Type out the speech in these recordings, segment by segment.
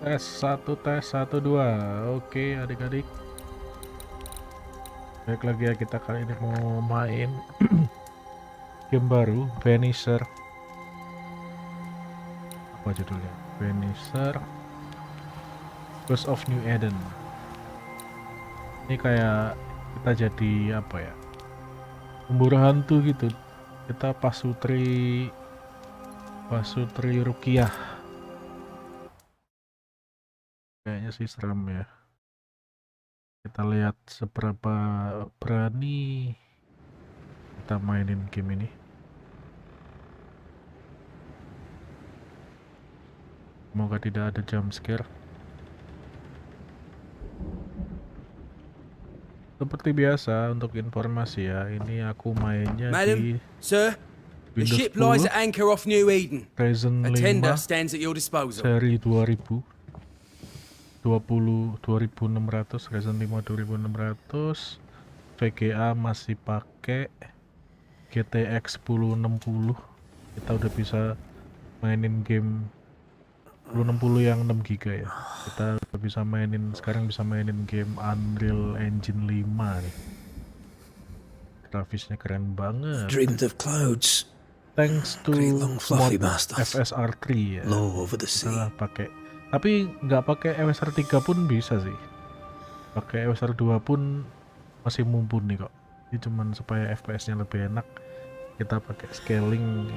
Tes 1 2. Oke adik-adik, baik lagi ya, kita kali ini mau main game baru, Banisher. Apa judulnya? Banisher Ghost of New Eden. Ini kayak kita jadi apa ya, pemburu hantu gitu. Kita pasutri Rukiah. Kayaknya sih serem ya. Kita lihat seberapa berani kita mainin game ini. Semoga tidak ada jump scare. Seperti biasa, untuk informasi ya, ini aku mainnya Madam, di sir, the Windows ship lies 10, at anchor off New Eden. Ryzen A tender 5 stands at your disposal. seri 2600 Ryzen 5 2600. VGA masih pakai GTX 1060. Kita udah bisa mainin game 1060 yang 6 GB ya. Kita udah bisa mainin, sekarang bisa mainin game Unreal Engine 5 nih. Grafisnya keren banget. Dreamed of clouds. Thanks to Great long fluffy mod bastards. FSR3 ya. Low over the sea. Kita pakai, tapi nggak pakai FSR3 pun bisa sih. Pakai FSR2 pun masih mumpuni kok. Ini cuman supaya FPS-nya lebih enak, kita pakai scaling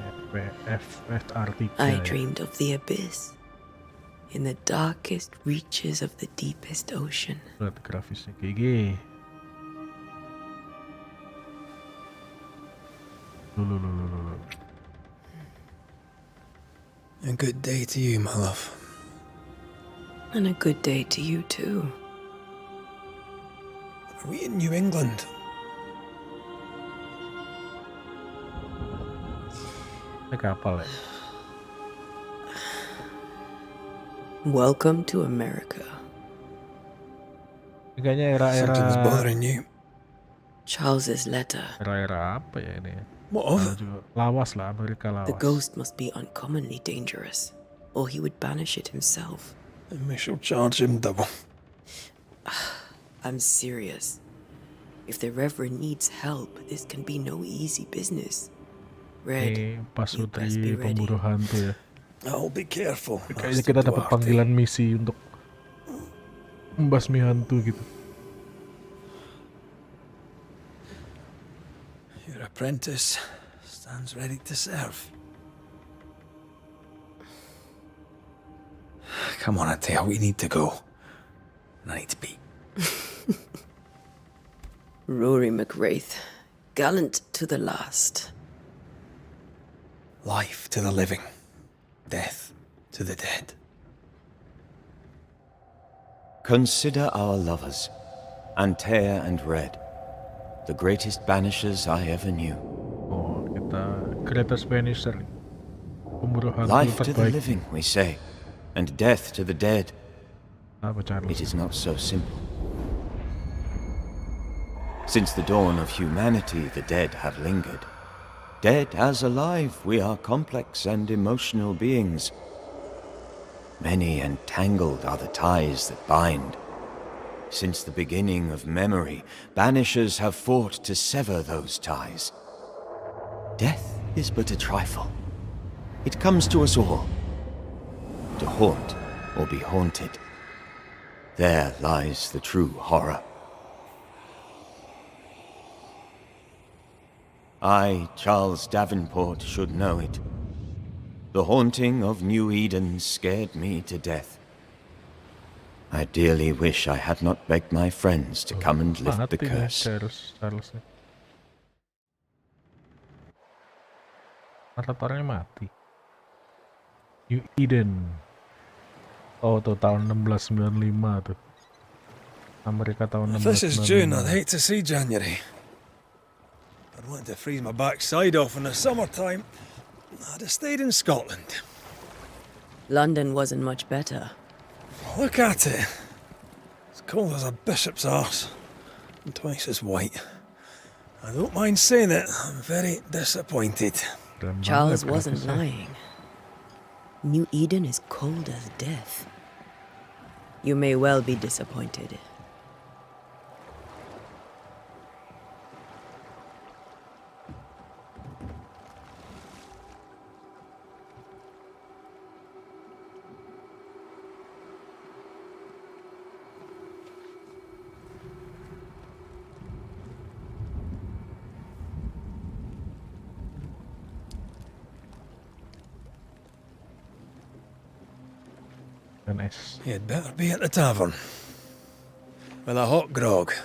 FSR3 I ya. dreamed of the abyss, in the darkest reaches of the deepest ocean. Lihat grafisnya kayak gini. Loh. A good day to you, my love. And a good day to you too. Are we in New England? Ini kapal ya. Welcome to America. Ini kayaknya Something was era-era bothering you. Charles's letter. apa ya ini ya? What of Ada it? juga lawas lah, Amerika lawas. The ghost must be uncommonly dangerous, or he would banish it himself. And we shall charge him double. I'm serious. If the Reverend needs help, this can be no easy business. Red, Ini you best pasutri be ready. pemburu hantu ya. I'll be careful. Kayaknya Master kita dapat Duarte. panggilan misi untuk membasmi hantu gitu. Your apprentice stands ready to serve. Come on, Atea, we need to go. I need to be. Rory McWraith, gallant to the last. Life to the living, death to the dead. Consider our lovers, Antea and Red, the greatest banishers I ever knew. Oh, kita greatest banisher, pemburu hantu Life to the terbaik. living, we say, and death to the dead. Apa Charles? It is not so simple. Since the dawn of humanity, the dead have lingered. Dead as alive, we are complex and emotional beings. Many and tangled are the ties that bind. Since the beginning of memory, banishers have fought to sever those ties. Death is but a trifle. It comes to us all. To haunt or be haunted. There lies the true horror. I, Charles Davenport, should know it. The haunting of New Eden scared me to death. I dearly wish I had not begged my friends to come and lift the Mati nih curse. Charles nih. Orangnya mati. New Eden. Oh tuh tahun 1695 tuh. Amerika tahun If this is June, 1695. I'd hate to see January. I'd want to freeze my backside off in the summertime. I'd have stayed in Scotland. London wasn't much better. Look at it. As cold as a bishop's arse. And twice as white. I don't mind saying it, I'm very disappointed. Keren Charles banget wasn't grafisnya. lying. New Eden is cold as death. You may well be disappointed. Dan es. You'd better be at the tavern. With a hot grog.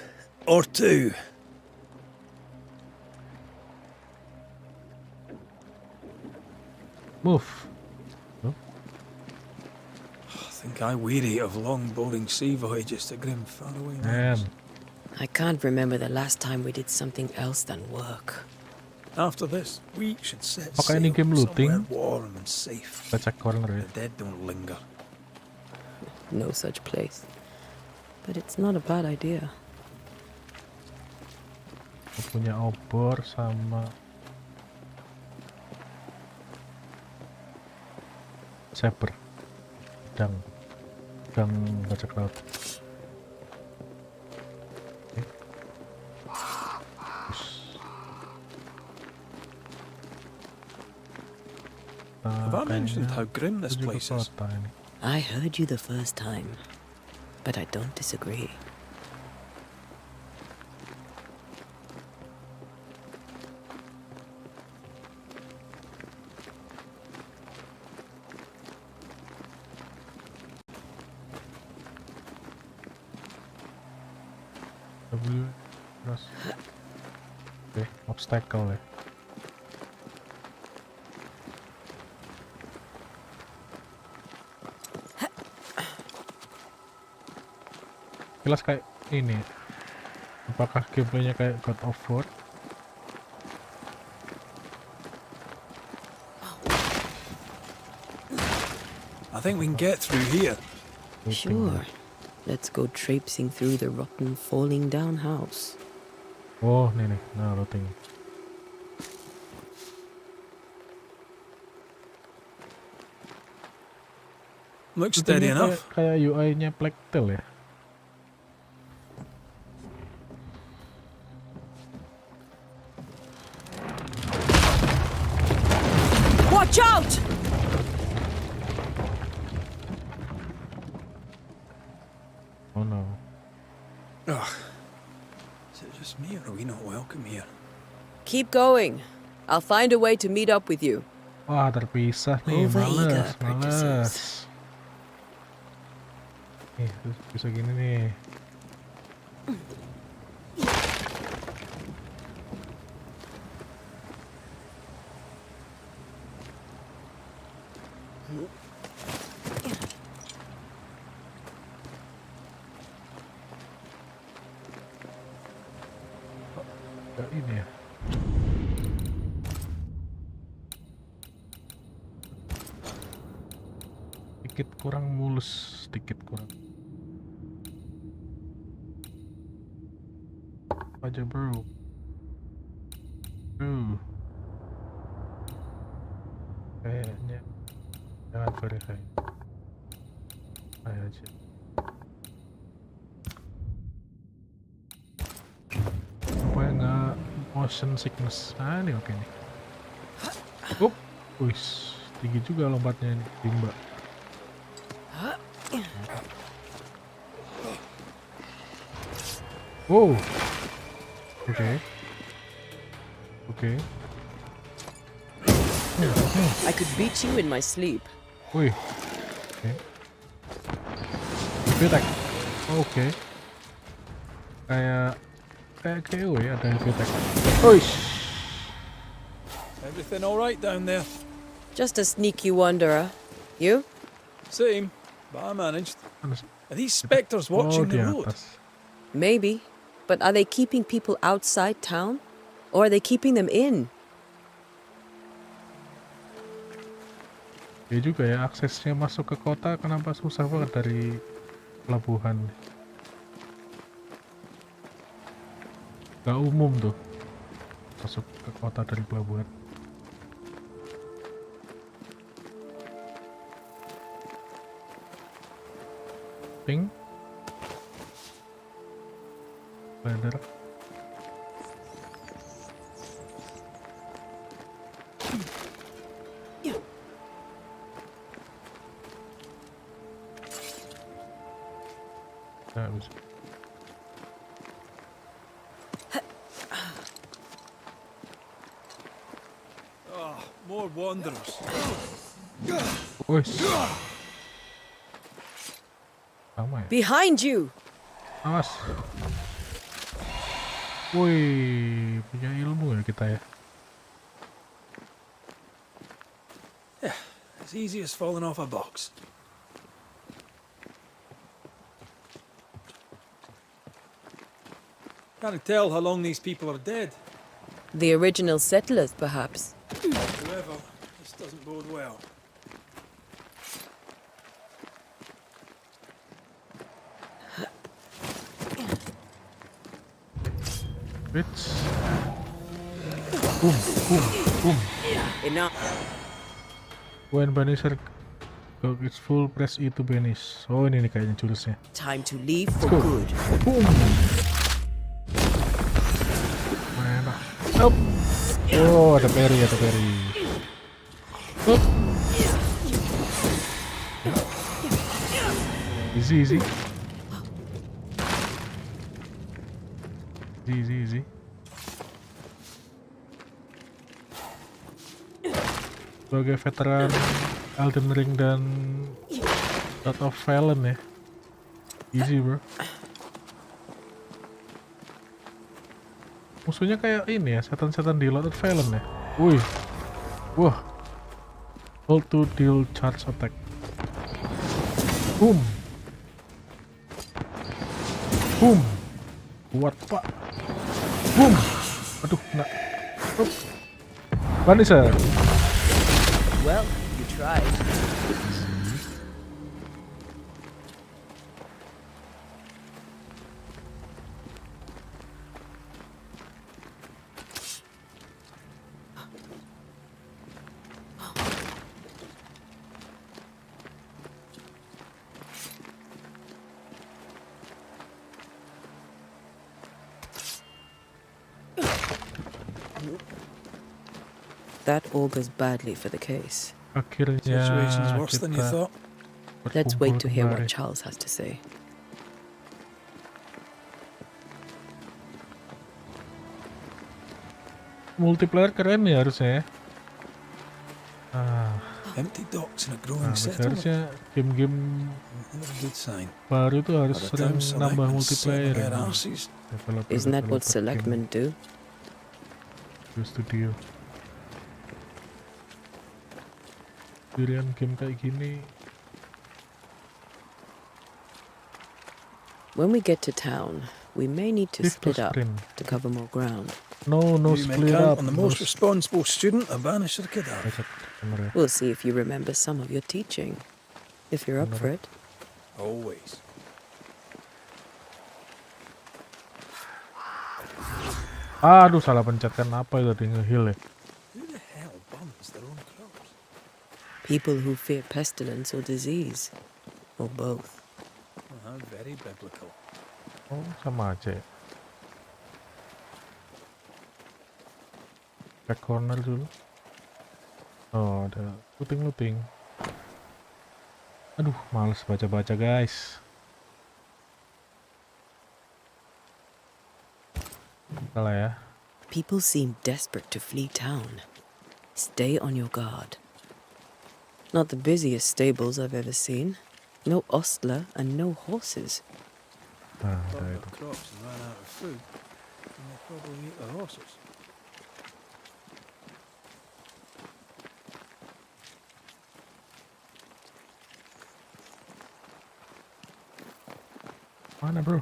Or two. Move. I think I weary of long, boring sea voyages to grim, faraway Man. lands. I can't remember the last time we did something else than work. After this, we should set Apakah sail ini game somewhere looting? warm and safe. Kita cek corner ya. The dead don't linger. No such place. But it's not a bad idea. Aku punya obor sama saber. Pedang bajak laut. Oke. Have I mentioned how grim this Itu juga place is? kota ini. I heard you the first time, but I don't disagree. W terus. Oke, obstacle ya. Jelas kayak ini. Apakah gameplaynya kayak God of War? I think we can get through here. Sure. Let's go traipsing through the rotten, falling down house. Oh, nih. Nah, routing. Looks steady Ini enough. Kayak UI-nya Plague Tale ya. Watch out! Oh no. Ugh. Is it just me or are we not welcome here? Keep going. I'll find a way to meet up with you. Wah, terpisah nih. Overeager Males. apprentices. Nih, terus bisa gini nih. Kayak ini ya. Sedikit kurang mulus, sedikit kurang. Apa aja bro? Kayaknya jangan verify. Ayo aja. Supaya nggak motion sickness. Ah ini oke nih. Up, wis tinggi juga lompatnya ini, timba. Wow. Oke. I could beat you in my sleep. Wih. Oke. Attack. Oke. Kayak KO ya, ada attack. Oish. Everything all right down there? Just a sneaky wanderer. You? Same, but I managed. Panas. Are these spectres Oh, watching di the road? atas. Maybe. But are they keeping people outside town? Or are they keeping them in? Ya juga ya, aksesnya masuk ke kota kenapa susah banget dari pelabuhan. Gak umum tuh masuk ke kota dari pelabuhan. Pink. Leather. Nah, bisa. More wanderers. Wih. Sama ya? Behind you! Awas. Wih, punya ilmu ya kita ya. As easy as falling off a box. Can't tell how long these people are dead. The original settlers, perhaps. However, this doesn't bode well. Bitch. Boom, boom, boom. Enough. When banisher go its full, press E to banish. Oh, ini nih kayaknya jurusnya. Time to leave for Go. good. Boom. Mana? Up. Oh, ada parry, ada parry. Up. Easy, easy. Easy, easy. Sebagai veteran Elden Ring dan Lord of Fallen ya. Easy bro. Musuhnya kayak ini ya, setan-setan di Lord of Fallen ya. Wih. Wah. Hold to deal charge attack. Boom. Boom. Kuat pak. Boom. Aduh, kena. Banisher. Well, you tried. That augurs badly for the case. Akhirnya Situation's worse than you kita thought. Let's wait to hear kembali. what Charles has to say. Multiplayer keren ya harusnya ya. Empty docks in a growing Nah, settlement. harusnya game-game Another good sign. baru tuh harus By the sering time nambah selectmen multiplayer settle ya. their arses, Isn't that what Developer selectmen do? game studio. Pilihan game kayak gini. When we get to town, we may need to Shift to split up sprint. to cover more ground. No you may split up. count on the most no responsible student, a banisher cadet. Baca, bener ya. We'll see if you remember some of your teaching. If you're up for it. Always. Aduh, salah pencet kan apa itu tadi nge-heal ya. Who the hell burns their own crops? People who fear pestilence or disease. Or both. How very biblical. Oh, sama aja ya. Back corner dulu. Oh, ada looting. Aduh, males baca-baca guys. Salah ya. People seem desperate to flee town. Stay on your guard. Not the busiest stables I've ever seen. No ostler and no horses. Nah, Burned ada their itu. crops and ran out of food. And they probably eat their horses. Mana bro?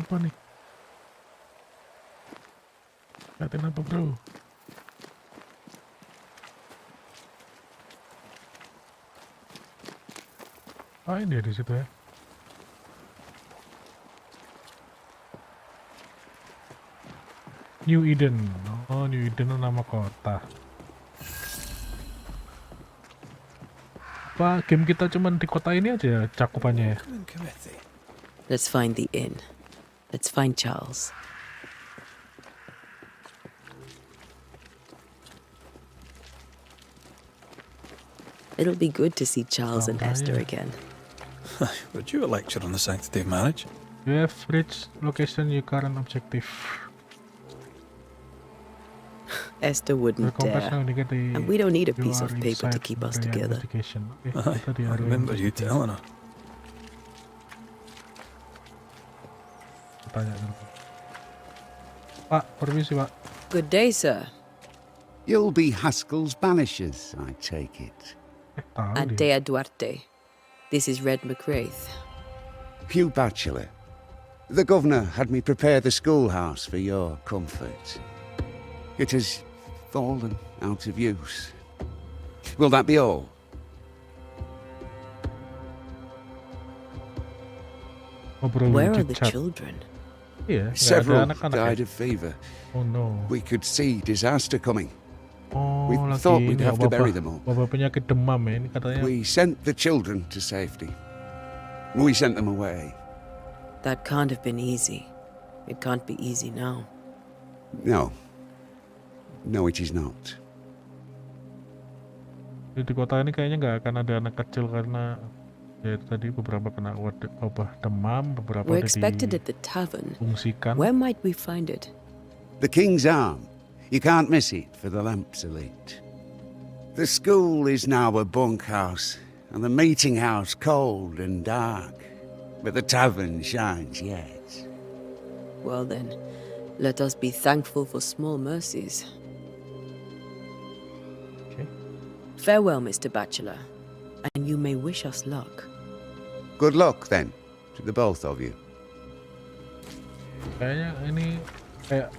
Apa nih? Liatin apa bro? Ah, ini dia di situ ya. New Eden. Oh, New Eden nama kota. Pak, game kita cuman di kota ini aja ya cakupannya ya. Committee. Let's find the inn. Let's find Charles. It'll be good to see Charles and Esther again. Would you a lecture on the sanctity of marriage? You have reached location your current objective. Esther wouldn't dare. And we don't need a piece of paper to keep us together. Aye, I remember you telling her. Tanya dulu. Pak, permisi Pak. Good day, sir. You'll be Haskell's banishers, I take it. Tahu dia. Antea Duarte. This is Red McWraith. Hugh Batchelor. The governor had me prepare the schoolhouse for your comfort. It has fallen out of use. Will that be all? Ngobrol Where di are the chat. children? Iya, nggak ada Several anak-anak ya? died of fever. Oh no. We could see disaster coming. Oh, We lagi thought ini we'd ya, have to bury them all. wabah penyakit demam ya ini katanya. We sent the children to safety. We sent them away. That can't have been easy. It can't be easy now. No. No, it is not. Di kota ini kayaknya nggak akan ada anak kecil karena ya itu tadi beberapa kena wabah demam, beberapa We're ada expected at the tavern. diungsikan. Where might we find it? The King's Arm. You can't miss it, for the lamps are lit. The school is now a bunkhouse, and the meeting house cold and dark. But the tavern shines yet. Well then, let us be thankful for small mercies. Okay. Farewell, Mr. Bachelor, and you may wish us luck. Good luck, then, to the both of you. Kayaknya ini kayak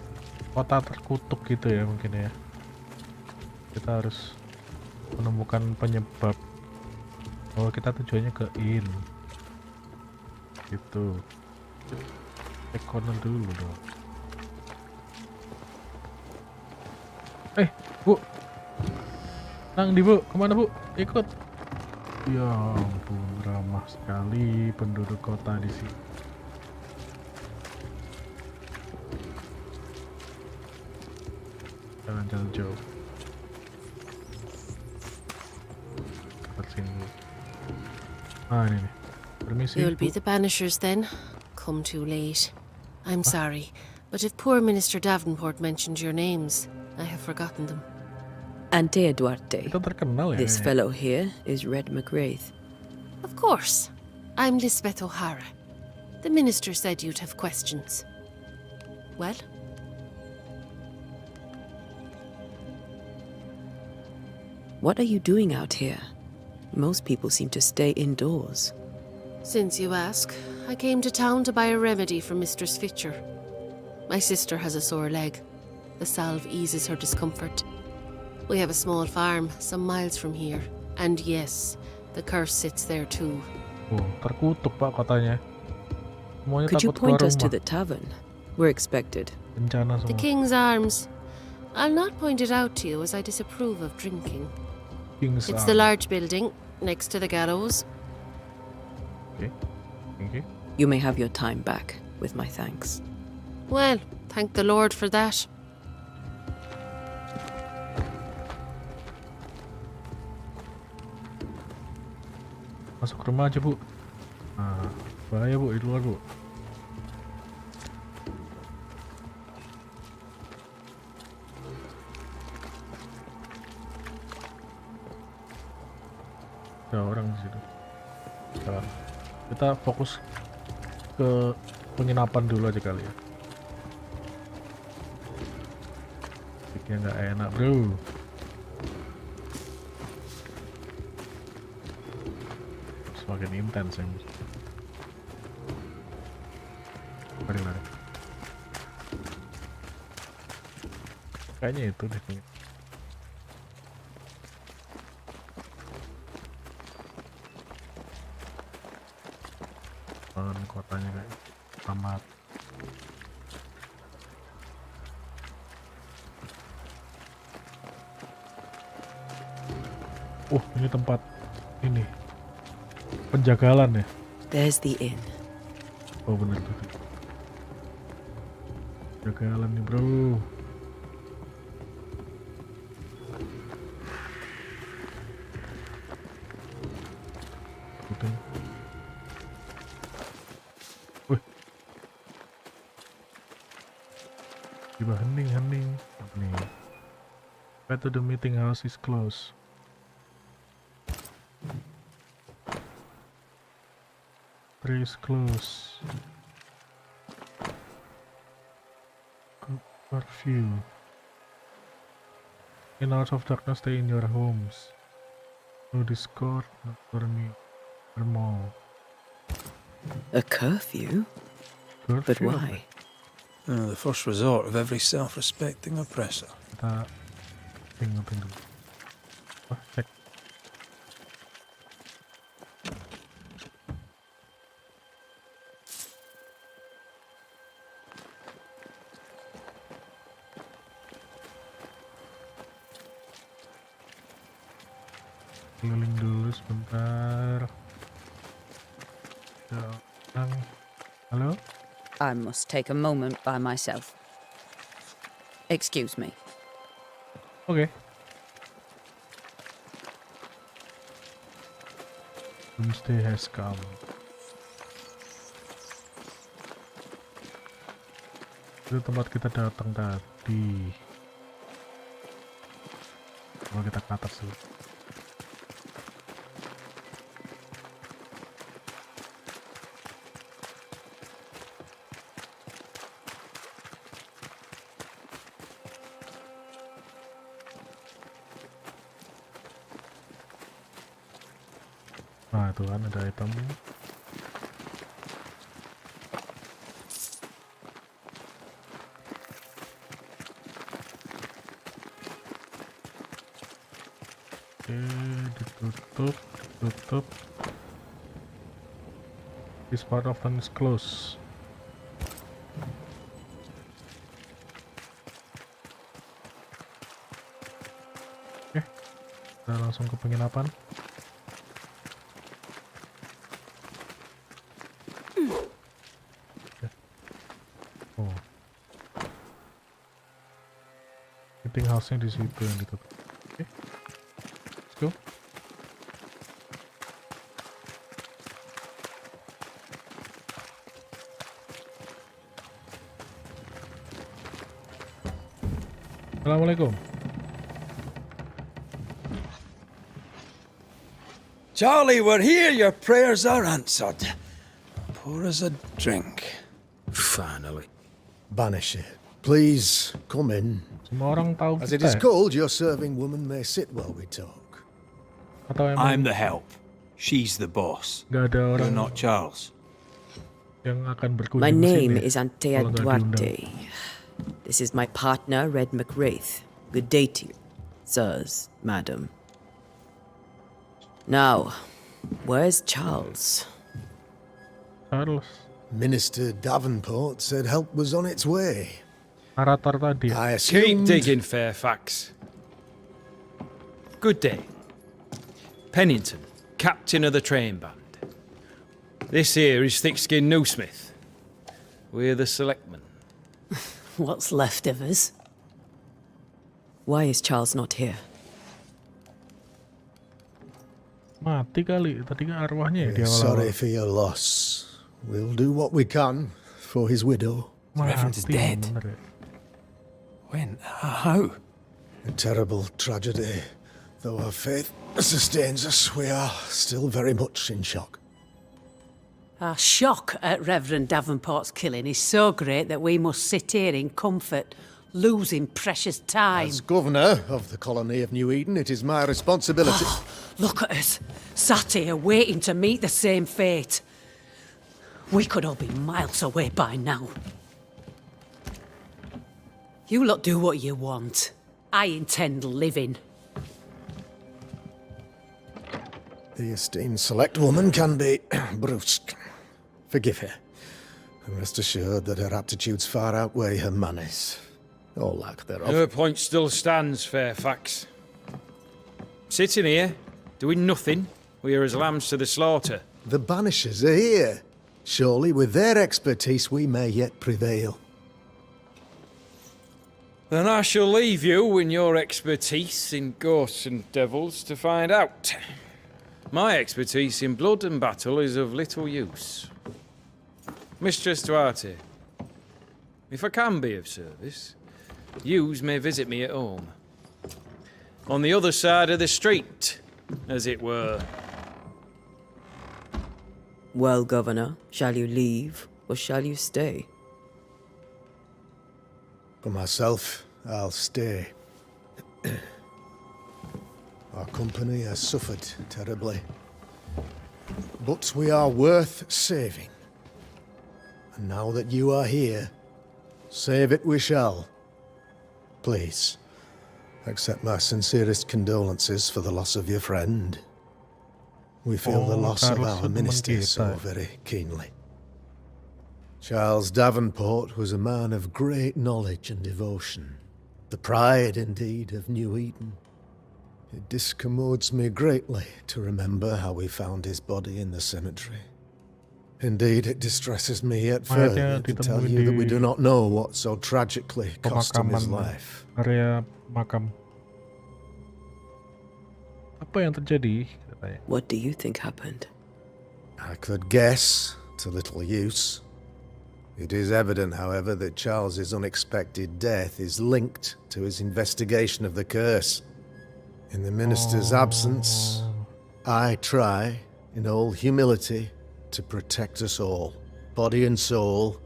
kota terkutuk gitu ya mungkin ya. Kita harus menemukan penyebab bahwa kita tujuannya ke inn. Gitu. Cek corner dulu dong. Bu. Nang di Bu, kemana Bu? Ikut. Ya ampun, ramah sekali penduduk kota di sini. Jalan-jalan jauh. Ke sini. Ini nih. Permisi. You'll be Bu. the banishers then. Come too late. I'm sorry, but if poor Minister Davenport mentioned your names, I have forgotten them. Antea Duarte. Kita terkenal ya. This kayaknya. fellow here is Red McWraith. Of course. I'm Lisbeth O'Hara. The minister said you'd have questions. Well? What are you doing out here? Most people seem to stay indoors. Since you ask, I came to town to buy a remedy for Mistress Fitcher. My sister has a sore leg. The salve eases her discomfort. We have a small farm some miles from here. And yes, the curse sits there too. Oh, terkutuk Pak kotanya. Semuanya Could you takut keluar point us to rumah. the tavern? We're expected. Bencana The semua. King's Arms. I'll not point it out to you as I disapprove of drinking. King's It's Arm. the large building next to the gallows. Okay. Thank you. You may have your time back, with my thanks. Well, thank the Lord for that. Masuk rumah aja Bu. Bahaya Bu, di luar Bu. Ada orang di situ. Jalan. Kita fokus ke penginapan dulu aja kali ya. Pikirnya nggak enak bro. Semakin intens ya. Lari. Kayaknya itu deh. Kotanya kayak tamat. Ini tempat ini penjagalan ya. There's the inn. Oh benar tuh. Penjagalan nih bro. Wih. Tiba hening. Apa nih? Back to the meeting house is closed. Tree is closed. Curfew. In hours of darkness, stay in your homes. No Discord, no Bermain. A curfew? But Curfew. why? The first resort of every self-respecting oppressor. Kita ingetin dulu. Wah, cek. Keliling dulu sebentar. Halo? I must take a moment by myself. Excuse me. Oke. Doomsday has come. Itu tempat kita datang tadi. Coba kita ke atas dulu. Nah, itu kan ada item. Oke, ditutup. This part of town is closed. Oke, kita langsung ke penginapan. Oh, meeting house-nya di situ yang ditutup. Oke, let's go. Assalamualaikum. Charlie, we're here. Your prayers are answered. Pour us a drink. Finally. Banisher, please come in. Semua orang tahu As it kita is ya? called, your serving woman may sit while we talk. Atau I'm emang the help. She's the boss. nggak ada You're orang not Charles. yang akan berkunjung My ke name sini is Antea kalau nggak diundang. Duarte. This is my partner, Red McWraith. Good day to you, sirs, madam. Now, where's Charles? Charles, Minister Davenport said help was on its way. narator tadi. I Keep assumed... digging, Fairfax. Good day. Pennington, captain of the train band. This here is Thick-Skinned Noosmith. We're the selectmen. What's left of us? Why is Charles not here? Mati kali, tadi kan arwahnya ya di We're awal-awal. sorry for your loss. We'll do what we can for his widow. Reverend is Mati, dead. bener ya. When? How? A terrible tragedy. Though our faith sustains us, we are still very much in shock. Our shock at Reverend Davenport's killing is so great that we must sit here in comfort, losing precious time. As governor of the colony of New Eden, it is my responsibility... Look at us, sat here waiting to meet the same fate. We could all be miles away by now. You lot do what you want. I intend living. The esteemed select woman can be brusque. Forgive her. And rest assured that her aptitudes far outweigh her manners. Or lack thereof. Her point still stands, Fairfax. Sitting here, doing nothing, We are as lambs to the slaughter. The Banishers are here. Surely with their expertise we may yet prevail. Then I shall leave you and your expertise in ghosts and devils to find out. My expertise in blood and battle is of little use. Mistress Duarte, if I can be of service, yous may visit me at home. On the other side of the street, as it were. Well, Governor, shall you leave or shall you stay? For myself, I'll stay. Our company has suffered terribly. But we are worth saving. And now that you are here, save it we shall. Please, accept my sincerest condolences for the loss of your friend. We feel the loss of Carlos our itu minister teman so kita. very keenly. Charles Davenport was a man of great knowledge and devotion. The pride, indeed, of New Eden. It discommodes me greatly to remember how we found his body in the cemetery. Indeed, it distresses me yet further to tell you that we do not know what so tragically cost him his Pemakaman life. area makam. Apa yang terjadi? Katanya. What do you think happened? I could guess, to little use. It is evident, however, that Charles's unexpected death is linked to his investigation of the curse. In the minister's absence, I try, in all humility, to protect us all, body and soul,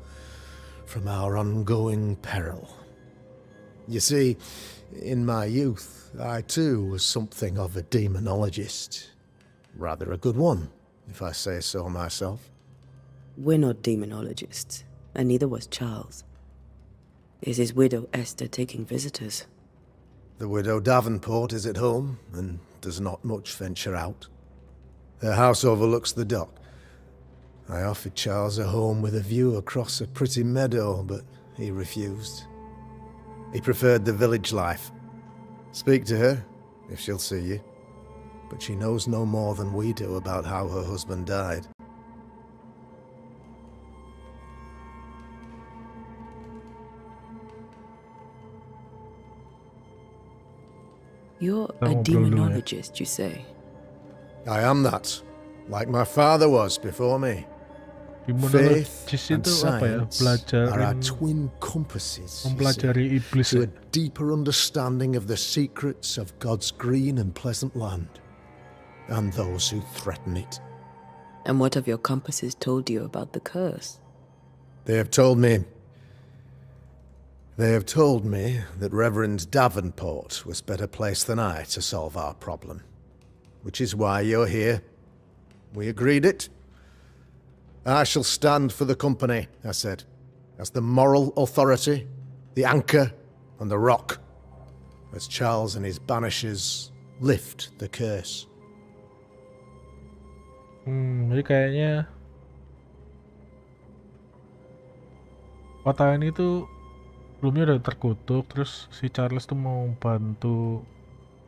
from our ongoing peril. You see, in my youth, I too was something of a demonologist. Rather a good one, if I say so myself. We're not demonologists, and neither was Charles. Is his widow Esther taking visitors? The widow Davenport is at home, and does not much venture out. Her house overlooks the dock. I offered Charles a home with a view across a pretty meadow, but he refused. He preferred the village life. Speak to her, if she'll see you. But she knows no more than we do about how her husband died. You're a Ngobrol dulu ya. demonologist, you say? I am that, like my father was before me. Faith Demonologis and itu apa ya? science are our Pelajarin, twin compasses, you see, mempelajari iblis to ya. a deeper understanding of the secrets of God's green and pleasant land, and those who threaten it. And what have your compasses told you about the curse? They have told me that Reverend Davenport was better placed than I to solve our problem. Which is why you're here. We agreed it. I shall stand for the company, I said, as the moral authority, the anchor, and the rock, as Charles and his banishers lift the curse. Jadi kayaknya kota ini tuh sebelumnya udah terkutuk, terus si Charles tuh mau bantu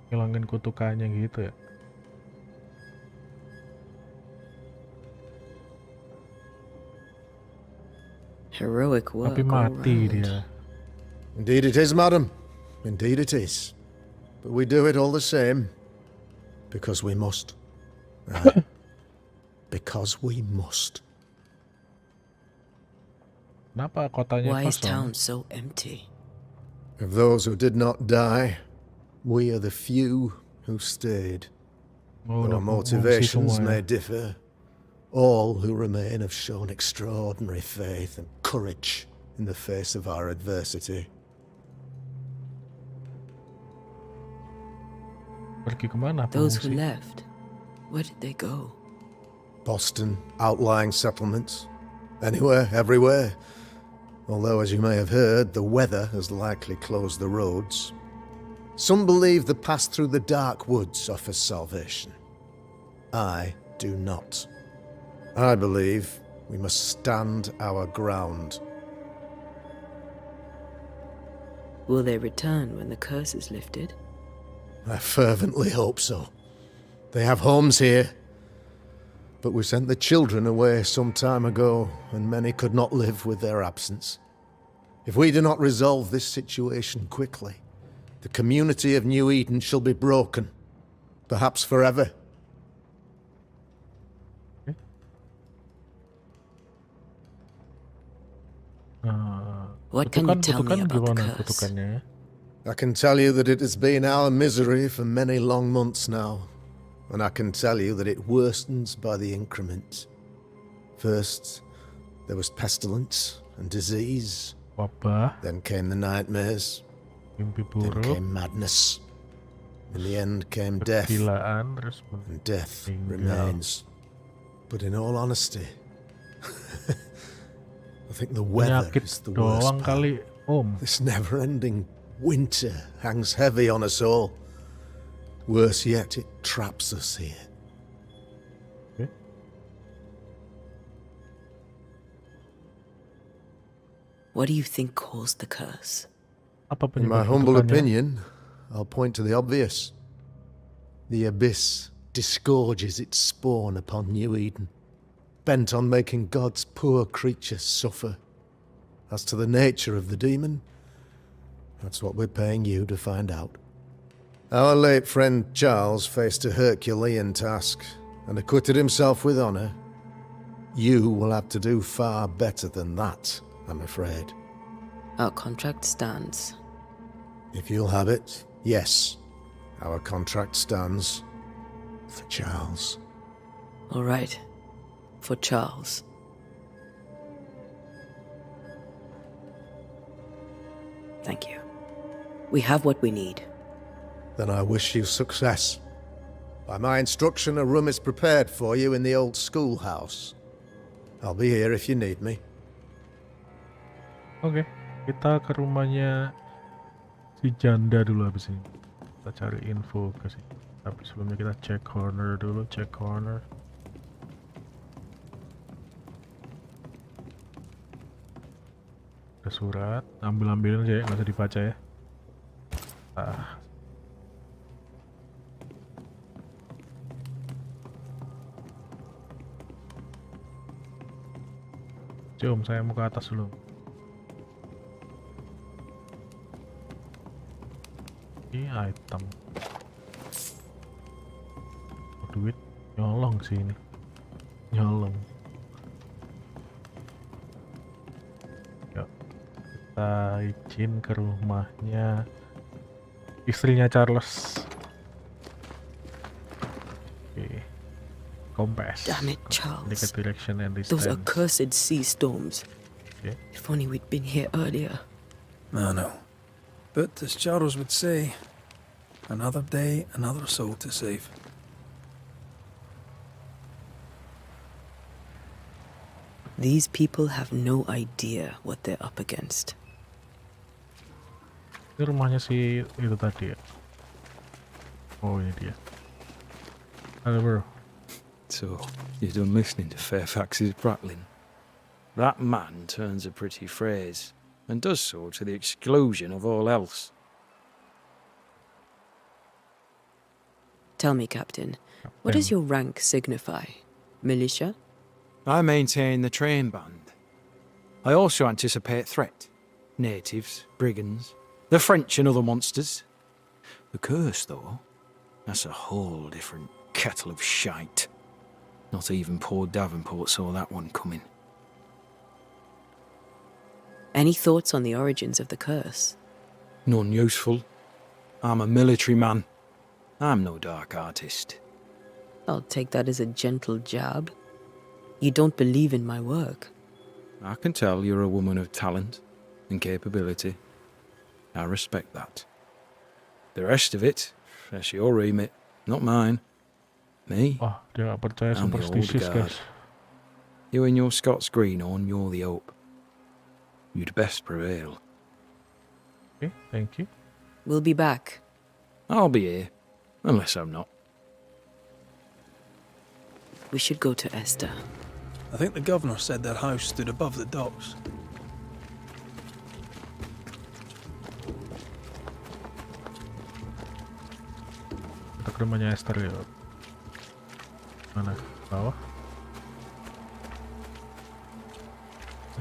ngilangin kutukannya gitu ya. Heroic work Tapi all mati round. dia. Indeed it is, madam. Indeed it is. But we do it all the same. Because we must. Aye. Because we must. Kenapa kotanya Why is kosong? town so empty? Of those who did not die, we are the few who stayed. Oh, Our udah mengungsi motivations semua ya. may differ. All who remain have shown extraordinary faith and courage in the face of our adversity. Pergi kemana Those who pengungsi? left, where did they go? Boston, outlying settlements. Anywhere, everywhere. Although, as you may have heard, the weather has likely closed the roads. Some believe the path through the dark woods offers salvation. I do not. I believe we must stand our ground. Will they return when the curse is lifted? I fervently hope so. They have homes here, But we sent the children away some time ago, and many could not live with their absence. If we do not resolve this situation quickly, the community of New Eden shall be broken, perhaps forever. What can you tell me about the gimana curse? kutukannya? I can tell you that it has been our misery for many long months now, and I can tell you that it worsens by the increment. First, there was pestilence and disease. Wabah, Then came the nightmares. mimpi Then buruk, came madness. In the end came death, kegilaan, terus and death meninggal. remains. But in all honesty, I think the weather Penyakit is the worst doang part. kali, Om. This never-ending winter hangs heavy on us all. Worse yet, it traps us here. Okay. What do you think caused the curse? Apa In my penyebab humble kutukannya? opinion, I'll point to the obvious. The abyss disgorges its spawn upon New Eden, bent on making God's poor creatures suffer. As to the nature of the demon, that's what we're paying you to find out. Our late friend Charles faced a Herculean task and acquitted himself with honour. You will have to do far better than that, I'm afraid. Our contract stands. If you'll have it, yes, our contract stands for Charles. All right. For Charles. Thank you. We have what we need. Then I wish you success. By my instruction, a room is prepared for you in the old schoolhouse. I'll be here if you need me. Oke, kita ke rumahnya si janda dulu habis ini. Kita cari info ke sini. Tapi sebelumnya kita cek corner dulu, cek corner. Ada surat, ambil-ambilin aja ya, nggak usah dibaca ya. Jom, saya mau ke atas dulu. Ini item. Duit nyolong sih ini. Nyolong. Yuk, kita izin ke rumahnya istrinya Charles. Oke. Compass. Damn it, Charles. Indicate direction and Those distance. accursed sea storms. Okay. If only we'd been here earlier. I know. But as Charles would say, another day, another soul to save. These people have no idea what they're up against. Ini rumahnya si itu tadi ya. Oh, ini dia. Halo bro. So, you're done listening to Fairfax's prattling. That man turns a pretty phrase, and does so to the exclusion of all else. Tell me, Captain, what does your rank signify? Militia? I maintain the train band. I also anticipate threat. Natives, brigands, the French and other monsters. The curse, though, that's a whole different kettle of shite. Not even poor Davenport saw that one coming. Any thoughts on the origins of the curse? None useful. I'm a military man. I'm no dark artist. I'll take that as a gentle jab. You don't believe in my work. I can tell you're a woman of talent and capability. I respect that. The rest of it, that's your remit, not mine. Me? Wah, dia nggak percaya I'm the old superstitious guard. guys. You and your Scots greenhorn, you're the hope. You'd best prevail. Okay, thank you. We'll be back. I'll be here, unless I'm not. We should go to Esther. I think the governor said their house stood above the docks. Kita ke rumahnya Esther ya. Mana? Bawah?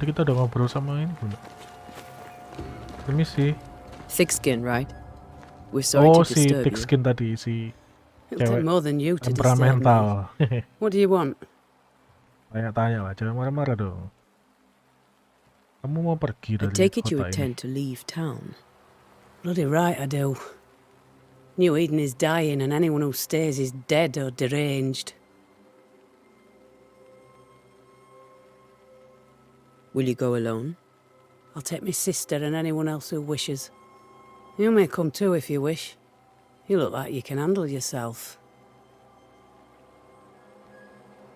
Tadi kita udah ngobrol sama ini belum? Permisi. Thick skin, right? We're sorry Oh, to si disturb thick you. skin tadi, si It'll take cewek more than you to disturb me. temperamental. What do you want? Tanya-tanya lah, jangan marah-marah dong. Kamu mau pergi I dari take it you kota ini? intend to leave town. Bloody right I do. New Eden is dying and anyone who stays is dead or deranged. Will you go alone? I'll take my sister and anyone else who wishes. You may come too if you wish. You look like you can handle yourself.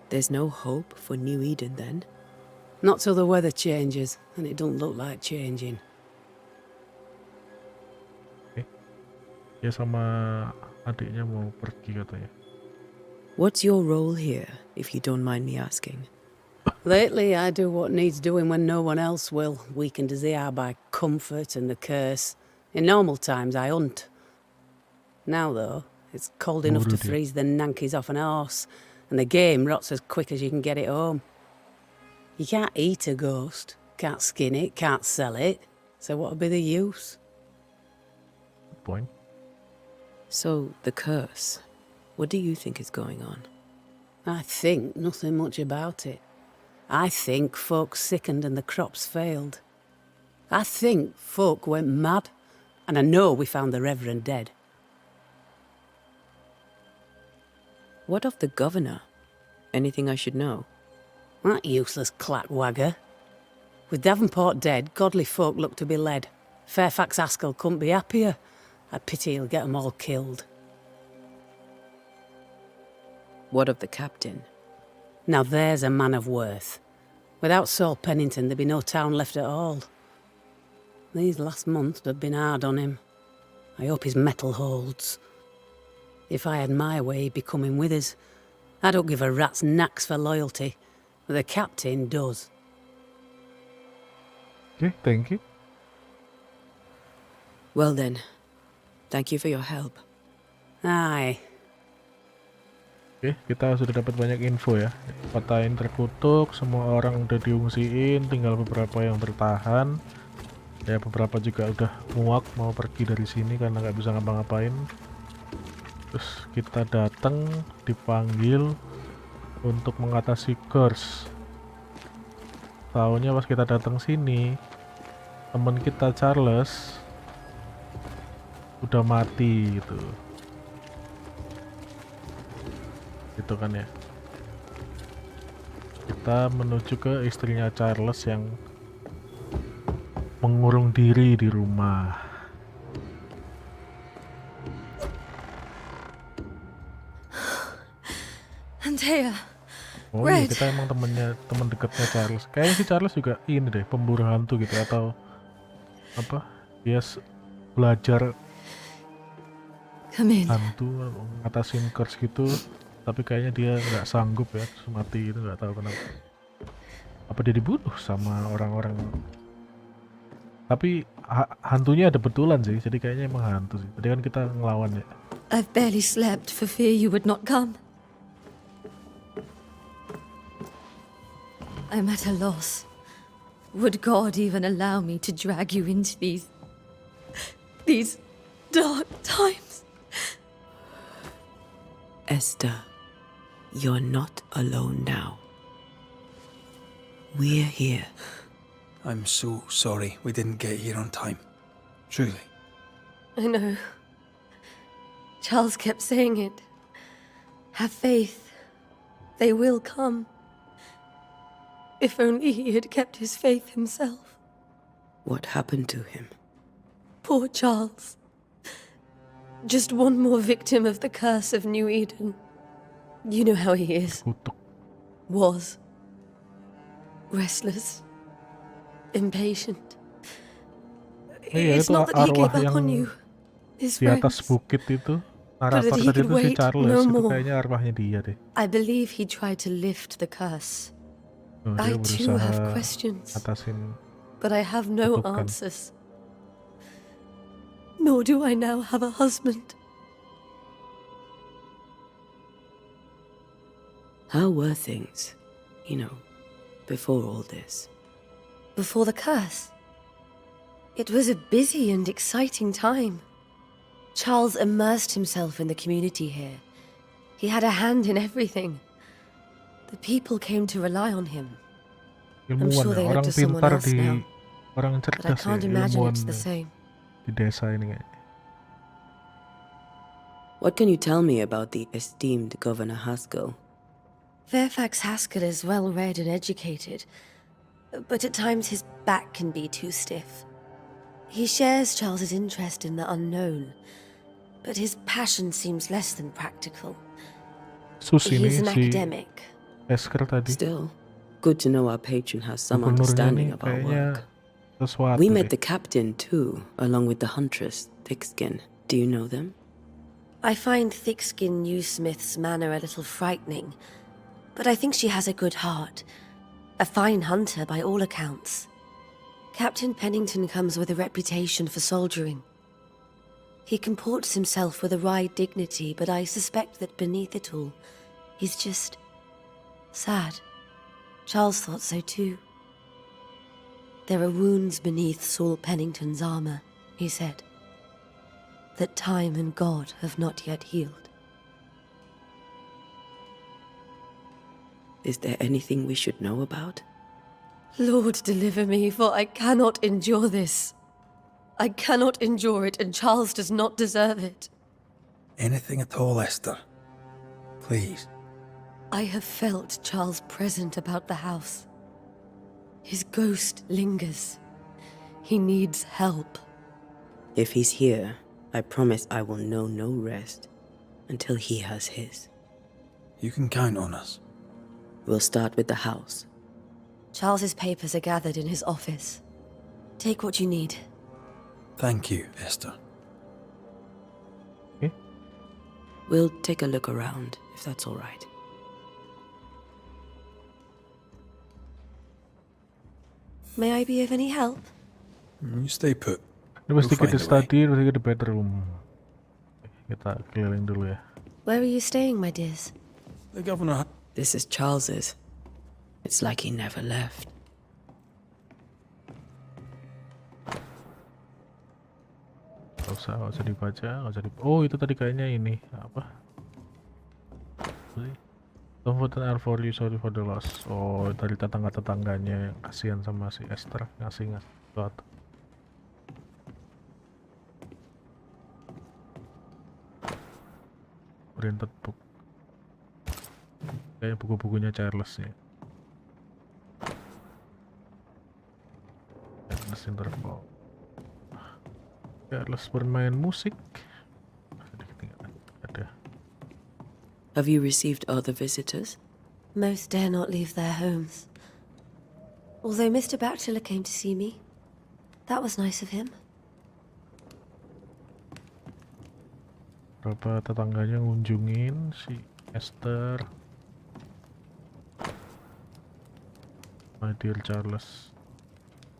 There's no hope for New Eden then? Not till the weather changes, and it don't look like changing. Dia sama adiknya mau pergi katanya. What's your role here, if you don't mind me asking? Lately, I do what needs doing when no one else will, weakened as they are by comfort and the curse. In normal times, I hunt. Now, though, it's cold enough to Buru dia. freeze the nankies off an horse, and the game rots as quick as you can get it home. You can't eat a ghost, can't skin it, can't sell it, so what would be the use? Good point. So, the curse. What do you think is going on? I think nothing much about it. I think folk sickened and the crops failed. I think folk went mad, and I know we found the Reverend dead. What of the governor? Anything I should know? That useless clackwagger. With Davenport dead, godly folk look to be led. Fairfax Askell couldn't be happier. I pity he'll get 'em all killed. What of the captain? Now there's a man of worth. Without Saul Pennington, there'd be no town left at all. These last months have been hard on him. I hope his mettle holds. If I had my way, he'd be coming with us. I don't give a rat's knacks for loyalty, but the captain does. Okay, thank you. Well then, thank you for your help. Aye. Oke, kita sudah dapat banyak info ya. Kota ini terkutuk, semua orang udah diungsiin, tinggal beberapa yang bertahan. Ya beberapa juga udah muak mau pergi dari sini karena nggak bisa ngapa-ngapain. Terus kita datang, dipanggil untuk mengatasi curse. Taunya pas kita datang sini, temen kita Charles udah mati gitu. Gitu kan ya. Kita menuju ke istrinya Charles yang mengurung diri di rumah. Antea. Oh iya, kita emang teman dekatnya Charles. Kayaknya si Charles juga ini deh, pemburu hantu gitu atau apa? Dia belajar hantu, ngatasin curse gitu. Tapi kayaknya dia nggak sanggup ya, terus mati itu, nggak tahu kenapa. Apa dia dibunuh sama orang-orang? Tapi hantunya ada betulan sih, jadi kayaknya emang hantu sih. Tadi kan kita ngelawan ya. I've barely slept for fear you would not come. I'm at a loss. Would God even allow me to drag you into these dark times? Esther, you're not alone now. We're here. I'm so sorry we didn't get here on time. Truly. I know. Charles kept saying it. Have faith. They will come. If only he had kept his faith himself. What happened to him? Poor Charles. Just one more victim of the curse of New Eden. You know how he is. Was. Restless. Impatient. Iya, It's itu not that he arwah gave up yang on you, his di atas friends. bukit itu. But Narator that he tadi could itu si wait Charles, no itu more. kayaknya arwahnya dia deh. I believe he tried to lift the curse. Oh, I dia too berusaha have questions, atasin. but I have no kutukan. answers. Nor do I now have a husband. How were things, before all this? before the curse. It was a busy and exciting time. Charles immersed himself in the community here. He had a hand in everything. The people came to rely on him. I'm Ilmuwan sure ya, they look orang to someone pintar else now, orang but I cerdas ya, can't imagine ilmuwan it's the same. di desa ini kayaknya. What can you tell me about the esteemed Governor Haskell? Fairfax Haskell is well read and educated, but at times his back can be too stiff. He shares Charles's interest in the unknown, but his passion seems less than practical. Sus ini He's an si academic. Esker tadi. Still, good to know our patron has some Gubernurnya understanding nih of our kayaknya work. sesuatu We met deh. the captain too, along with the huntress, Thickskin. Do you know them? I find Thickskin Newsmith's manner a little frightening, but I think she has a good heart. A fine hunter by all accounts. Captain Pennington comes with a reputation for soldiering. He comports himself with a wry dignity, but I suspect that beneath it all, he's just sad. Charles thought so too. There are wounds beneath Saul Pennington's armor, he said, that time and God have not yet healed. Is there anything we should know about? Lord, deliver me, for I cannot endure this. I cannot endure it, and Charles does not deserve it. Anything at all, Esther. Please. I have felt Charles present about the house. His ghost lingers. He needs help. If he's here, I promise I will know no rest until he has his. You can count on us. We'll start with the house. Charles's papers are gathered in his office. Take what you need. Thank you, Esther. We'll take a look around, if that's all right. May I be of any help? You stay put. Ini We'll pasti find kita a way. study, pasti kita bedroom. Kita keliling dulu ya. Where are you staying, my dears? The governor... This is Charles's. It's like he never left. Gak usah dibaca, gak usah oh, itu tadi kayaknya ini apa? Comfort and for you, sorry for the loss. Oh, tadi tetangga-tetangganya yang kasihan sama si Esther ngasih sesuatu. Printed book. Kayak buku-bukunya Charles ya. Charles Interval. Charles bermain musik. Ada. Have you received other visitors? Most dare not leave their homes. Although Mr. Bachelor came to see me. That was nice of him. Berapa tetangganya ngunjungin si Esther. My dear Charles.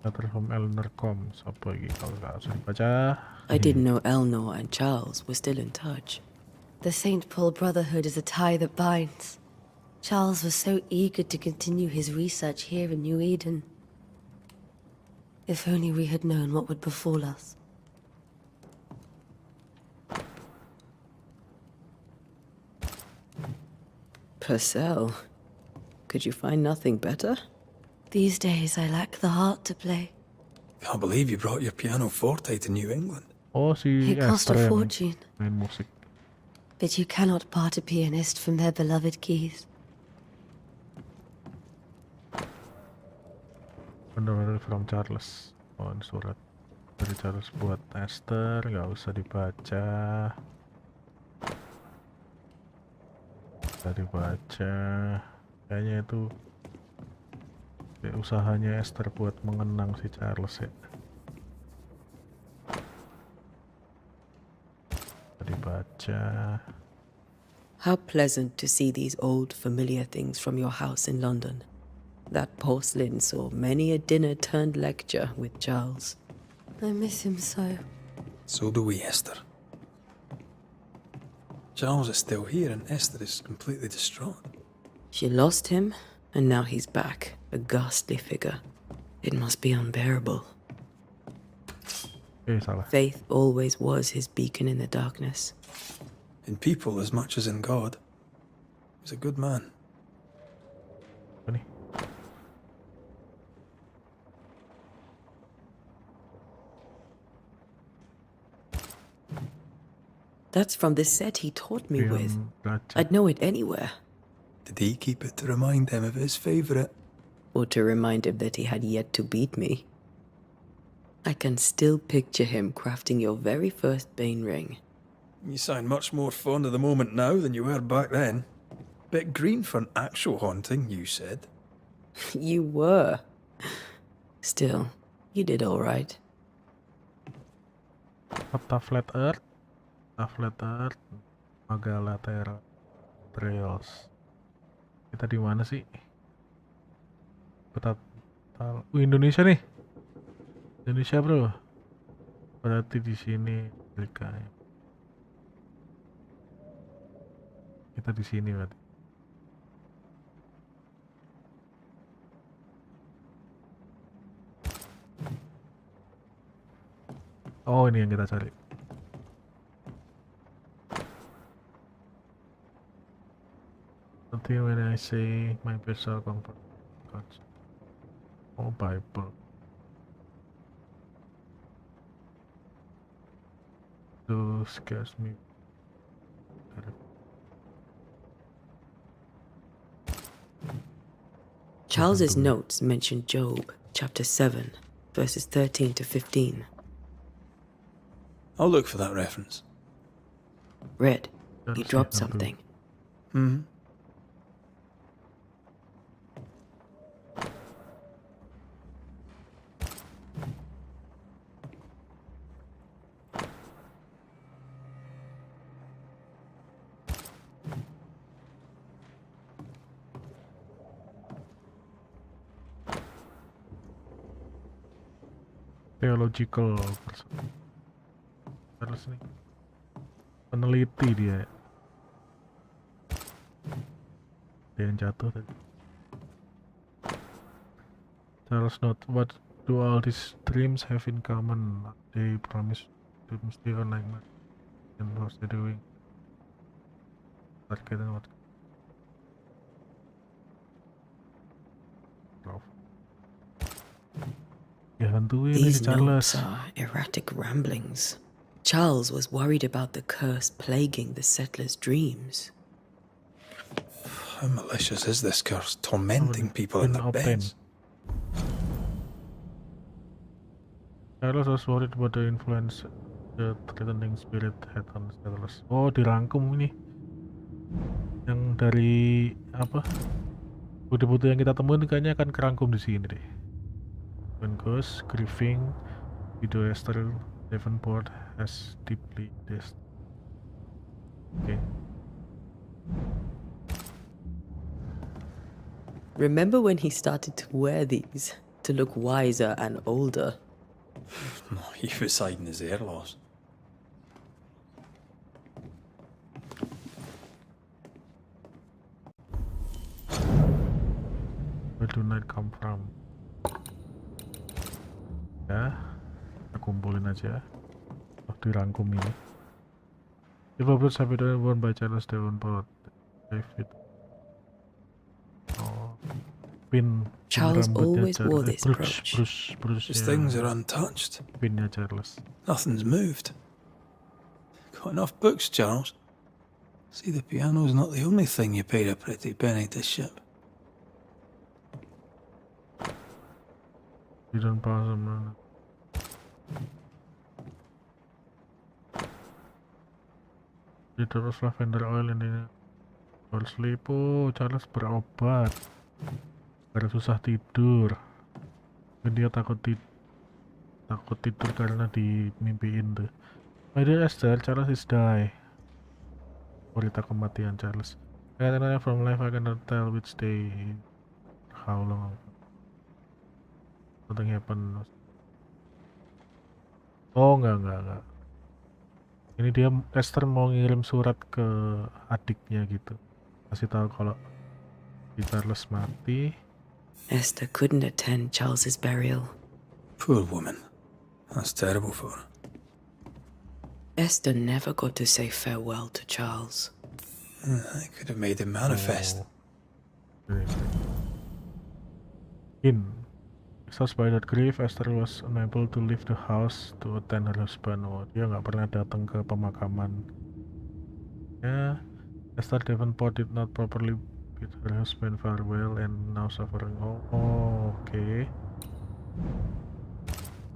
Letter from Eleanor Combs. Apa lagi kalau nggak usah dibaca. I didn't know Eleanor and Charles were still in touch. The St. Paul Brotherhood is a tie that binds. Charles was so eager to continue his research here in New Eden. If only we had known what would befall us. Purcell. Could you find nothing better? These days I lack the heart to play. Can't believe you brought your piano forte to New England. Oh, si It cost a Esther yang fortune. main musik. But you cannot part a pianist from their beloved keys. Bener-bener from Charles. Oh, ini surat dari Charles buat Esther, nggak usah dibaca. Nggak dibaca. Kayaknya itu kayak usahanya Esther buat mengenang si Charles ya. Nggak dibaca. How pleasant to see these old familiar things from your house in London. That porcelain saw many a dinner turned lecture with Charles. I miss him so. So do we, Esther. Charles is still here and Esther is completely distraught. She lost him, and now he's back, a ghastly figure. It must be unbearable. Salah. Faith always was his beacon in the darkness. In people as much as in God. He's a good man. Apa nih? That's from the set he taught me with. Pion raja. I'd know it anywhere. Did he keep it to remind him of his favourite? Or to remind him that he had yet to beat me. I can still picture him crafting your very first Bane ring. You sound much more fond of the moment now than you were back then. Bit green for an actual haunting, you said. You were. Still, you did all right. Peta Flat Earth. Peta Flat Earth. Magalatera Trails. Kita di mana sih? Peta Indonesia nih. Indonesia, bro. Berarti di sini kliknya. Kita di sini berarti. Oh, ini yang kita cari. Nanti when I say my personal comfort. Oh, Bible. Itu scares me. Charles's notes mention Job, chapter 7, verses 13 to 15. I'll look for that reference. Red, you dropped something. Hmm. Theological person. Terus nih peneliti dia. Dia yang jatuh tadi. Charles note, what do all these dreams have in common? They promise to stay on like that. And what they doing? Target and what? Ya hantu ini These Charles. notes are erratic ramblings. Charles was worried about the curse plaguing the settlers' dreams. How malicious is this curse, tormenting people in their beds? Charles was worried about the influence the threatening spirit had on settlers. Oh, dirangkum ini. Yang dari apa? Bukti-bukti yang kita temuin kayaknya akan kerangkum di sini deh. When Ghost, Grieving, Widow Esther, Davenport has deeply dissed. Okay. Remember when he started to wear these to look wiser and older? No, he was hiding his hair loss. Where do night come from? Ya, kita kumpulin aja. Oh, dirangkum ini. Developers have been worn by Charles Davenport. David. Oh, pin Charles rambutnya always wore this Bruce These ya. things are untouched. Pinnya Charles. Nothing's moved. Got enough books, Charles. See, the piano's not the only thing you paid a pretty penny to ship. Didn't pass him. Terus lavender oil ini. Oil sleep. Oh, Charles berobat. Karena susah tidur. Dan dia takut tidur karena dimimpiin tuh. My dear Esther, Charles is die. Berita kematian Charles. I cannot from life, I cannot tell which day, how long. Nothing happened. Oh, enggak. Ini dia Esther mau ngirim surat ke adiknya gitu. Kasih tahu kalau si Charles mati. Esther couldn't attend Charles's burial. Poor woman. That's terrible for her. Esther never got to say farewell to Charles. I could have made him manifest. Exhausted by that grief, Esther was unable to leave the house to attend her husband. Oh, dia nggak pernah datang ke pemakaman. Ya, Esther Davenport did not properly bid her husband farewell and now suffering. Okay.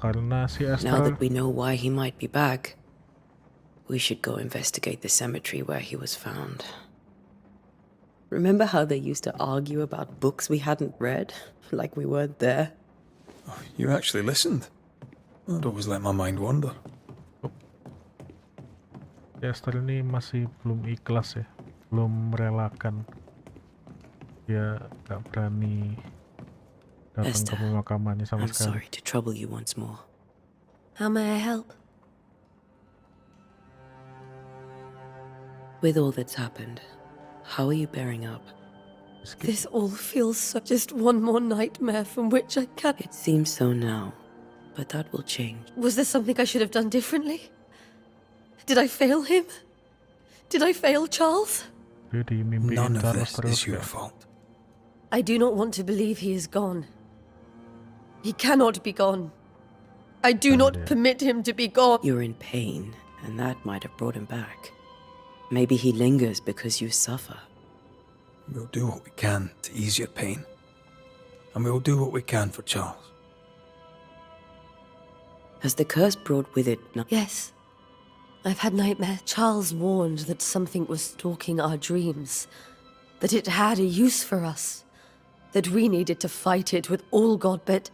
Karena si Now Esther. that we know why he might be back, we should go investigate the cemetery where he was found. Remember how they used to argue about books we hadn't read? Like we weren't there? Oh, you actually listened. I'd always let my mind wander. Esther ini masih belum ikhlas ya, belum merelakan. Dia nggak berani datang Esther, ke pemakamannya sama I'm sekali. sorry to trouble you once more. How may I help? With all that's happened, how are you bearing up? This all feels just one more nightmare from which I can't. It seems so now, but that will change. Was there something I should have done differently? Did I fail him? Did I fail Charles? Dia dimimpiin None of Charles this terus is your ya. fault. I do not want to believe he is gone. He cannot be gone. I do not permit him to be gone. You're in pain, and that might have brought him back. Maybe he lingers because you suffer. We'll do what we can to ease your pain. And we'll do what we can for Charles. Has the curse brought with it Yes. I've had nightmares. Charles warned that something was stalking our dreams. That it had a use for us. That we needed to fight it with all God, but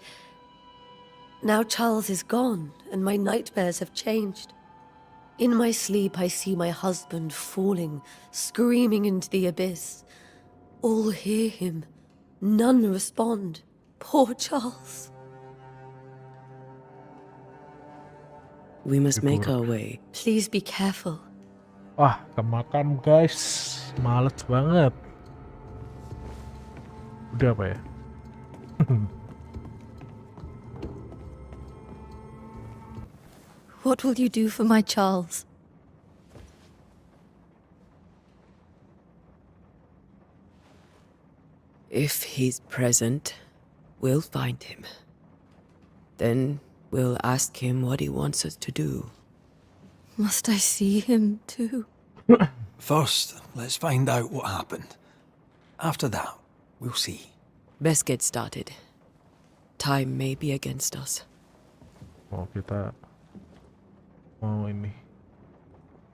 now Charles is gone, and my nightmares have changed. In my sleep, I see my husband falling, screaming into the abyss. All hear him. None respond. Poor Charles. We must make our way. Please be careful. Wah, ke makam guys, males banget. Udah apa ya? What will you do for my Charles? If he's present, we'll find him. Then we'll ask him what he wants us to do. Must I see him too? First, let's find out what happened. After that, we'll see. Best get started. Time may be against us. Kita mau ini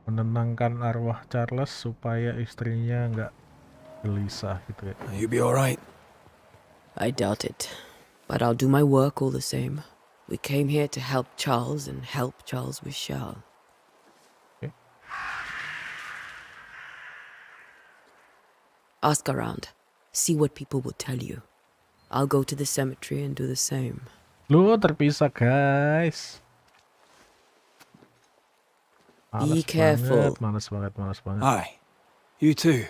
menenangkan arwah Charles supaya istrinya nggak gelisah gitu ya. You be all right? I doubt it, but I'll do my work all the same. We came here to help Charles, and help Charles we shall. Okay. Ask around. See what people will tell you. I'll go to the cemetery and do the same. Lu terpisah guys. Be careful. Males banget. Aye. You too.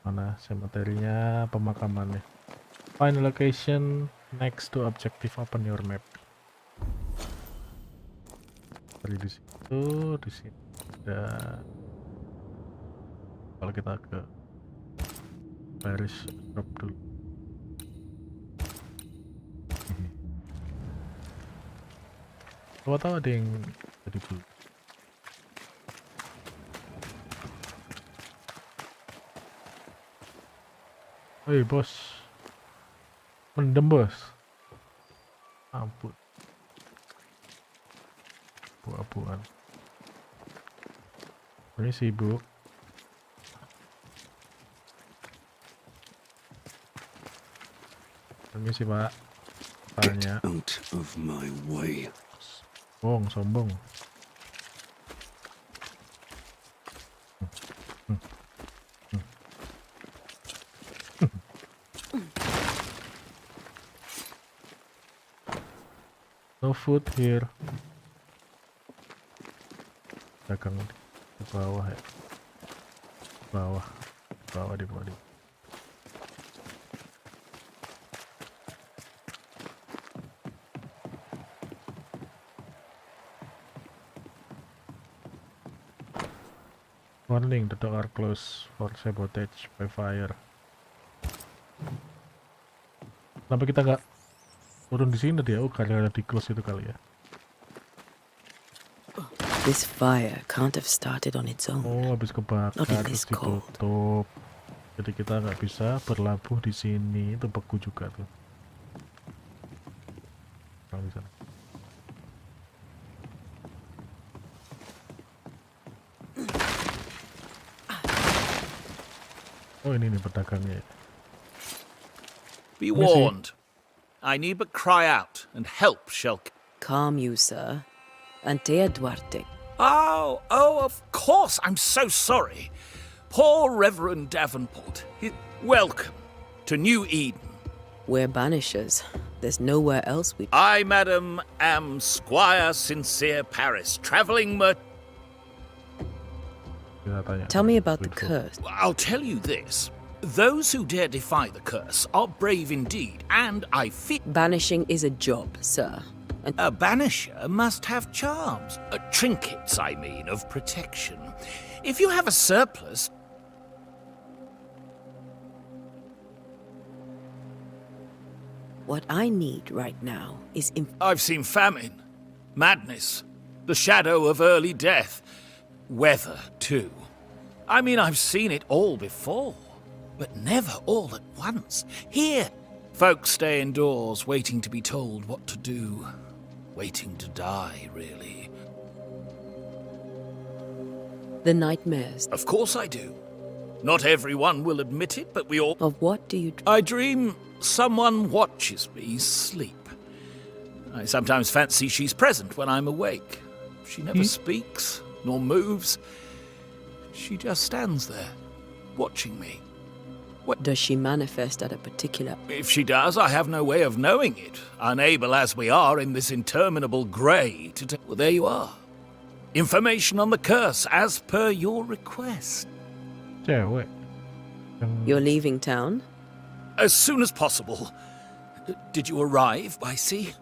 Mana semeterinya, pemakamannya. Find location next to objective, open your map. Tadi di situ, di sini ada. Kalau kita ke Parish drop dulu. Tahu ada yang tadi dulu. Hei bos, mendem bos. Ampun. Abu-abuan. Ini sibuk. Permisi pak. Tanya. Out of my way. Sombong. No food here. Dagang di bawah ya. Bawah. Warning, the door are closed for sabotage by fire. Kenapa kita nggak turun di sini dia? Oh, karena di close itu kali ya. This fire can't have started on its own. Oh, habis kebakar Not in terus this cold. ditutup. Jadi kita nggak bisa berlabuh di sini. Itu beku juga tuh. Kalau di sana. Oh, ini nih pedagangnya. Be warned. I need but cry out, and help shall... Calm you, sir. Antea Duarte. Oh, of course. I'm so sorry. Poor Reverend Davenport. Welcome to New Eden. We're banishers. There's nowhere else we... I, madam, am Squire Sincere Paris, travelling Tell me about the curse. I'll tell you this. Those who dare defy the curse are brave indeed, and I fear... Banishing is a job, sir. A banisher must have charms. Trinkets, I mean, of protection. If you have a surplus... What I need right now is... I've seen famine, madness, the shadow of early death, weather, too. I mean, I've seen it all before, but never all at once. Here, folks stay indoors, waiting to be told what to do. Waiting to die, really. The nightmares. Of course I do. Not everyone will admit it, but we all... Of what do you... I dream someone watches me sleep. I sometimes fancy she's present when I'm awake. She never speaks, nor moves. She just stands there, watching me. Does she manifest at a particular... If she does, I have no way of knowing it, unable as we are in this interminable grey to... Well, there you are. Information on the curse, as per your request. Cewek. You're leaving town? As soon as possible. Did you arrive by sea?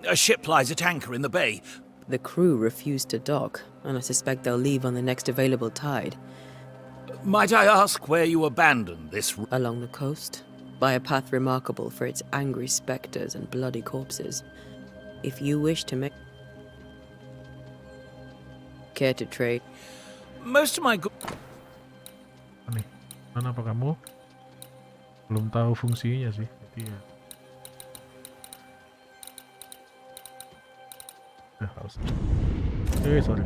A ship lies at anchor in the bay. The crew refused to dock, and I suspect they'll leave on the next available tide. Might I ask where you abandoned this... Along the coast, by a path remarkable for its angry spectres and bloody corpses. If you wish to make... Care to trade? Most of my... Nih, mana apa kamu? Belum tahu fungsinya sih. Jadi ya. Harus. Sorry.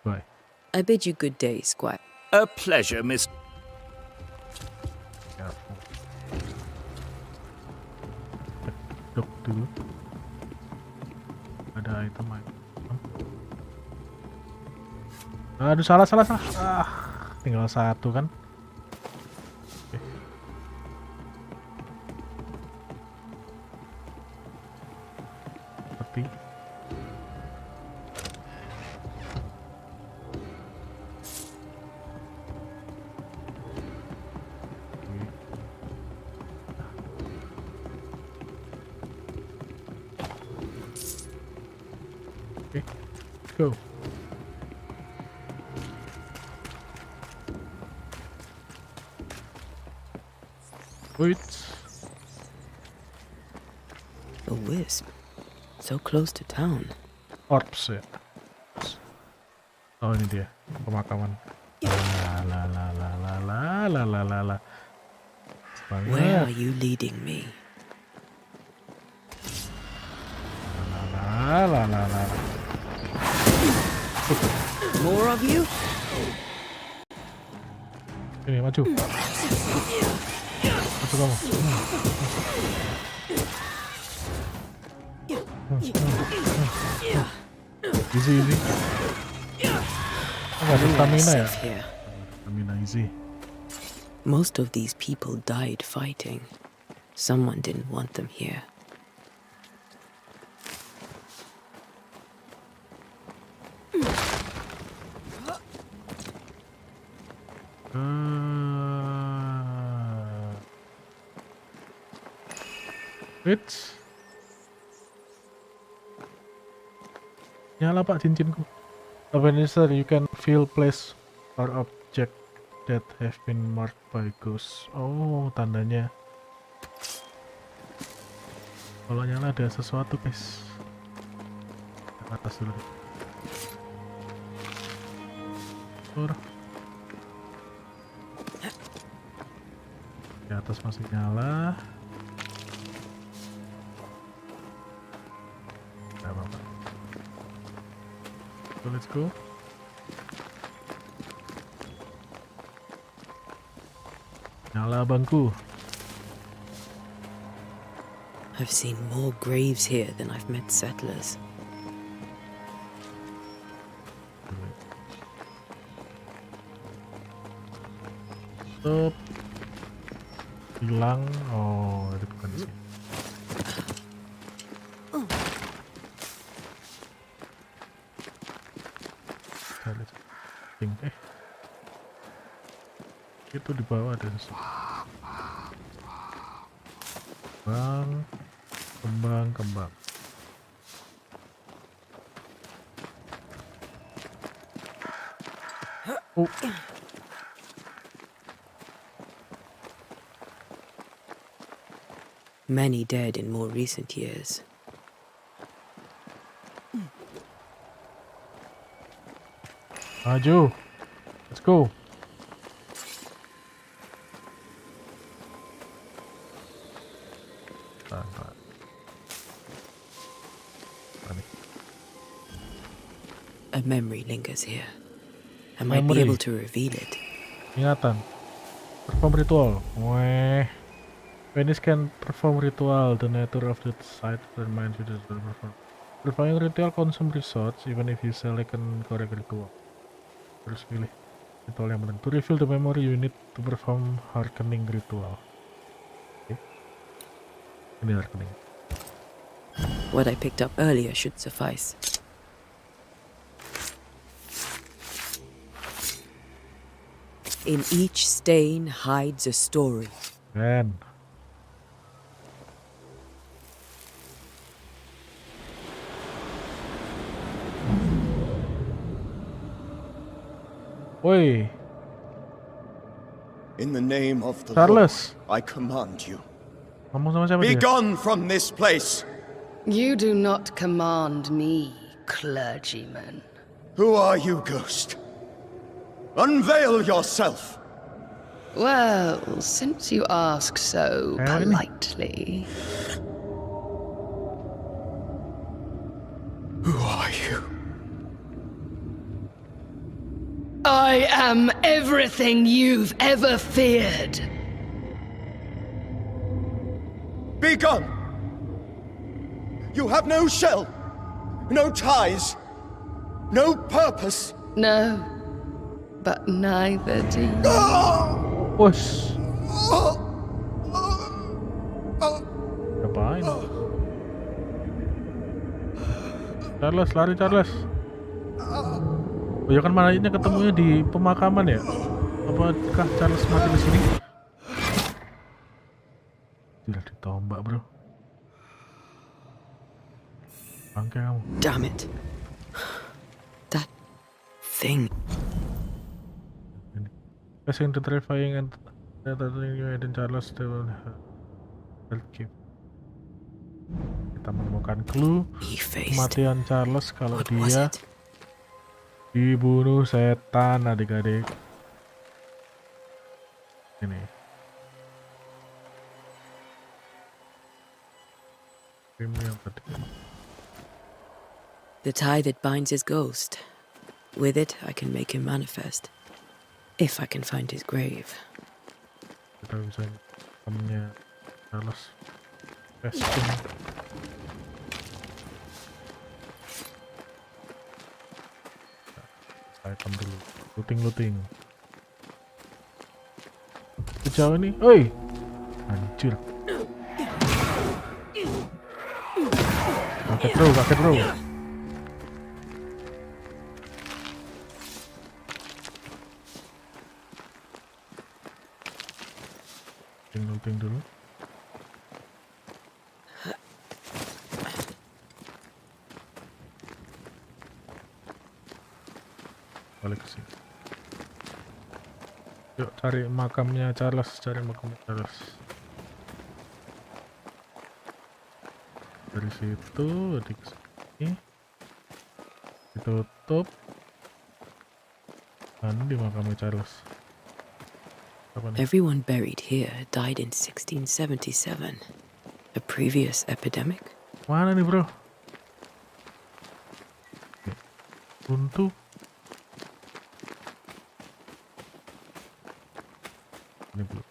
Bye. I bid you good day, Squire. A pleasure, Miss... Dok dulu. Ada item. Aduh, salah. Tinggal satu kan. Oke. Seperti. Okay, go. Wait. A wisp. So close to town. Orbs ya. Oh, ini dia pemakaman. La. Where are you leading me? La. More of you? Ini maju. Maju kamu. Easy. Nggak ada stamina ya? Stamina easy. Most of these people died fighting. Someone didn't want them here. Nyala Pak cincinku. A Banisher, you can feel place or object that have been marked by ghosts. Oh, tandanya kalau nyala ada sesuatu, guys. Ke atas dulu. Di atas masih nyala. Gak apa-apa. So let's go. Nyala bangku. I've seen more graves here than I've met settlers. Stop. Hilang. Oh, itu bukan di sini. Cari. Itu di bawah ada sesuatu. Kembang. Oh. Many dead in more recent years. Maju. Let's go. Tahan. A memory lingers here. I might be able to reveal it. Ingatan. Perform ritual. Weh. Venice can perform ritual. The nature of the site determines whether to perform. Performing ritual consume resource even if you select and correct ritual. Terus pilih ritual yang benar. To reveal the memory, you need to perform hearkening ritual. Okay. Ini hearkening. What I picked up earlier should suffice. In each stain hides a story. Man. Oi. In the name of the Charles. Lord, I command you. Ngomong sama siapa Be dia? gone from this place. You do not command me, clergyman. Who are you, ghost? Unveil yourself. Well, since you ask so politely. Who are you? I am everything you've ever feared. Be gone! You have no shell, no ties, no purpose. No, but neither do you. Wush. Ngapain? Charles, lari Charles. Oh ya kan mayatnya ketemunya di pemakaman ya? Apakah Charles mati di sini? Tidak ditombak, bro. Bangke kamu. Damn it. That thing. Passing the terrifying and you and Charles they will keep. Kita menemukan clue kematian Charles kalau dia dibunuh setan, adik-adik. Ini. The tie that binds his ghost. With it, I can make him manifest. If I can find his grave. Kita bisa temennya Charles. Pesting. Item dulu. Looting. Sejauh ini, oi, anjir. Kaget bro. Looting dulu. cari makamnya Charles, dari situ di sini ditutup, di makamnya Charles. Everyone buried here died in 1677. A previous epidemic? Mana nih bro? Buntu. Ini belum.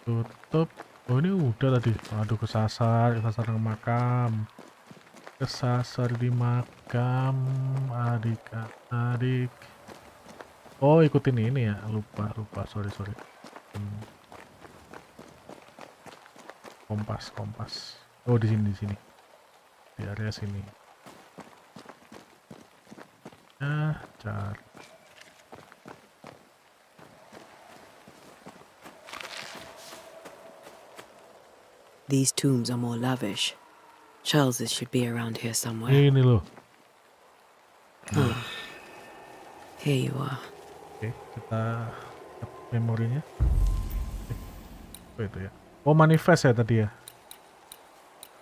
Tutup. Oh ini udah tadi. Aduh kesasar di makam. Kesasar di makam adik-adik. Oh ikutin ini ya. Lupa. Sorry. Kompas. Oh di sini. Di area sini. Cari. These tombs are more lavish. Charles's should be around here somewhere. Ini loh. Here you are. Oke, kita memorinya. Apa itu ya? Oh manifest ya tadi ya.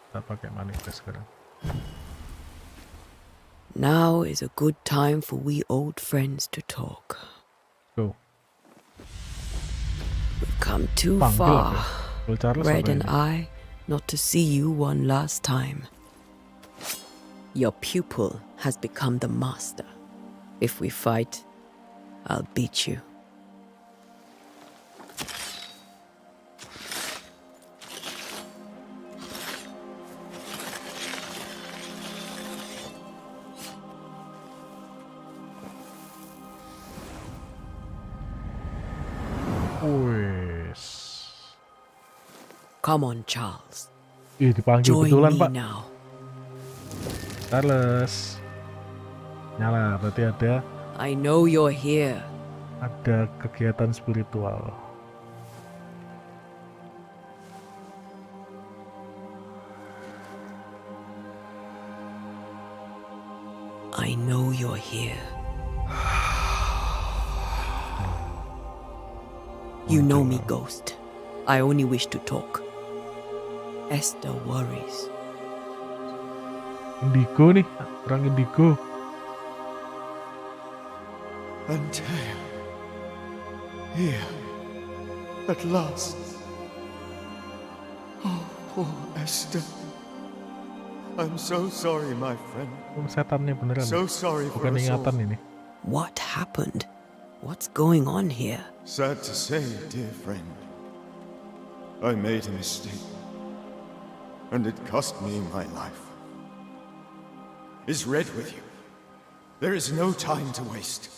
Kita pakai manifest sekarang. Now is a good time for we old friends to talk. Go. We've come too far, Red and I, not to see you one last time. Your pupil has become the master. If we fight, I'll beat you. Come on, Charles. Dipanggil Join betulan, me Pak. now. Charles. Nyala, berarti ada. I know you're here. Ada kegiatan spiritual. I know you're here. You know me, Ghost. I only wish to talk. Esther worries. Indigo nih, orang Indigo. Antea, here, at last. Oh, poor Esther. I'm so sorry, my friend. Setannya beneran. So sorry for bukan us all. ingatan ini. What happened? What's going on here? Sad to say, dear friend, I made a mistake, and it cost me my life. Is Red with you? There is no time to waste.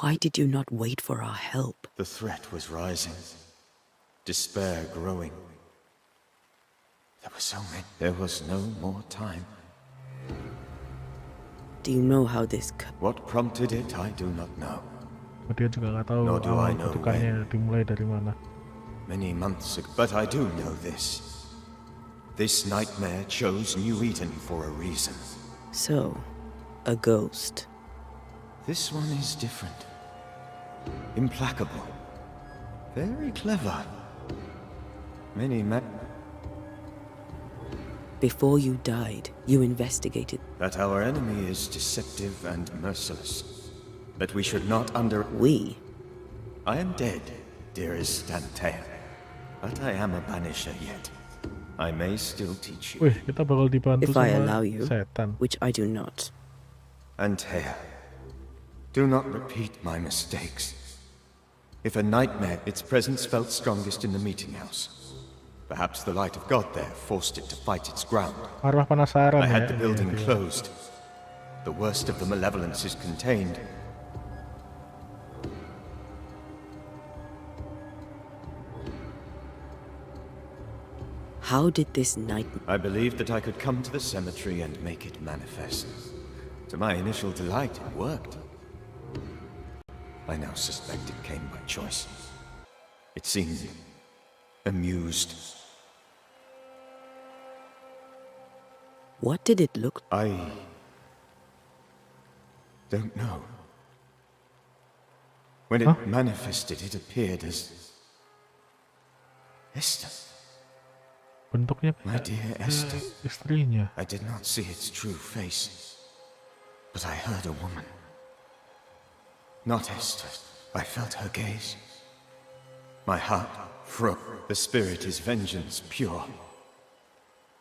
Why did you not wait for our help? The threat was rising, despair growing. There was no more time. Do you know how this What prompted it, I do not know. Dia juga nggak tahu awal kutukannya dimulai dari mana. Many months ago, but I do know this. This nightmare chose New Eden for a reason. So, a ghost. This one is different. Implacable. Very clever. Before you died, you investigated that our enemy is deceptive and merciless. That we should not We? I am dead, dearest Antea. But I am a banisher yet. I may still teach you. Wih, kita bakal dibantu If sama I allow you, setan. which I do not. Antea, do not repeat my mistakes. If a nightmare, its presence felt strongest in the meeting house. Perhaps the light of God there forced it to fight its ground. Arwah penasaran I had ya, the building iya. closed. The worst of the malevolence is contained. How did this night... I believed that I could come to the cemetery and make it manifest. To my initial delight, it worked. I now suspect it came by choice. It seemed amused. What did it look... I don't know. When it manifested, it appeared as Esther. Bentuknya My dear Esther. istrinya. I did not see its true face, but I heard a woman. Not Esther. I felt her gaze. My heart froze. The spirit is vengeance pure.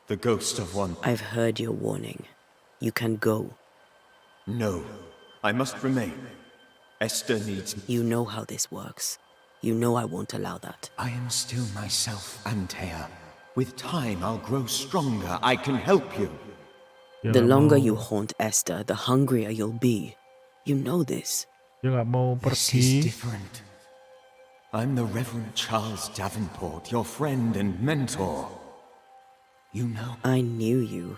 The ghost of one. I've heard your warning. You can go. No, I must remain. Esther needs me. You know how this works. You know I won't allow that. I am still myself, Antea. With time, I'll grow stronger. I can help you. The longer you haunt Esther, the hungrier you'll be. You know this. Dia nggak mau This is pergi. different. I'm the Reverend Charles Davenport, your friend and mentor. You know. I knew you.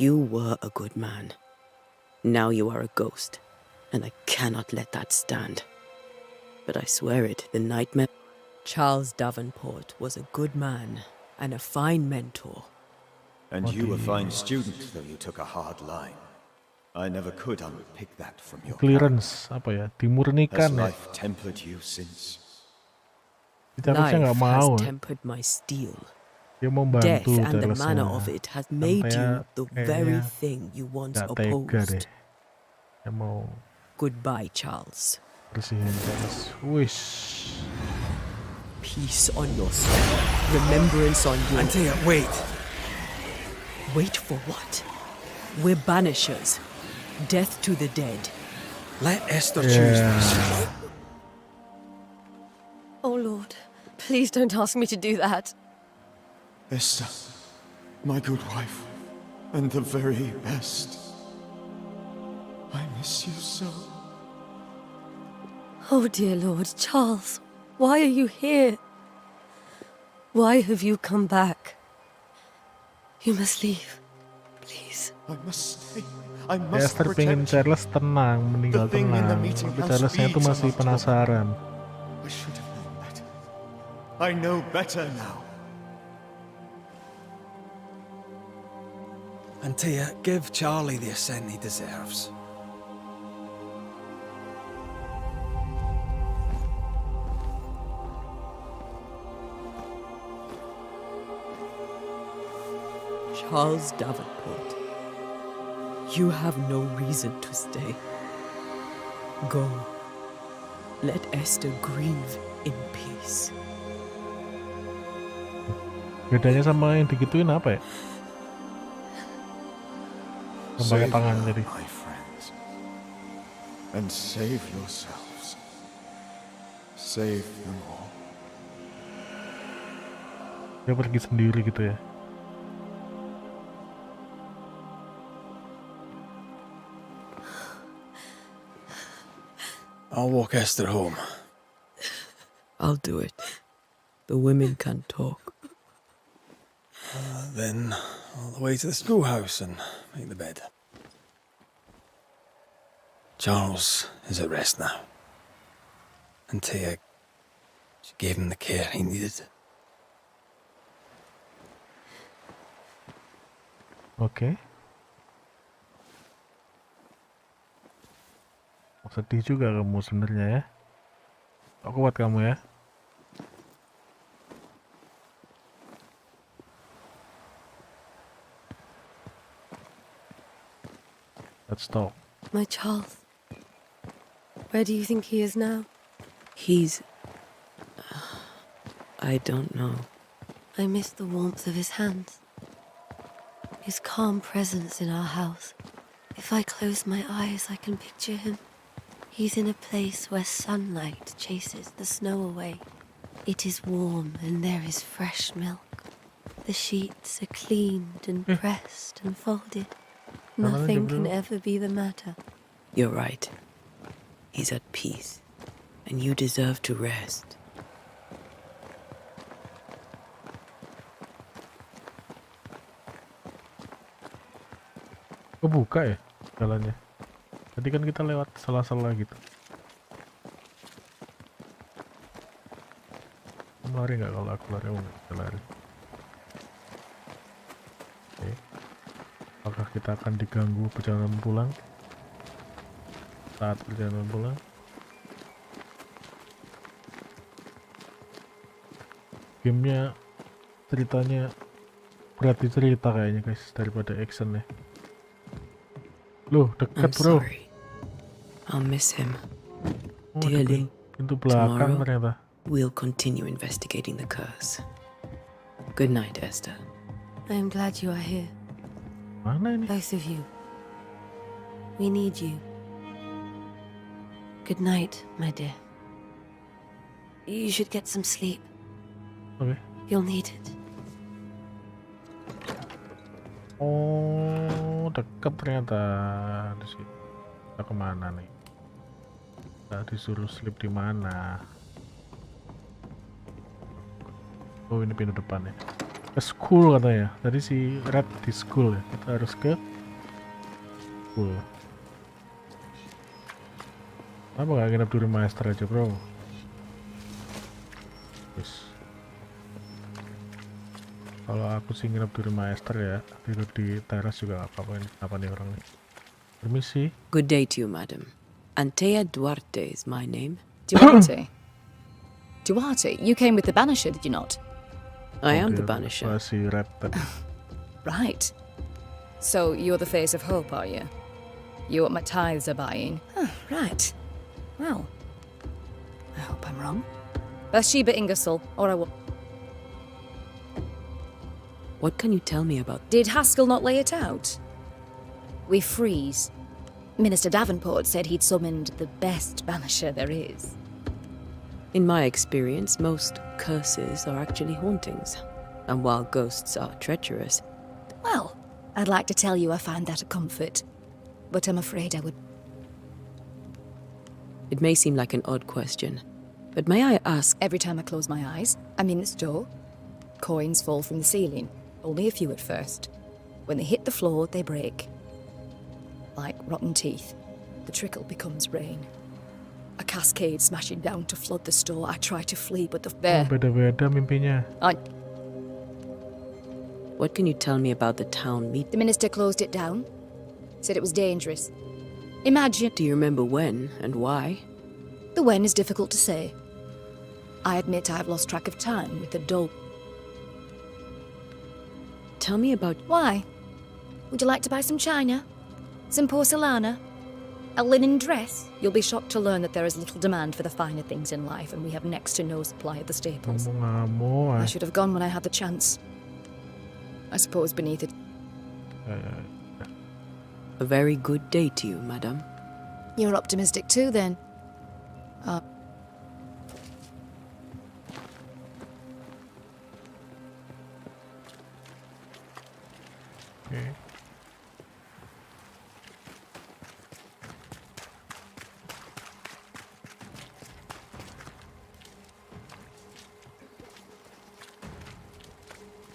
You were a good man. Now you are a ghost, and I cannot let that stand. But I swear it, the nightmare... Charles Davenport was a good man and a fine mentor. And you a fine student, though you took a hard line. I never could unpick that from your Clearance, apa ya? Dimurnikan Has ya. life tempered you since? Kita harusnya nggak Life mau. has tempered my steel. Dia mau Death bantu and the Charlesnya. manner of it has made you Sampai the kayaknya very thing you once nggak tega deh. opposed. Dia mau Goodbye, Charles. bersihin Charles. Wish. Peace on your soul. Remembrance on your... Antea, wait. Wait for what? We're banishers. Death to the dead. Let Esther choose this. Oh, Lord. Please don't ask me to do that. Esther, my good wife, and the very best. I miss you so. Oh, dear Lord. Charles, why are you here? Why have you come back? You must leave. Please. I must stay. I Ya, must Esther pengen protect you. Charles tenang, meninggal The thing in the tenang. meeting Tapi house Charlesnya tuh reads masih about penasaran. I should have known better. I know better now. Antea, give Charlie the ascent he deserves. Charles Davenport, you have no reason to stay. Go. Let Esther grieve in peace. Bedanya sama yang digituin apa ya? Pakai Save tangan her, jadi. my friends, and save yourselves. Save them all. Dia pergi sendiri gitu ya. I'll walk Esther home. I'll do it. The women can talk. Then all the way to the schoolhouse and make the bed. Charles is at rest now. Antea, she gave him the care he needed. Oke. Sedih juga kamu sebenarnya ya. Kok kuat kamu ya. Let's talk. My Charles. Where do you think he is now? He's... I don't know. I miss the warmth of his hands. His calm presence in our house. If I close my eyes, I can picture him. He's in a place where sunlight chases the snow away. It is warm and there is fresh milk. The sheets are cleaned and pressed and folded. Nothing can ever be the matter. You're right. He's at peace. And you deserve to rest. Kebuka ya jalannya. Tadi kan kita lewat sela-sela gitu. Kamu lari nggak? Kalau aku lari, nggak bisa lari. Oke. Apakah kita akan diganggu perjalanan pulang? saat perjalanan pulang. Gamenya ceritanya berat di cerita kayaknya guys daripada action ya. Loh dekat I'm bro. sorry. I'll miss him Oh, di dearly. pintu belakang Tomorrow, ternyata. we'll continue investigating the curse. Good night, Esther. I am glad you are here. Mana ini? Both of you. We need you. Good night, my dear. You should get some sleep. Oke. You'll need it. Oh, dekat ternyata di sini. Kita kemana nih? Kita disuruh sleep di mana? Oh, ini pintu depan ya. Ke school katanya. Tadi si Red di school ya. Kita harus ke school. Kenapa gak nginep di rumah Esther aja bro? Yes. Kalau aku sih nginep di rumah Esther ya, tidur di teras juga gak apa-apa. Apa nih orang nih? Permisi. Good day to you, madam. Antea Duarte is my name. Duarte? Duarte, you came with the Banisher, did you not? I am the Banisher. Si Red tadi. Right. So you're the face of hope, are you? You're what my tithes are buying. Right. Well, I hope I'm wrong. Bathsheba Ingersoll, or I will. What can you tell me about? Did Haskell not lay it out? We freeze. Minister Davenport said he'd summoned the best banisher there is. In my experience, most curses are actually hauntings. And while ghosts are treacherous... Well, I'd like to tell you I find that a comfort. But I'm afraid I would... It may seem like an odd question, but may I ask... Every time I close my eyes, I'm in the store. Coins fall from the ceiling. Only a few at first. When they hit the floor, they break. Like rotten teeth. The trickle becomes rain. A cascade smashing down to flood the store. I try to flee, but the... There. Beda-beda mimpinya. What can you tell me about the town meet? The minister closed it down. Said it was dangerous. Imagine... Do you remember when and why? The when is difficult to say. I admit I've lost track of time with the dull... Tell me about... Why? Would you like to buy some china? Some porcelana? A linen dress? You'll be shocked to learn that there is little demand for the finer things in life, and we have next to no supply of the staples. I should have gone when I had the chance. I suppose beneath it... A very good day to you, madam. You're optimistic too, then. Okay.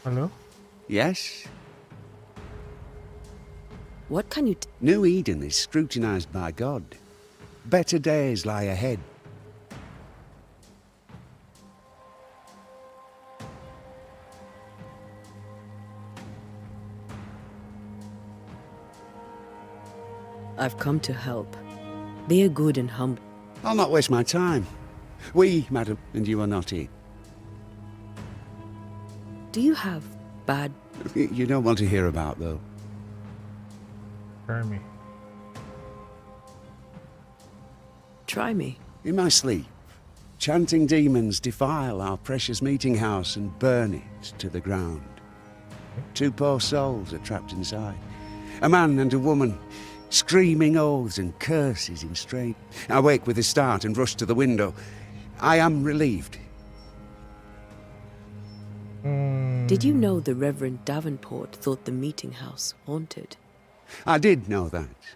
Hello? Yes? What can you... New Eden is scrutinized by God. Better days lie ahead. I've come to help. Be a good and humble... I'll not waste my time. We, madam, and you are not here. Do you have bad... You don't want to hear about, though. Try me. Try me. In my sleep, chanting demons defile our precious meeting house and burn it to the ground. 2 poor souls are trapped inside. A man and a woman, screaming oaths and curses in strain. I wake with a start and rush to the window. I am relieved. Did you know the Reverend Davenport thought the meeting house haunted? I did know that.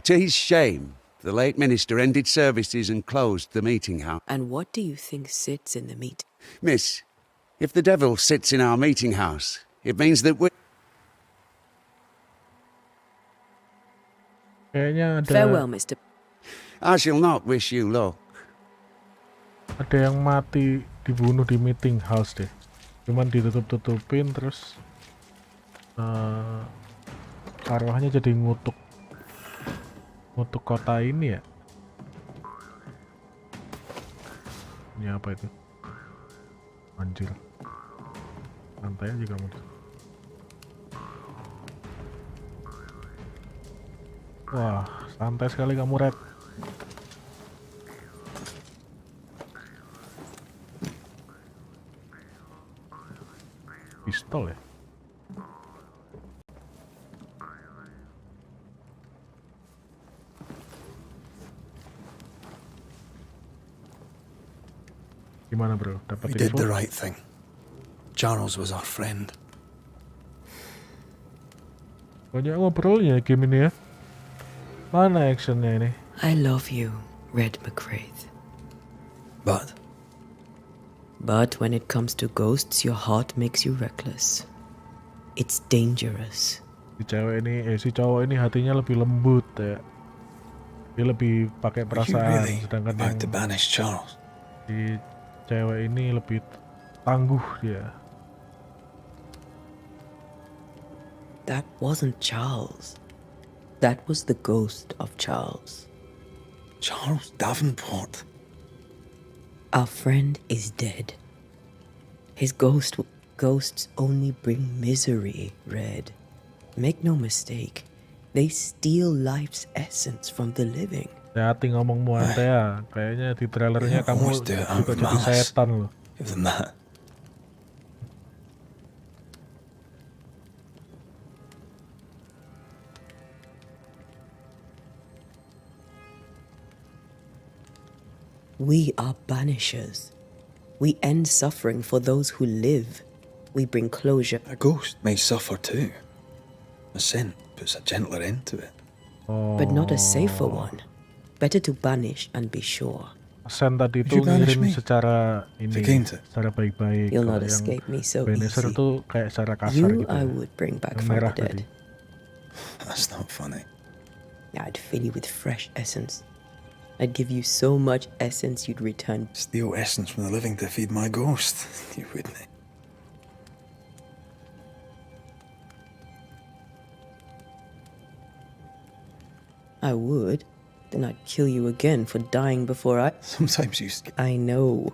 To his shame, the late minister ended services and closed the meeting house. And what do you think sits in the meet? Miss, if the devil sits in our meeting house, it means that we... Kayaknya ada... Farewell, Mr. I shall not wish you luck. Ada yang mati dibunuh di meeting house deh. Cuman ditutup-tutupin terus arwahnya jadi ngutuk. untuk kota ini ya. Ini apa itu? Anjir. Santai aja kamu. Wah, santai sekali kamu, Red. Pistol ya? Gimana bro? Dapat We did info? the right thing. Charles was our friend. Banyak ngobrolnya game ini ya. Mana actionnya ini? I love you, Red McCraith. But when it comes to ghosts, your heart makes you reckless. It's dangerous. Si cowok ini hatinya lebih lembut ya. Dia lebih pakai perasaan, really sedangkan about yang to banish Charles? si cewek ini lebih tangguh dia. That wasn't Charles. That was the ghost of Charles. Charles Davenport? Our friend is dead. His ghosts only bring misery, Red. Make no mistake, they steal life's essence from the living. Hati ngomongmu Antea, kayaknya di trailernya kamu juga jadi setan loh. Even that. We are banishers. We end suffering for those who live. We bring closure. A ghost may suffer too. A sin puts a gentler end to it. But not a safer one. Better to banish and be sure. Sen tadi itu ngirim secara ini, secara baik-baik. You'll not escape me so Banisher easy. tuh kayak secara kasar gitu. I would bring back Yang from merah the dead. tadi. That's not funny. I'd fill you with fresh essence. I'd give you so much essence you'd return. Steal essence from the living to feed my ghost. You wouldn't. I would. Then I'd kill you again for dying before I... Sometimes you... I know.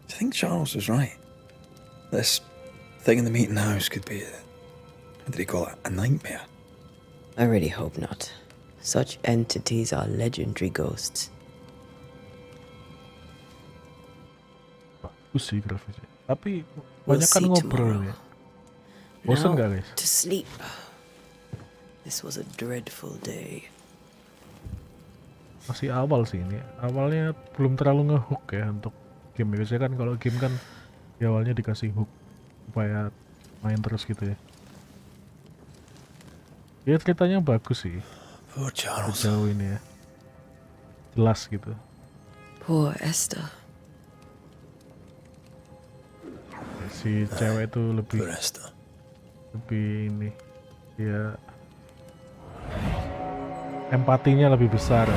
Do you think Charles was right? This thing in the meeting house could be what did he call it? A nightmare? I really hope not. Such entities are legendary ghosts. Bagus sih grafisnya. Tapi banyak kan ngobrol ya. Bosan gak guys? To sleep. This was a dreadful day. Masih awal sih ini. Awalnya belum terlalu ngehook ya untuk game. Biasanya kan kalau game kan di awalnya dikasih hook supaya main terus gitu ya. Ya ceritanya bagus sih. Poor Charles. Sejauh ini ya. Jelas gitu. Poor Esther. Si cewek itu lebih ini dia empatinya lebih besar.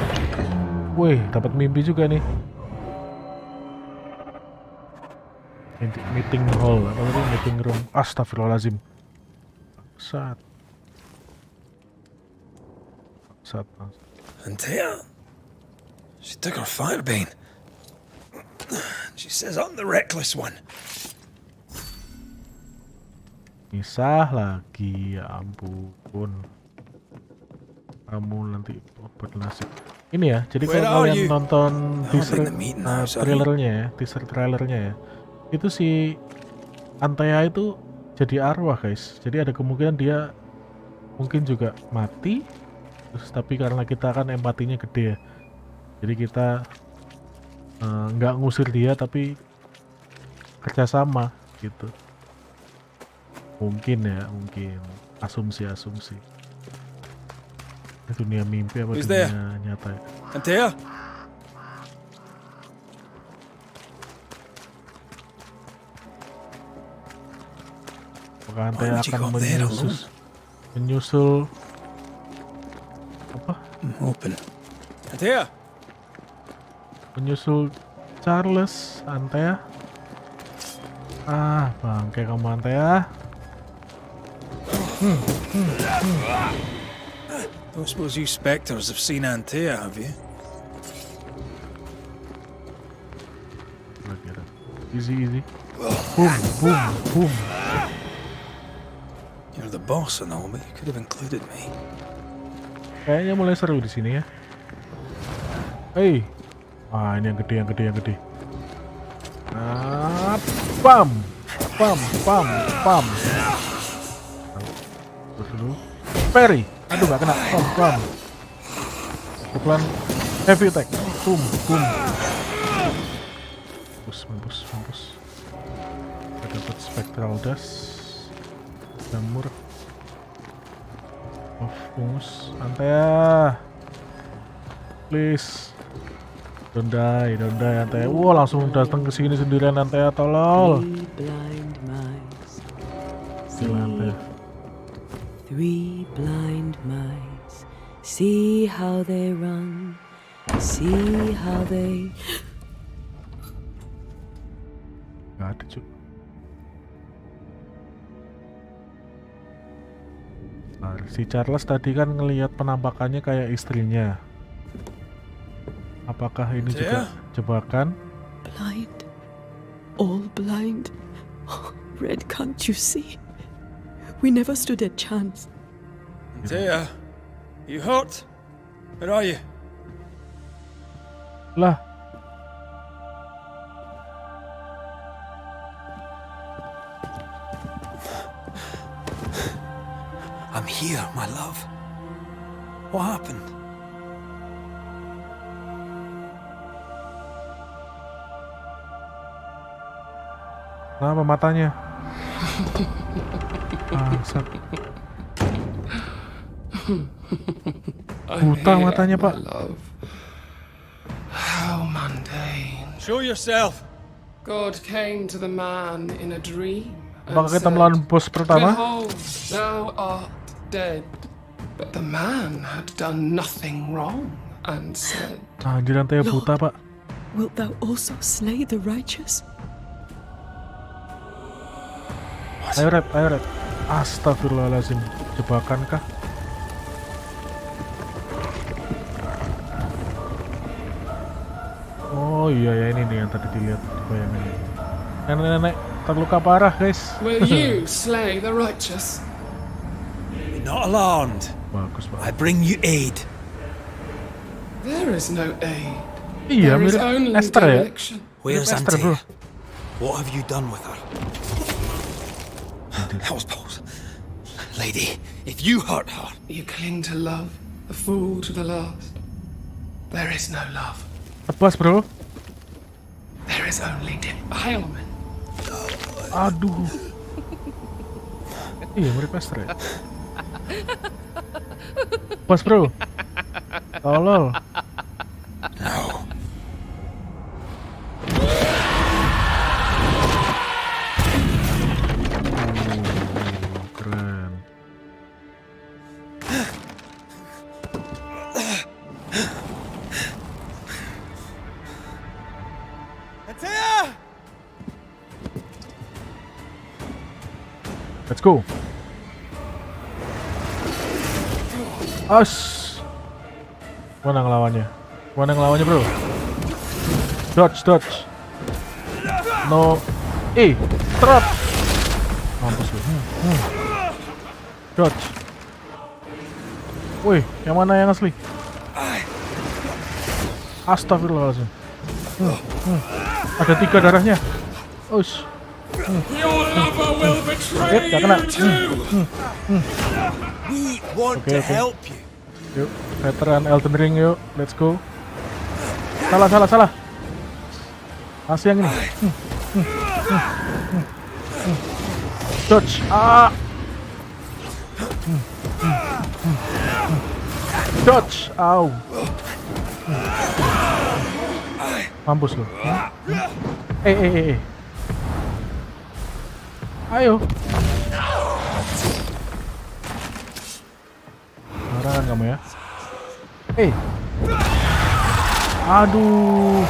Wih, dapat mimpi juga nih. Meeting hall, apa tadi? Meeting room. Astagfirullahaladzim. Saat. Antea, she took her firebane. She says I'm the reckless one. Misah lagi, ya ampun. Kamu nanti bernasib. Ini ya, jadi kalau kalian nonton teaser trailernya ya, teaser trailernya ya, itu si Antea itu jadi arwah guys. Jadi ada kemungkinan dia mungkin juga mati. Terus tapi karena kita kan empatinya gede ya, jadi kita nggak ngusir dia tapi kerjasama gitu. Mungkin ya, mungkin asumsi. Dunia mimpi apa dunia nyata ya? Antea? Apakah Antea akan menyusul apa? Open. Antea? Menyusul Charles, Antea? Ah, bangke kamu Antea. Don't suppose you spectres have seen Antea, have you? Easy. Boom, boom, boom. You're the boss and all, but you could have included me. Kayaknya mulai seru di sini ya. Hey. Ah, ini yang gede. Ah, pam. Terus dulu. Parry. Aduh, gak kena. Pam. Pelan. Heavy attack. Boom. Mampus. Kita dapat spectral dust. Jamur. Of fungus. Antea. Please. Don't die, Antea. Wah, langsung datang ke sini sendirian, Antea, tolol. Three blind mice, see how they run, see how they... Gak ada, Cuk. Nah, si Charles tadi kan ngelihat penampakannya kayak istrinya. Apakah ini juga jebakan? Blind. All blind. Red, can't you see? We never stood a chance. Antea, you hurt? Where are you? Lah. I'm here, my love. What happened? Kenapa matanya? Bangsat. Buta matanya, Pak. How mundane. Show yourself. God came to the man in a dream. Apakah kita melawan bos pertama? Behold, thou art dead. But the man had done nothing wrong and said, Anjir, Antea buta, Pak. Wilt thou also slay the righteous? Ayo Red. Astagfirullahaladzim. Jebakan kah? Oh iya ya, ini nih yang tadi dilihat di bayangan. Nenek terluka parah, guys. Will you slay the righteous? Be not alarmed. Bagus, Pak. I bring you aid. There is no aid. Iya, There is mirip only Esther ya. dereliction. Where's Esther, bro? Antea? What have you done with her? Hell's balls. Lady, if you hurt her... You cling to love, a fool to the last. There is no love. Tebas, bro. There is only defilement. Aduh. Iya, mirip Esther ya. Tebas, bro. Tolol. No. Keren. Antea! Let's go. Mana ngelawannya? Bro? Dodge. No. Trap. Mampus lu. Dodge. Wih, yang mana yang asli? Astagfirullahaladzim. Ada 3 darahnya. Ush. Your lover will betray Gak kena. We want to help you. Yuk, veteran Elden Ring yuk. Let's go. Salah. Masih yang ini. Dodge. Dodge. Au. Mampus lu. Ayo. Marah kan kamu ya? Aduh.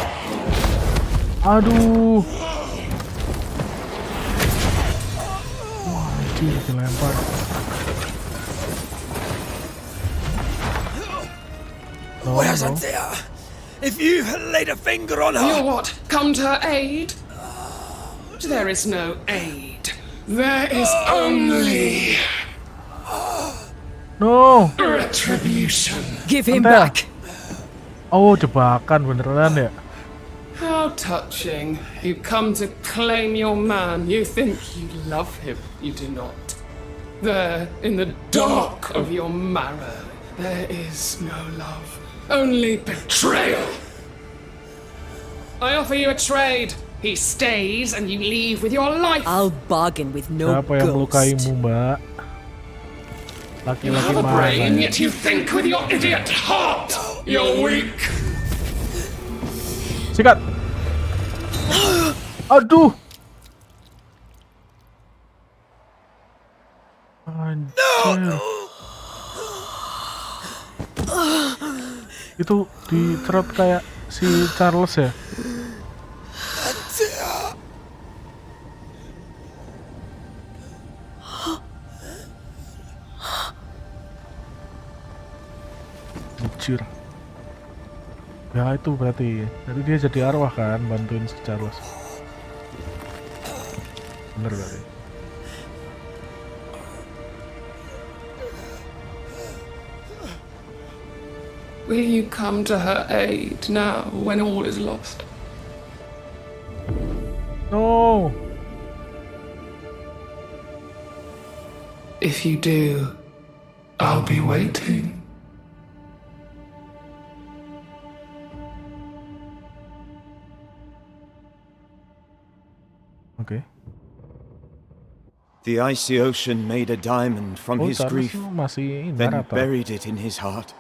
Wah, anjir, dilempar. Where's Anthea? If you laid a finger on her... You'll what? Come to her aid? There is no aid. There is only... No! retribution. Give him back! Oh, jebakan beneran ya? How touching. You come to claim your man. You think you love him. You do not. There, in the dark of your marrow, there is no love. Only betrayal. I offer you a trade. He stays and you leave with your life. I'll bargain with no Siapa yang melukaimu, Mbak? You Laki-laki have a mana brain, ya? yet you think with your idiot heart. You're weak. Sikat! Aduh! Anjir. Itu dicerot kayak si Charles ya? Anjir. Ya itu berarti. Jadi dia jadi arwah kan, bantuin si Charles. Bener berarti. Will you come to her aid now when all is lost? No! If you do, I'll be waiting. Okay. The icy ocean made a diamond from his Charles grief, masih then narator. buried it in his heart.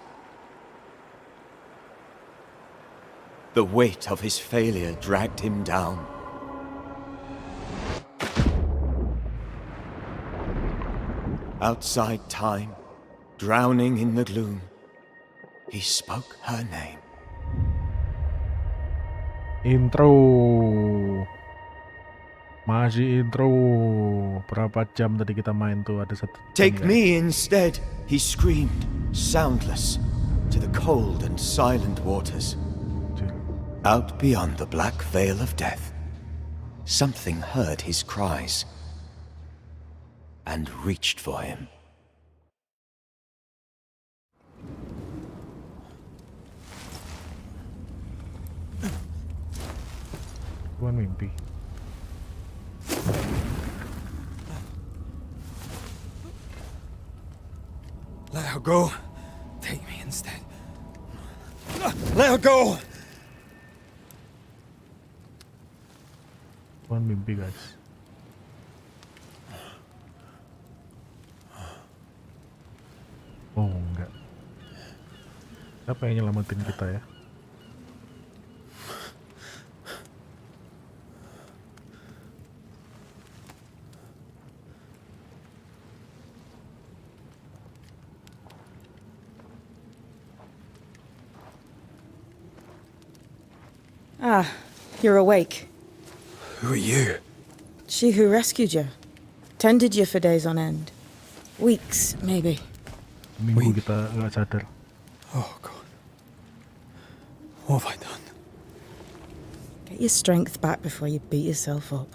The weight of his failure dragged him down. Outside time, drowning in the gloom, he spoke her name. Intro. Masih intro. Berapa jam tadi kita main tuh? Ada satu jam. Take me instead, he screamed, soundless, to the cold and silent waters. Out beyond the black veil of death, something heard his cries and reached for him. Bukan mimpi. Let her go. Take me instead. Let her go! Bukan mimpi, guys. Oh, enggak. Siapa yang nyelamatin kita ya? Ah, you're awake. Who are you? She who rescued you. Tended you for days on end. Weeks, maybe. Minggu kita nggak sadar. Oh, God. What have I done? Get your strength back before you beat yourself up.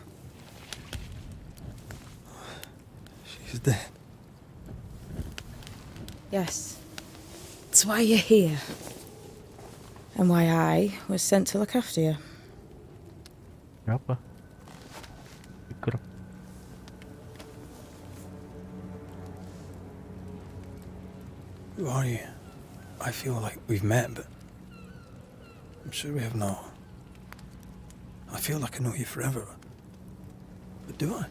She's dead. Yes. That's why you're here. And why I was sent to look after you. Apa? Pikir. Who are you? I feel like we've met, but I'm sure we have not. I feel like I know you forever. But do I?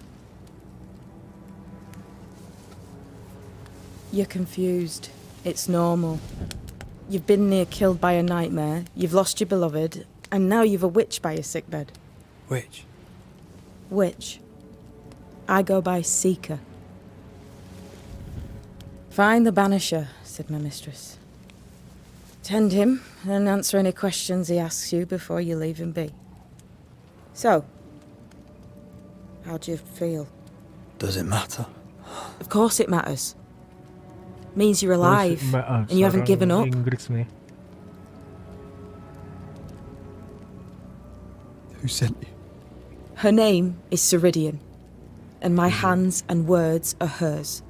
You're confused. It's normal. You've been near killed by a nightmare, you've lost your beloved, and now you've a witch by your sickbed. Witch? Witch. I go by Seeker. Find the Banisher, said my mistress. Tend him, and answer any questions he asks you before you leave him be. So, how do you feel? Does it matter? Of course it matters. Means you're alive, and you haven't given up. Inggris nih. Who sent you? Her name is Ceridian, and my hands and words are hers.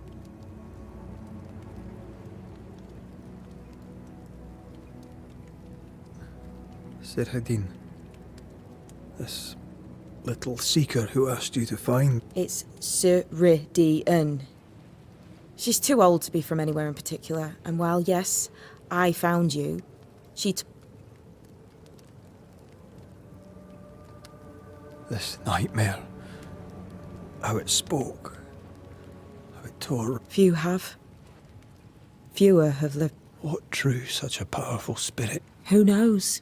Ceridian. This little seeker who asked you to find. It's Ceridian. She's too old to be from anywhere in particular, and while, yes, I found you, This nightmare. How it spoke. How it tore. Few have. Fewer have lived. What drew such a powerful spirit? Who knows?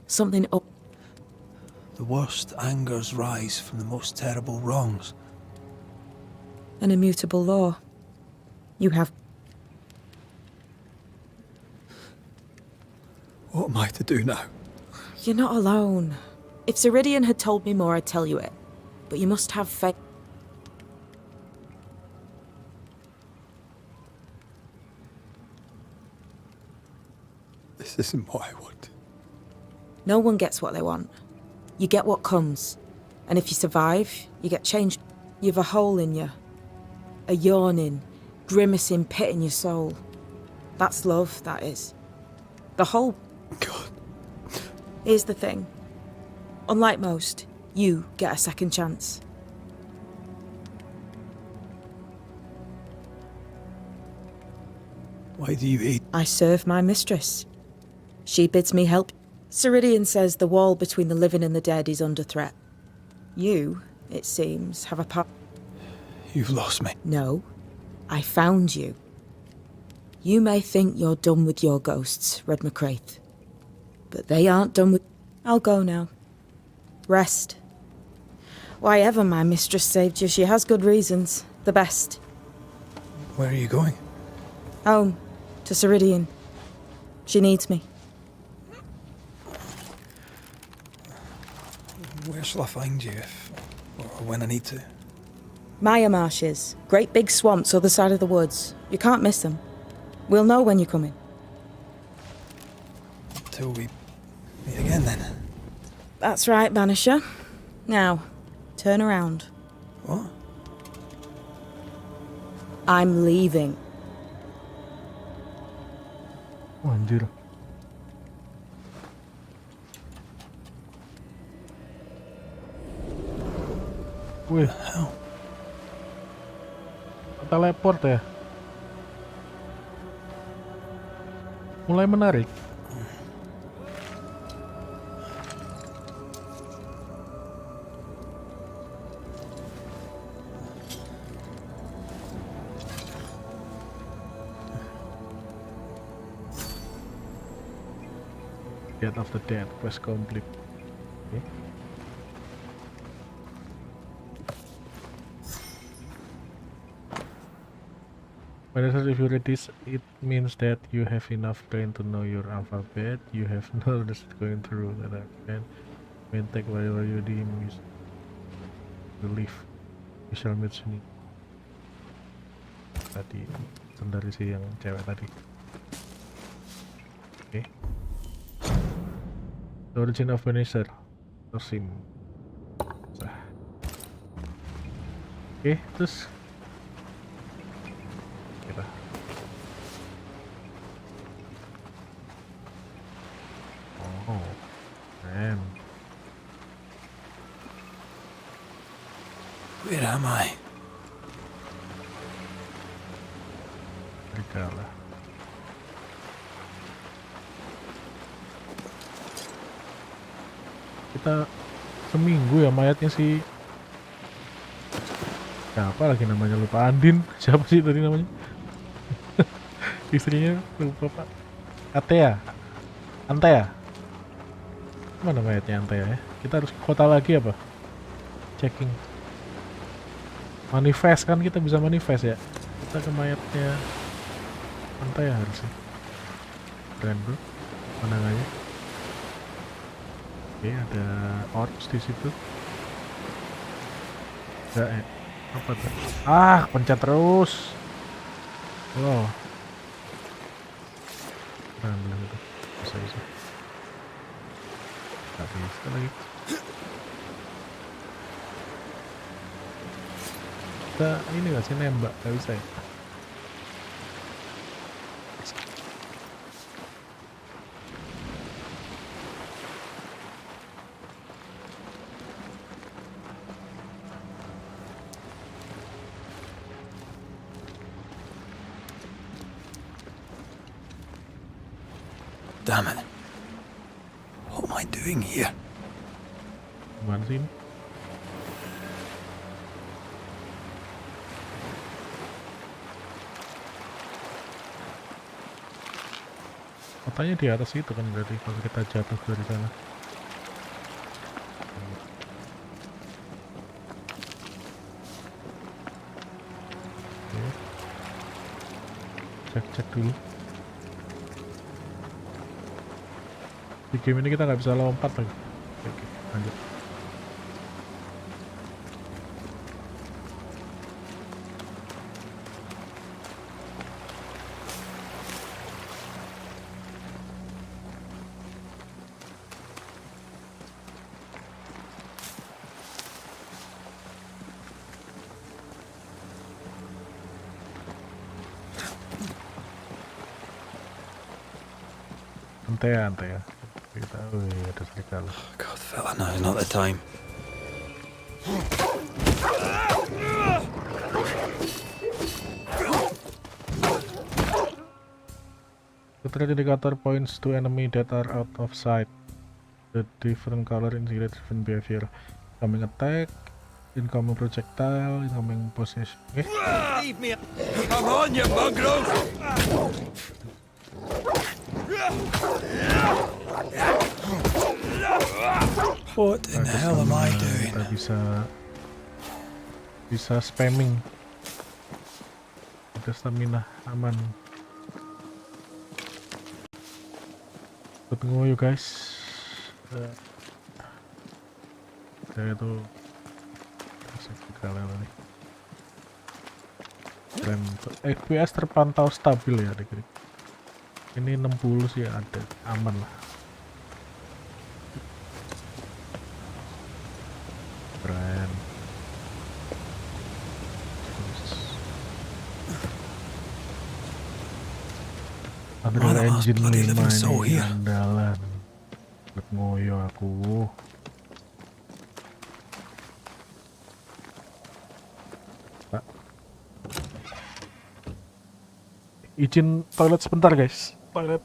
Something up. The worst angers rise from the most terrible wrongs. An immutable law. You have. What am I to do now? You're not alone. If Ceridian had told me more, I'd tell you it. But you must have faith. This isn't what I want. No one gets what they want. You get what comes. And if you survive, you get changed. You've a hole in you. A yawning, grimacing pit in your soul. That's love, that is. The whole... God. Here's the thing. Unlike most, you get a second chance. Why do you hate? I serve my mistress. She bids me help. Ceridian says the wall between the living and the dead is under threat. You, it seems, have a part. You've lost me. No, I found you. You may think you're done with your ghosts, Red McCraith, but they aren't done with... I'll go now. Rest. Why ever my mistress saved you, she has good reasons. The best. Where are you going? Home. To Ceridian. She needs me. Where shall I find you if... or when I need to? Maya marshes. Great big swamps other side of the woods. You can't miss them. We'll know when you're coming. Till we meet again then. That's right, Banisher. Now, turn around. What? I'm leaving. Oh, anjir. Wih, teleport ya. Mulai menarik. Death of the Dead, quest complete. Okay. But if you read this, it means that you have enough brain to know your alphabet. You have knowledge going through that can take whatever you deem is belief. You shall meet soon. Tadi dari si yang cewek tadi. Okay. The origin of Banisher. Tersim. Okay, terus kita. Oh, man. Where am I? Serigala. Kita seminggu ya mayatnya si siapa lagi namanya, lupa. Andin, siapa sih tadi namanya? Istrinya lupa pak. Antea. Mana mayatnya Antea ya? Kita harus ke kota lagi apa? Checking. Manifest kan, kita bisa manifest ya. Kita ke mayatnya Antea harusnya. Keren bro, pandangannya. Oke, ada orbs di situ. Enggak ya? Apa tuh? Ah, pencet terus. Wow. Nah, itu. Bisa. Gak bisa lagi. Kita ini gak sih nembak? Gak bisa ya? Damn it. What am I doing here? Gimana sih ini? Katanya di atas itu kan berarti kalau kita jatuh dari sana. Oke. Cek dulu. Di game ini kita nggak bisa lompat lagi. Oke, lanjut. Santai ya. Kita, ada serigala. God, fella, now is not the time. The threat indicator points to enemy that are out of sight. The different color indicate different behavior. Incoming attack, incoming projectile, incoming possession. Okay. Leave me! Come on, you mongrels! What in the hell am I doing? Kita bisa spamming. Ada stamina aman. Ikut ngoyo guys. Saya tuh kalian nih. FPS terpantau stabil ya adik-adik. Ini 60 sih ada, aman lah. Keren. Unreal Engine 5 ini andalan. Buat ngoyo aku. Pak. Izin toilet sebentar guys. Toilet.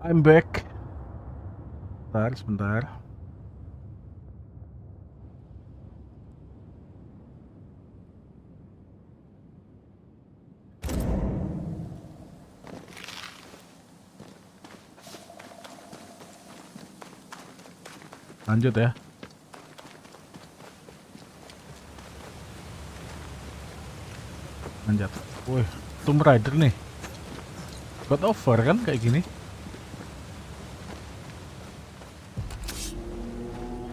I'm back. Sebentar. Lanjut ya. Lanjut. Wih, Tomb Raider nih. God of War kan kayak gini.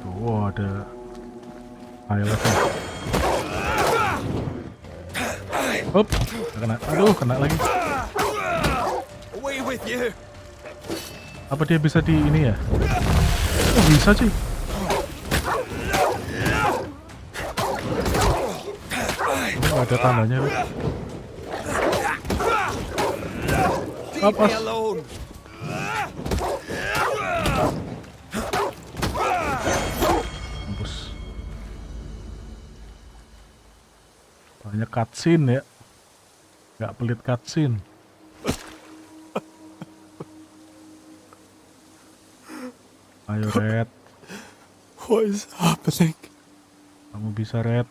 Tuh ada highlightnya. Hop, kena. Aduh, kena lagi. Apa dia bisa di ini ya? Oh, bisa sih. Oh, ada tandanya. Apa? Mampus. Banyak cutscene ya. Gak pelit cutscene. Ayo Red. What is happening? Kamu bisa Red.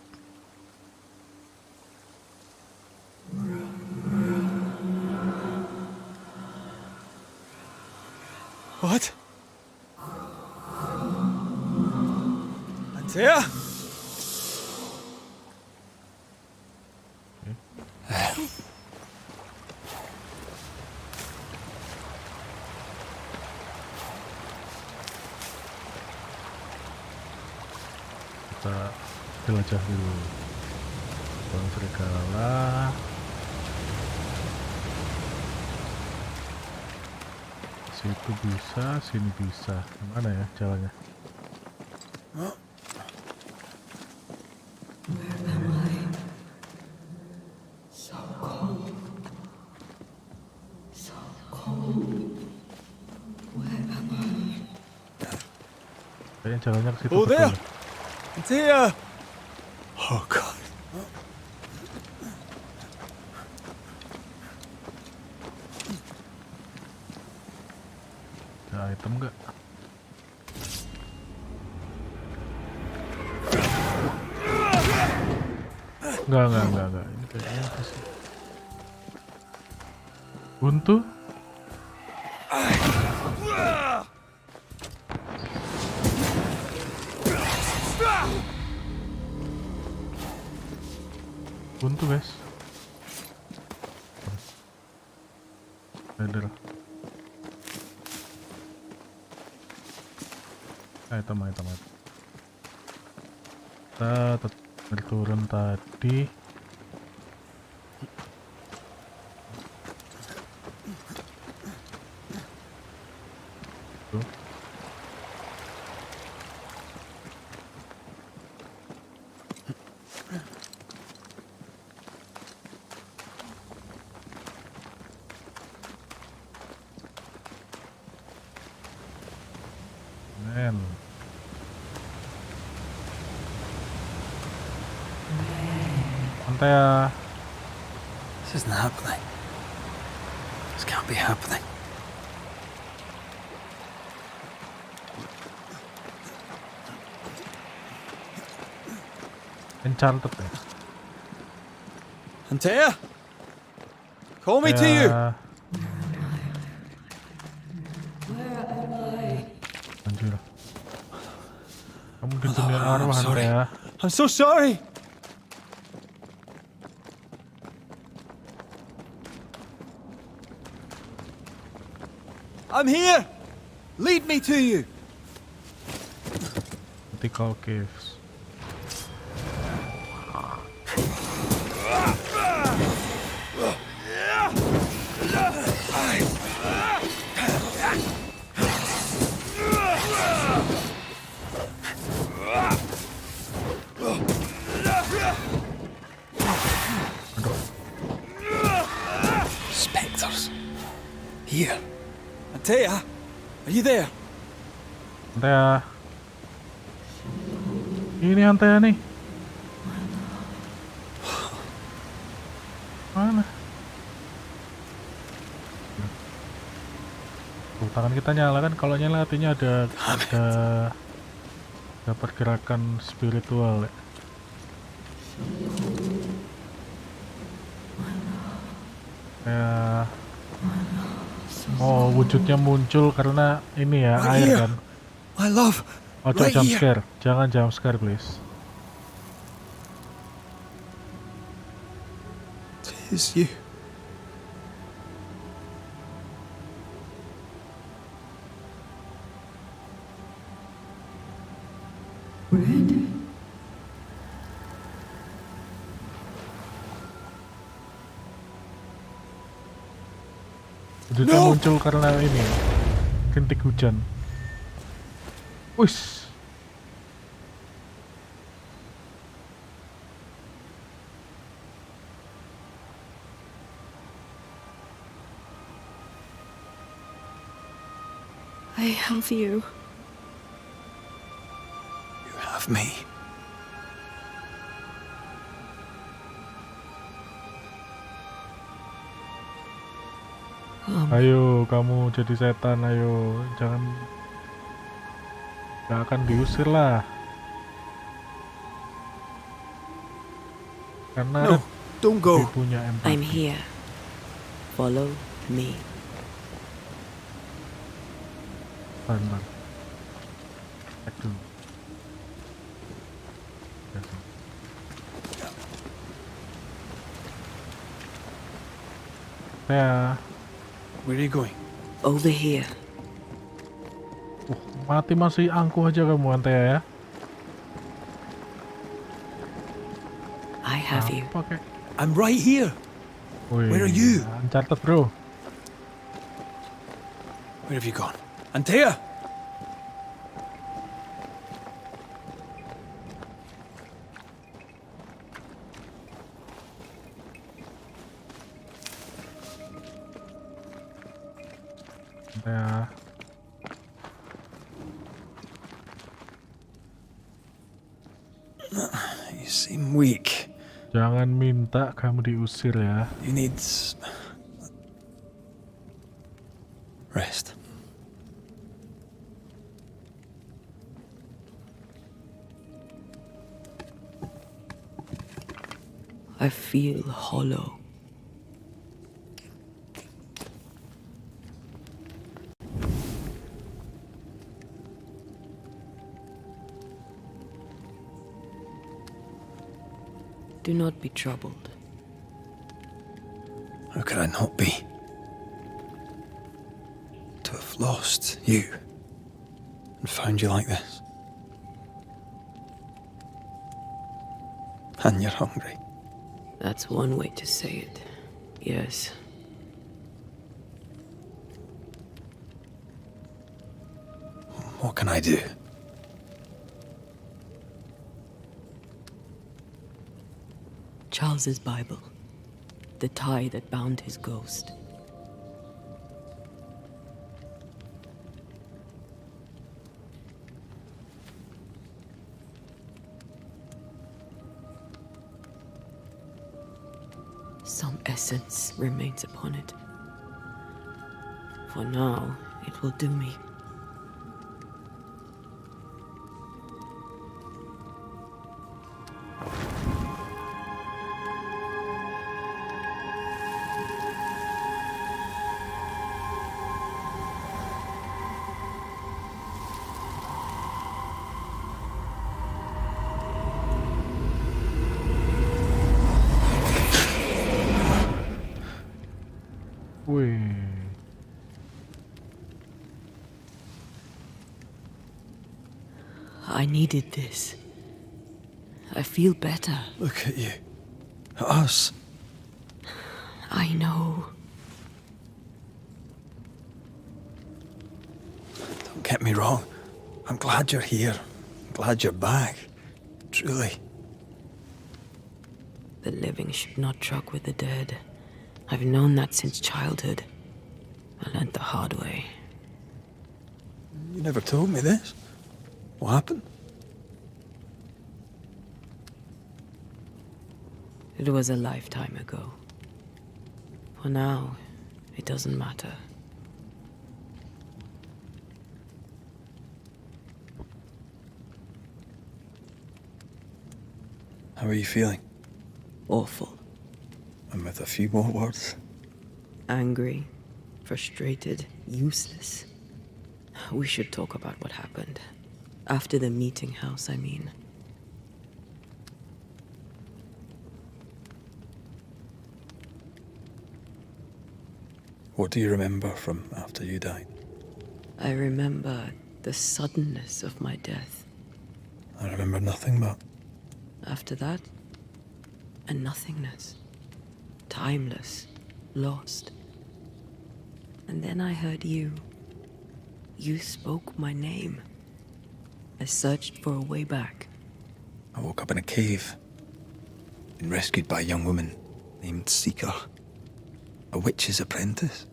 What? Antea? Kita jelajah dulu. Bang serigala. Situ bisa, sini bisa. Gimana ya jalannya? Kayaknya jalannya ke situ. Oh, there! betul. Antea! Oh, God. Ada item nggak? Enggak. Ini kayaknya apa sih? Buntu? Buntu guys. Spider. Item. Kita turun tadi. Tuh. Men. Santai ya. This isn't happening. This can't be happening. Enchanted ya. Antea? Call me to you! Anjir. Kamu di dunia arwah ya. I'm so sorry! I'm here! Lead me to you! Vertical caves. Spectres. Here. Antea, are you there? Antea. Ini Antea nih. Mana? tangan kita nyala kan, kalau nyala artinya ada pergerakan spiritual ya. Ya. Oh, wujudnya muncul karena ini ya, air kan. My love. Oh, jump scare. Jangan jump scare, please. It is you. Wujudnya muncul karena ini rintik hujan. Wis. I have you. You have me. Ayo, kamu jadi setan, ayo. Jangan. Gak akan diusir lah. Karena don't go. Dia punya empati. I'm here. Follow me. Bentar. Cek dulu. Ya. Where are you going? Over here. Mati masih angkuh aja kamu, Antea ya. I have you. Okay. I'm right here. Wih, Where are you? Uncharted, bro. Where have you gone? Antea! Ya. You seem weak. Jangan minta kamu diusir ya. You need rest. I feel hollow. Do not be troubled. How could I not be? To have lost you and found you like this. And you're hungry. That's one way to say it. Yes. What can I do? Charles's Bible. The tie that bound his ghost. Some essence remains upon it. For now, it will do me. I needed this. I feel better. Look at you. At us. I know. Don't get me wrong. I'm glad you're here. I'm glad you're back. Truly. The living should not truck with the dead. I've known that since childhood. I learned the hard way. You never told me this. What happened? It was a lifetime ago. For now, it doesn't matter. How are you feeling? Awful. And with a few more words? Angry, frustrated, useless. We should talk about what happened. After the meeting house, I mean. What do you remember from after you died? I remember the suddenness of my death. I remember nothing but... After that, a nothingness. Timeless, lost. And then I heard you. You spoke my name. I searched for a way back. I woke up in a cave. Been rescued by a young woman named Seeker. A witch's apprentice.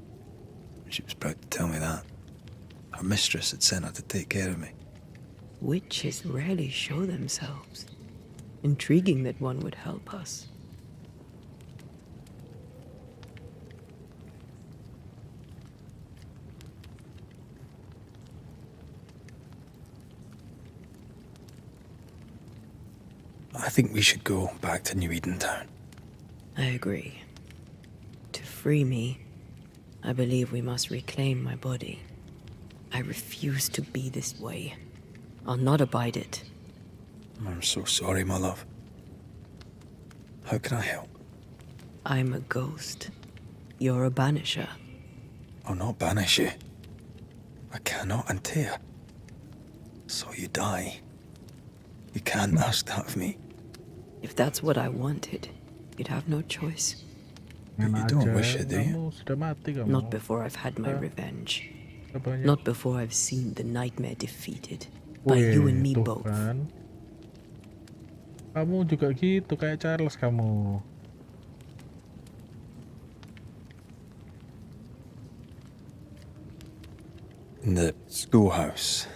She was proud to tell me that. Her mistress had sent her to take care of me. Witches rarely show themselves. Intriguing that one would help us. I think we should go back to New Edentown. I agree. To free me, I believe we must reclaim my body. I refuse to be this way. I'll not abide it. I'm so sorry, my love. How can I help? I'm a ghost. You're a banisher. I'll not banish you. I cannot untear. So you die. You can't ask that of me. If that's what I wanted, you'd have no choice. But you don't wish it, do you? Kamu sudah mati kamu. Not before I've had my revenge. Not before I've seen the nightmare defeated. By you and me tuh both. Kan. Kamu juga gitu kayak Charles kamu. In the schoolhouse,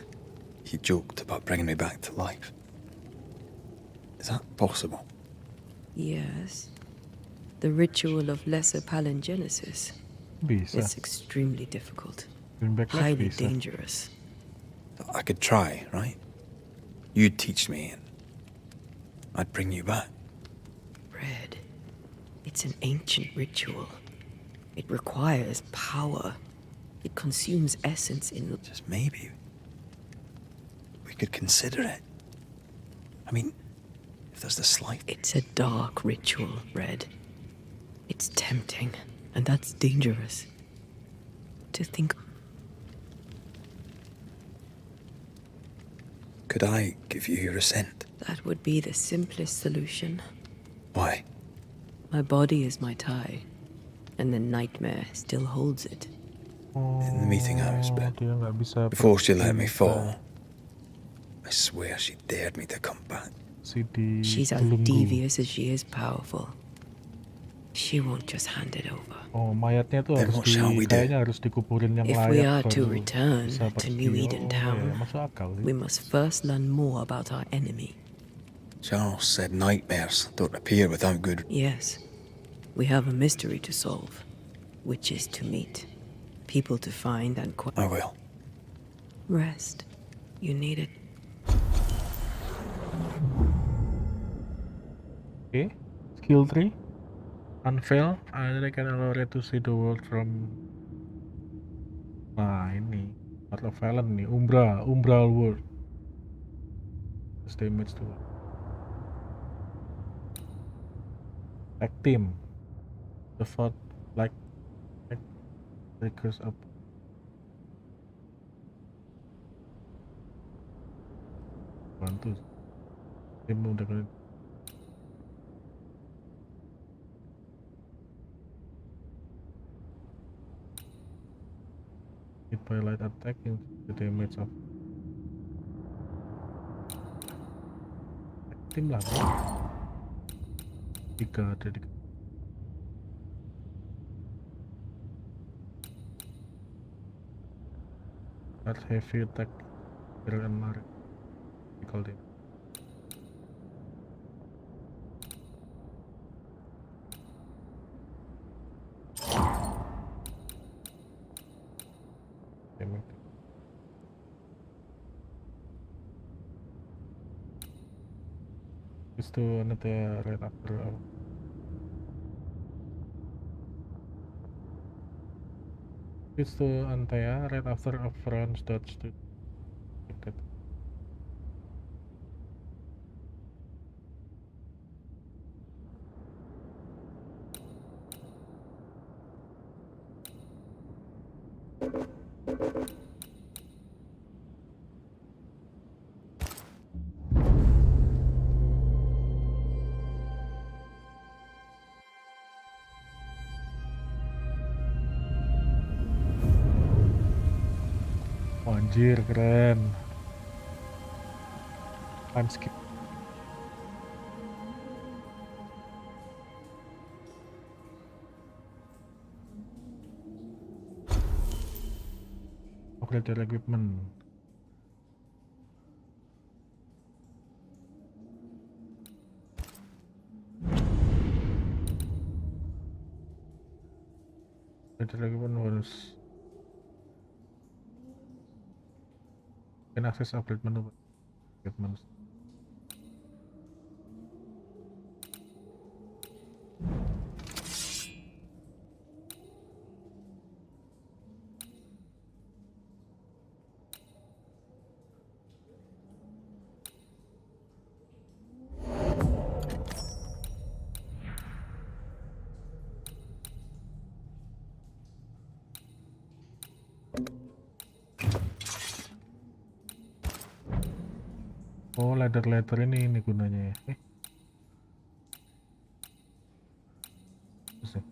he joked about bringing me back to life. Is that possible? Yes. The ritual of lesser palingenesis. Bisa. It's extremely difficult. Bring back life Highly bisa. dangerous. I could try, right? You'd teach me and I'd bring you back. Red. It's an ancient ritual. It requires power. It consumes essence in... Just maybe we could consider it. I mean, if there's the slight... It's a dark ritual, Red. It's tempting, and that's dangerous. To think... Could I give you your assent? That would be the simplest solution. Why? My body is my tie, and the nightmare still holds it. In the meeting house, but Dia nggak bisa before she let me fall, I swear she dared me to come back. She's as devious as she is powerful. She won't just hand it over. Oh, mayatnya tuh Then harus what shall we do? kayaknya harus dikuburin yang If layak. we are to baru return bisa to pergi. New Oh, Eden ya, Town, masuk akal sih. we must first learn more about our enemy. Charles said nightmares don't appear without good... Yes, we have a mystery to solve. Witches to meet. People to find and... I will. Rest. You need it. Okay. Skill 3. Unveil. I can allow it to see the world from... Nah, ini. Part of Valen nih. Umbral world. Just damage to Tag team. The fourth like triggers up. Bantu. Tim udah kali. Hit by light attack in the damage of tim lah. 3 ada di that heavy attack and Mario. We called it. It's to another right after. It's to Antea right after a France Dutch to that. Oh, anjir, keren. Time skip. Upgrade your equipment. Upgrade your equipment bonus. Can access upgrade menu. Equipment. Oh, ladder ini gunanya ya. Terus ya.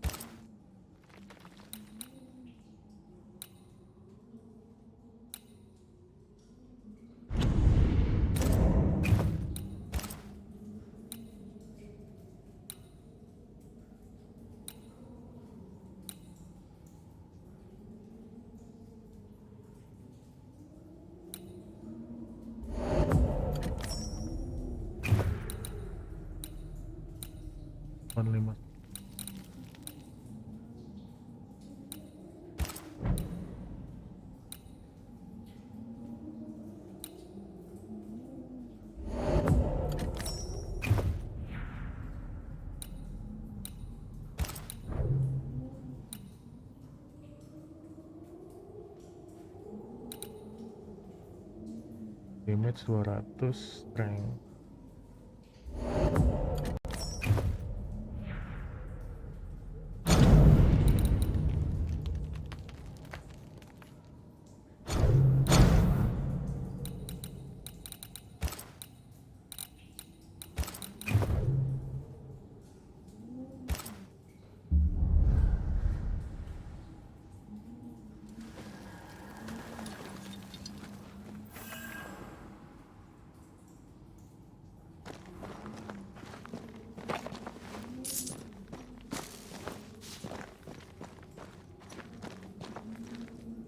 Lima. Damage 200, strength.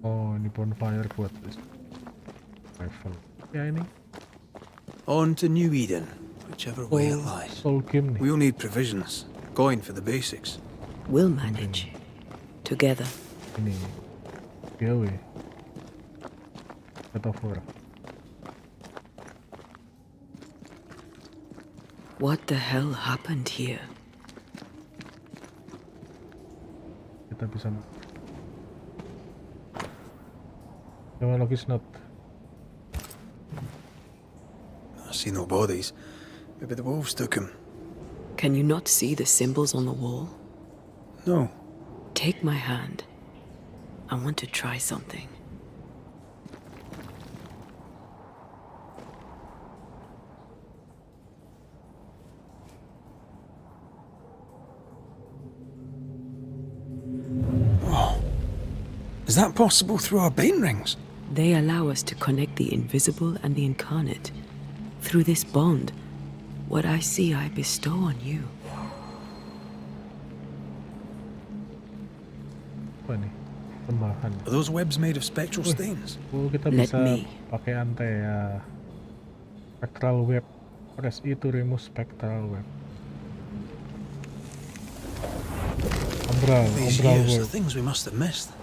Oh, ini bonfire buat rifle. Ya ini. On to New Eden, whichever way it lies. Soul game nih. We'll need provisions, going for the basics. We'll manage. Together. Ini. Gawe. Metaphor. What the hell happened here? Kita bisa. Logis not. I see no bodies. Maybe the wolves took him. Can you not see the symbols on the wall? No. Take my hand. I want to try something. Oh. Is that possible through our bane rings? They allow us to connect the invisible and the incarnate. Through this bond, what I see I bestow on you. Apa nih? Tambahan. Are those webs made of spectral stains? Oh, kita bisa pakai Antea. Spectral web. Press E to remove spectral web. These years are things we must have missed.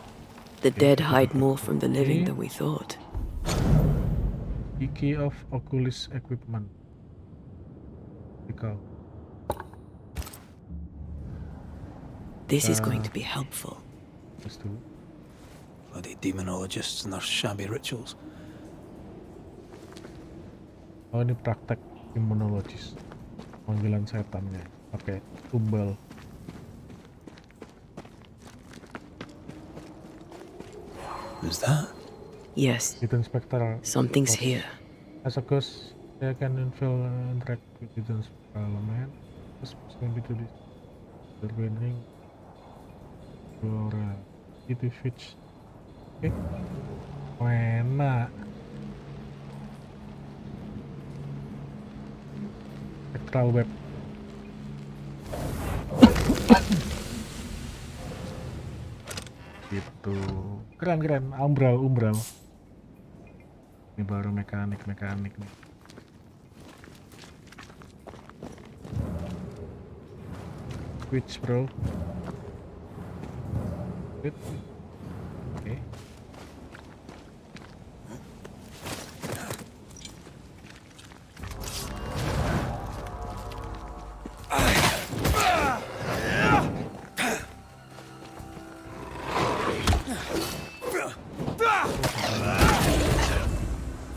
The dead hide more from the living than we thought. Key of Oculus equipment. This is going to be helpful. Bloody demonologists and their shabby rituals. Oh, ini praktek imunologis. Panggilan setannya. Pakai tumbal. Who's that? Yes. Hidden Spectral. Something's here. As a ghost, they can interact with hidden spectral element. This can be to this. The winning. Flora. Itu fits. Oke. Enak. Spectral web. Gitu. Keren. Umbral. Ini baru mekanik nih. Switch, bro. Oke.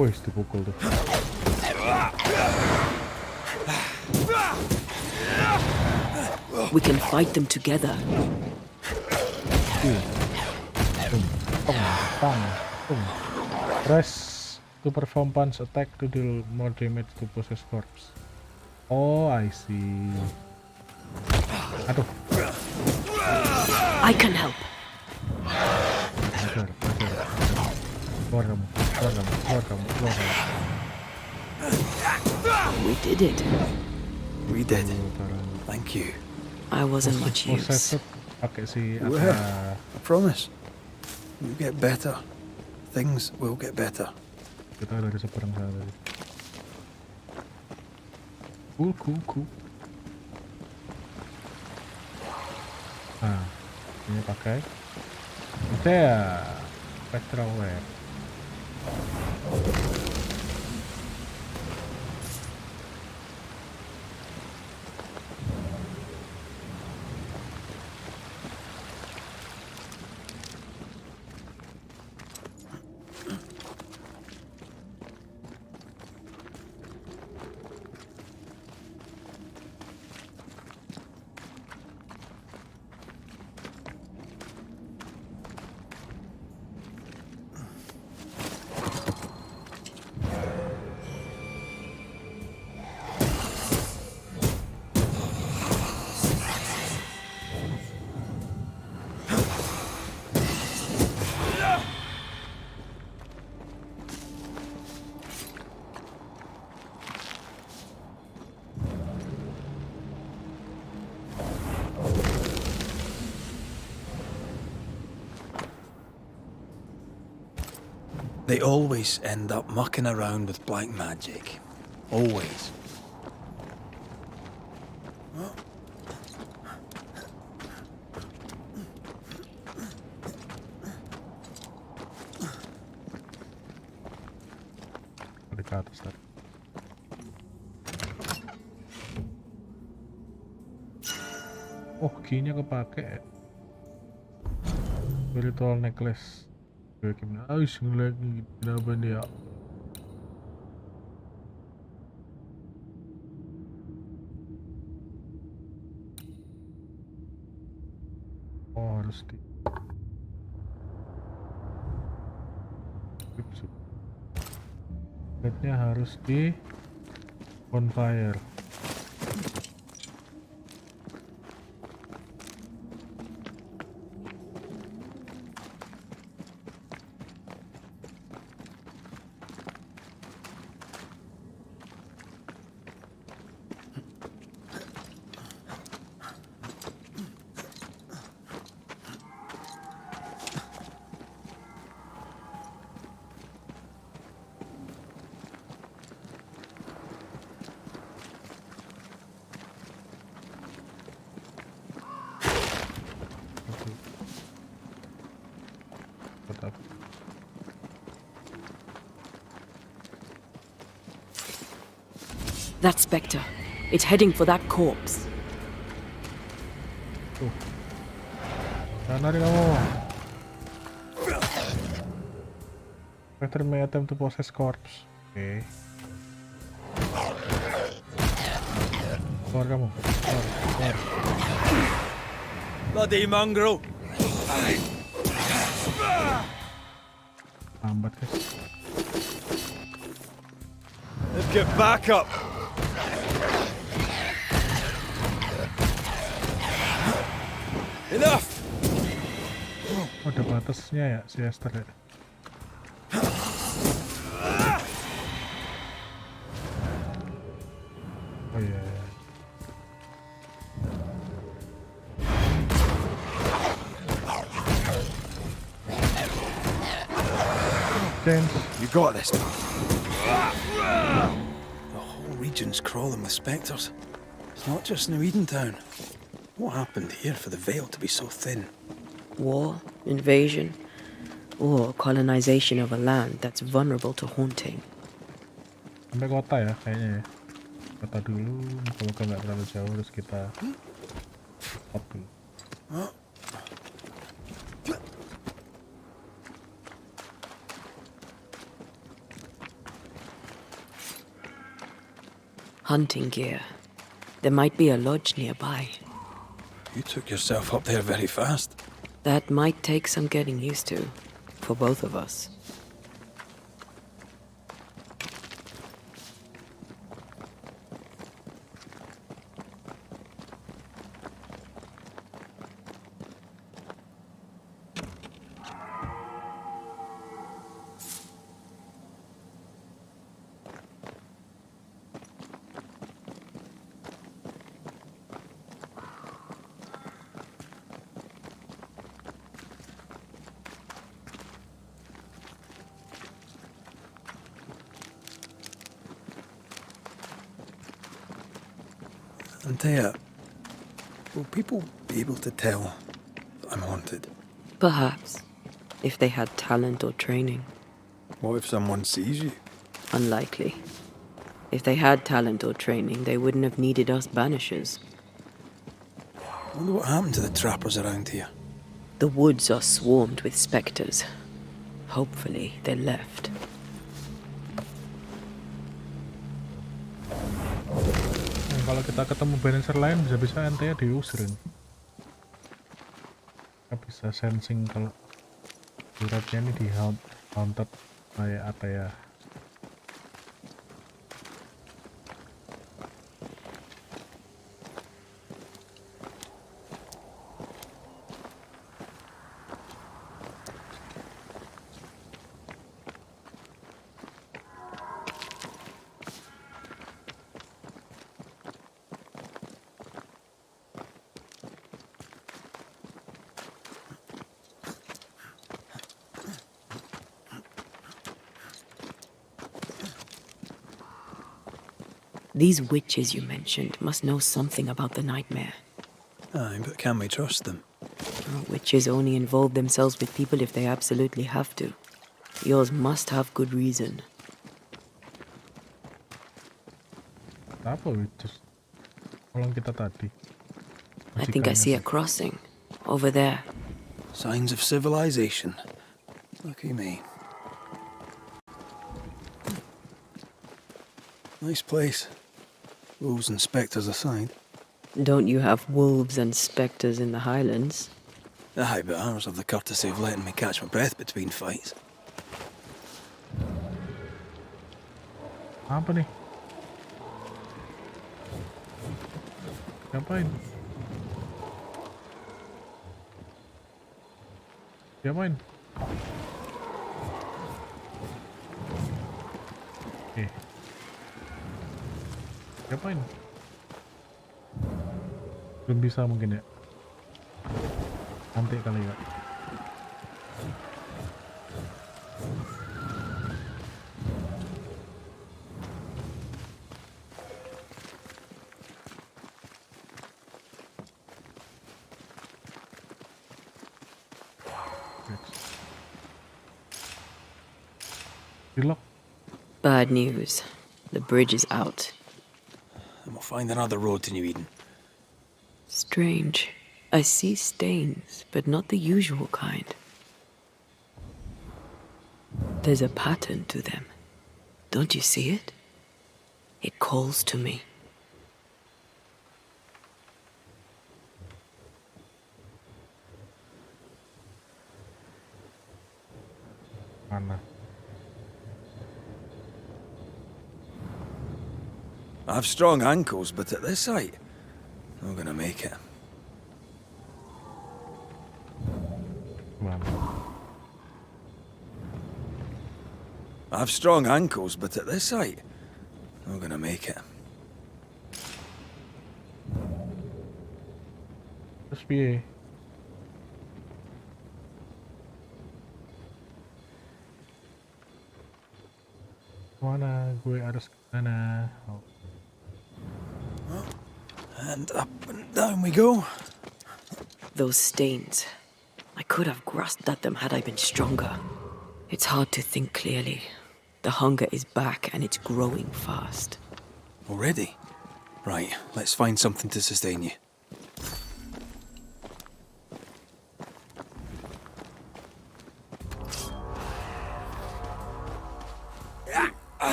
Wih, dipukul tuh. We can fight them together. Press to perform punch attack to deal more damage to possessed corpse. Oh, I see. Aduh. I can help. Keluar kamu. We did it. We did. Thank you. I wasn't much use. Pakai si I promise. We'll get better. Things will get better. Kita dari seberang sana tadi. Cool. Nah, ini pakai. Udah, spectral web. They always end up mucking around with black magic. Always. Ke atas tadi. Oh, key-nya kepake. Spiritual necklace. Gimana? Lagi kenapa dia? Oh, harus di. Bednya harus di bonfire. That spectre. It's heading for that corpse. Jangan lari kamu. Predator may attempt to possess corpse. Oke. Keluar kamu. Keluar. Bloody mongrel! Lambat guys. Let's get back up! Enough! Oh, ada batasnya ya si Esther ya. Oh iya. James, you got this. The whole region's crawling with spectres. It's not just New Edentown. What happened here for the veil to be so thin? War, invasion, or colonization of a land that's vulnerable to haunting. sampai kota ya kayaknya ya. Kota dulu, moga-moga nggak terlalu jauh, terus kita stop dulu. Hunting gear. There might be a lodge nearby. You took yourself up there very fast. That might take some getting used to, for both of us. Antea, will people be able to tell that I'm haunted? Perhaps, if they had talent or training. What if someone sees you? Unlikely. If they had talent or training, they wouldn't have needed us banishers. Wonder what happened to the trappers around here. The woods are swarmed with spectres. Hopefully, they left. Kalau kita ketemu banisher lain, bisa-bisa ente diusirin. Kita bisa sensing kalau suratnya ini di haunted kayak apa ya. These witches you mentioned must know something about the nightmare. Aye, but can we trust them? Witches only involve themselves with people if they absolutely have to. Yours must have good reason. Apa witches? Tolong kita tadi. I think I see a crossing. Over there. Signs of civilization. Lucky me. Nice place. Wolves and spectres aside. Don't you have wolves and spectres in the Highlands? Aye, but ours have the courtesy of letting me catch my breath between fights. Apa nih? Ngapain? Ngapain? Oke. Ngapain? Belum bisa mungkin ya. Nanti kali ya. Bad news. The bridge is out. and we'll find another road to New Eden. Strange. I see stains, but not the usual kind. There's a pattern to them. Don't you see it? It calls to me. Mana? I've strong ankles, but at this height, not gonna make it. Mana? I've strong ankles, but at this height, not gonna make it. Terus piye? Mana? Gue harus ke mana? Oh. And up and down we go. Those stains. I could have grasped at them had I been stronger. It's hard to think clearly. The hunger is back and it's growing fast. Already? Right, let's find something to sustain you.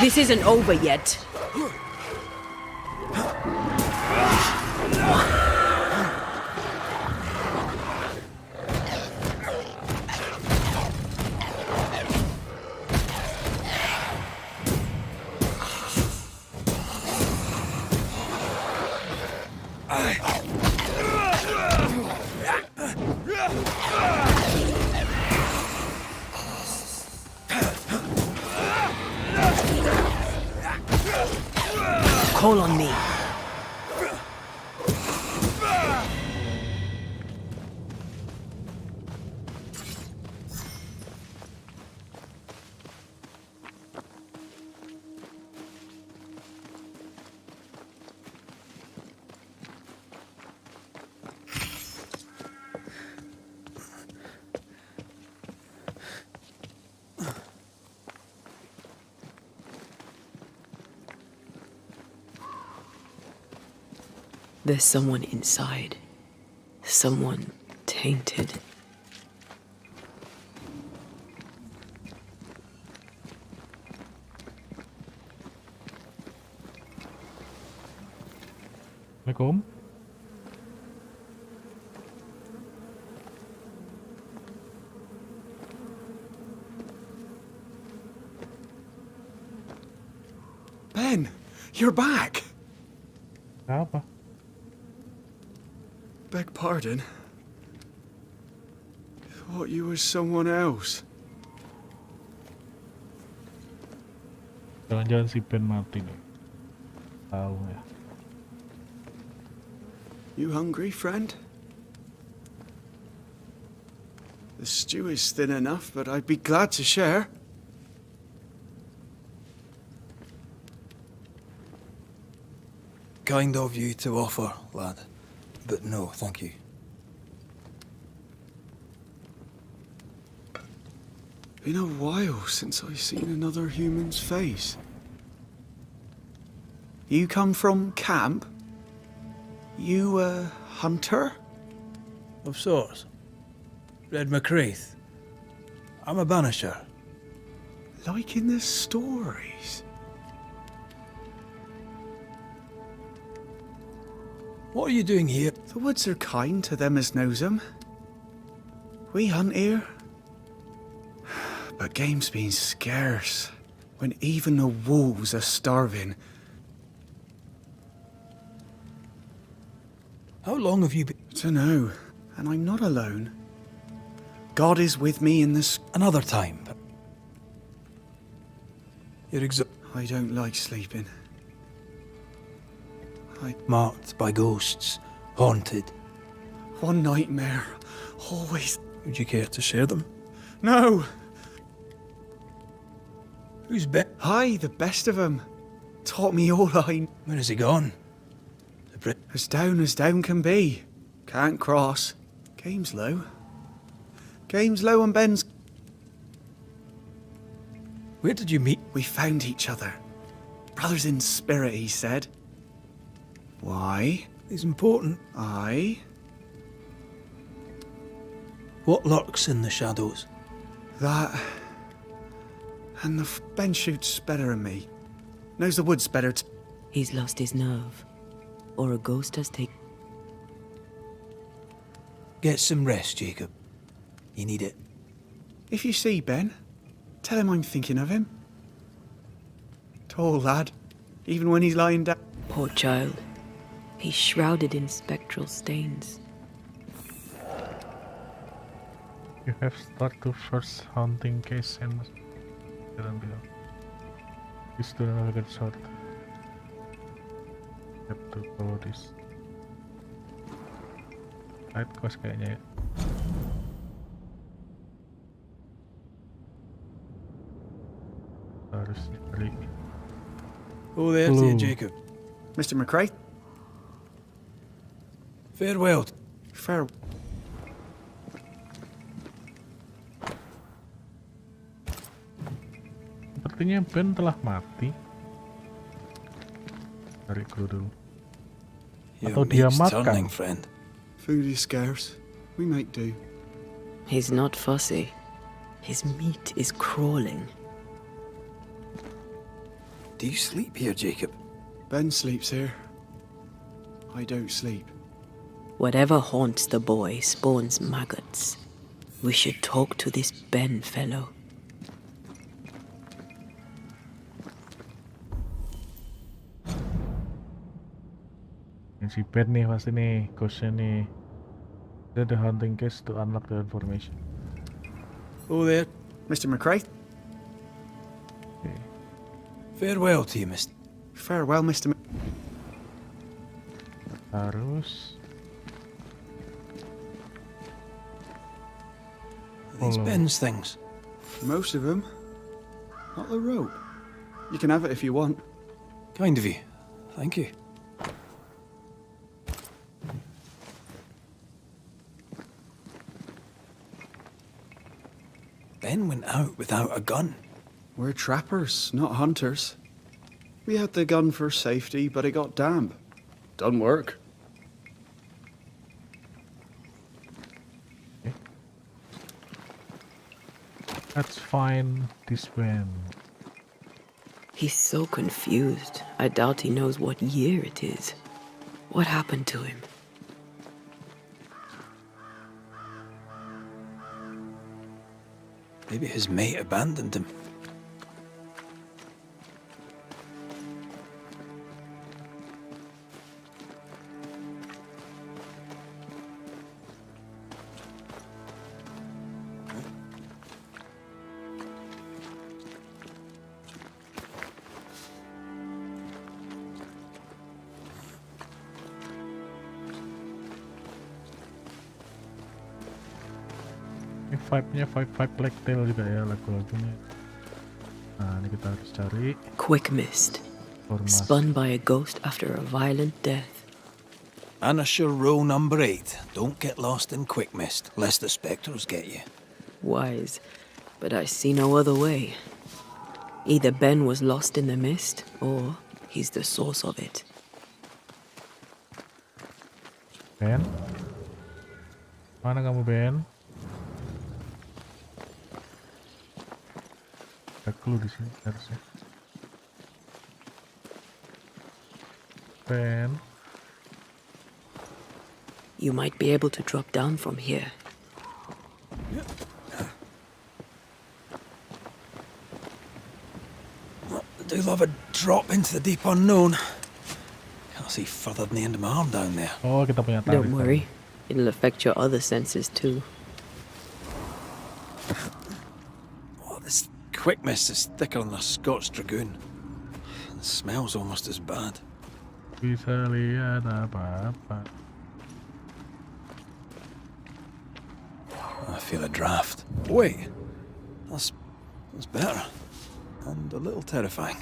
This isn't over yet. Call on me. There's someone inside. Someone tainted. Assalamualaikum. Ben, you're back. Apa? Beg pardon. Thought you were someone else. Jangan-jangan si Ben mati nih. Tahu ya. You hungry, friend? The stew is thin enough, but I'd be glad to share. Kind of you to offer, lad. But no, thank you. Been a while since I've seen another human's face. You come from camp? You a hunter? Of sorts. Red McCraith. I'm a banisher. Like in the stories. What are you doing here? The woods are kind to them as knows 'em. We hunt here. But game's been scarce. When even the wolves are starving. How long have you been? Dunno. And I'm not alone. God is with me in this. Another time. You're I don't like sleeping. Marked by ghosts. Haunted. One nightmare. Always. Would you care to share them? No! Who's Ben? Hi, the best of 'em. Taught me all I... Where has he gone? As down can be. Can't cross. Game's low. Game's low and Ben's... Where did you meet? We found each other. Brothers in spirit, he said. Why? It's important. Aye. What lurks in the shadows? That... And Ben shoots better than me. Knows the woods better He's lost his nerve. Or a ghost has taken... Get some rest, Jacob. You need it. If you see Ben, tell him I'm thinking of him. Tall lad, even when he's lying down. Poor child. He's shrouded in spectral stains. You have started the first hunting case and this to another get shot. Have to follow this. Side quest kayaknya ya. Harus cari. Oh, there to you, Jacob. Mr. McRae? Farewell. Sepertinya Ben telah mati. Cari clue dulu. Atau dia makan. Friend. Food is scarce. We make do. He's not fussy. His meat is crawling. Do you sleep here, Jacob? Ben sleeps here. I don't sleep. Whatever haunts the boy spawns maggots. We should talk to this Ben fellow. Si Ben nih pasti nih, ghostnya nih. Dia the hunting case to unlock the information. Oh there, Mr. McRae? Okay. Farewell to you, Mr. Farewell, Mr. Harus. These Ben's things. Most of them. Not the rope. You can have it if you want. Kind of you. Thank you. Ben went out without a gun. We're trappers, not hunters. We had the gun for safety, but it got damp. Doesn't work. Let's find this Ben. He's so confused. I doubt he knows what year it is. What happened to him? Maybe his mate abandoned him. Ini vibe-nya vibe Black Tail juga ya lagu-lagunya. Nah, ini kita harus cari. Quick mist. Spun by a ghost after a violent death. Banisher rule number 8. Don't get lost in quick mist, lest the spectres get you. Wise, but I see no other way. Either Ben was lost in the mist, or he's the source of it. Ben? Mana kamu, Ben? Ada clue di sini harusnya. Ben. You might be able to drop down from here. I do love a drop into the deep unknown. Can't see further than the end of my arm down there. Oh, kita punya tarik. Don't worry. It'll affect your other senses too. Oh, this quick mist is thicker than a Scots dragoon. It smells almost as bad. Bisa lihat apa-apa. I feel a draft. Wait, that's better. And a little terrifying.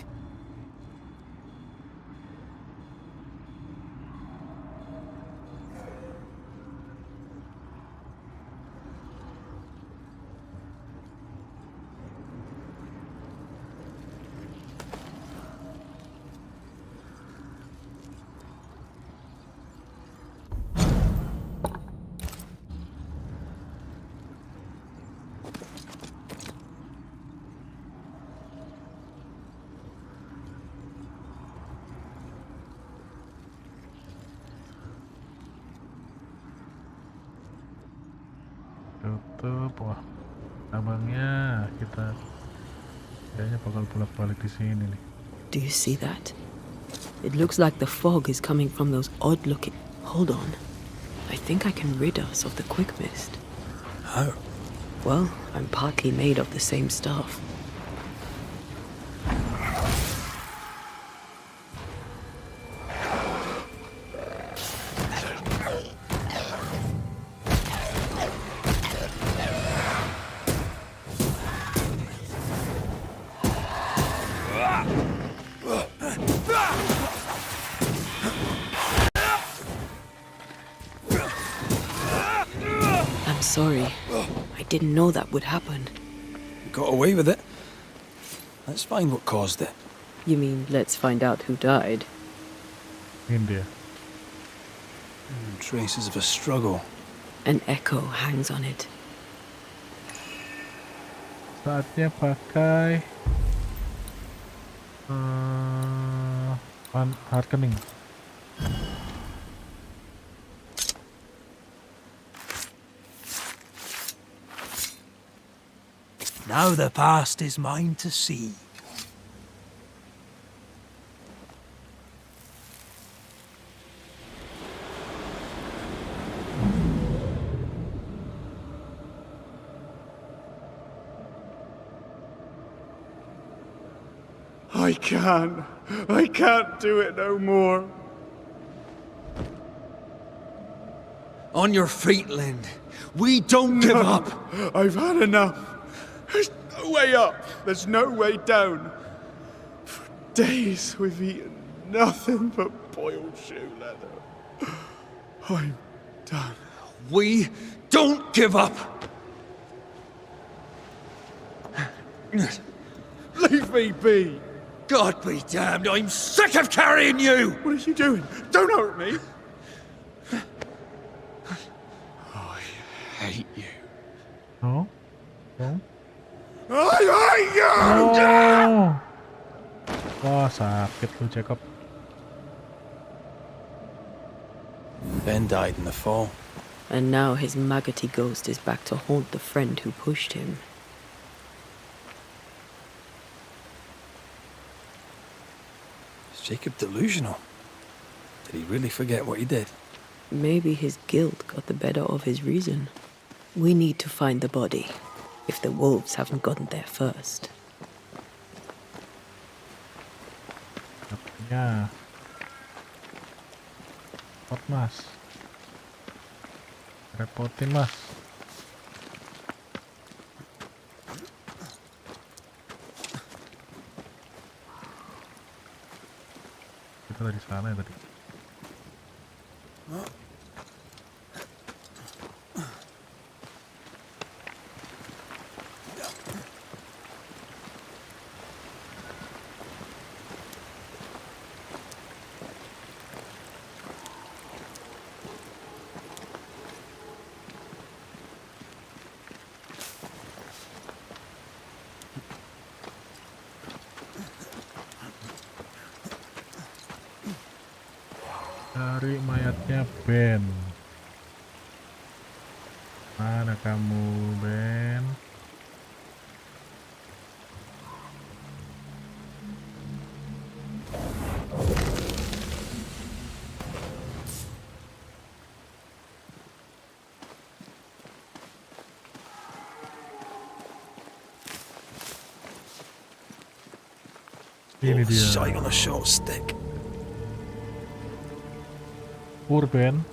tutup. Wah, abangnya kita kayaknya bakal bolak-balik di sini nih. Do you see that? It looks like the fog is coming from those odd-looking... Hold on. I think I can rid us of the quick mist. How? Well, I'm partly made of the same stuff. I'm sorry. I didn't know that would happen. You got away with it. Let's find what caused it. You mean, let's find out who died? India. Traces of a struggle. An echo hangs on it. Saatnya pakai harkening. Now the past is mine to see. I can't do it no more. On your feet, Lind. We don't give up. I've had enough. There's no way up. There's no way down. For days we've eaten nothing but boiled shoe leather. I'm done. We don't give up. Leave me be. God be damned, I'm sick of carrying you! What are you doing? Don't hurt me. I hate you. No? No? I hate you! No! Wah, sakit lu, Jacob. Ben died in the fall. And now his maggoty ghost is back to haunt the friend who pushed him. Is Jacob delusional? Did he really forget what he did? Maybe his guilt got the better of his reason. We need to find the body, if the wolves haven't gotten there first. Ya. Repot, Mas. Repotin, Mas. Kita dari sana ya tadi. Cari mayatnya Ben. Mana kamu, Ben? Ini dia. Shite on a short stick. Poor Ben.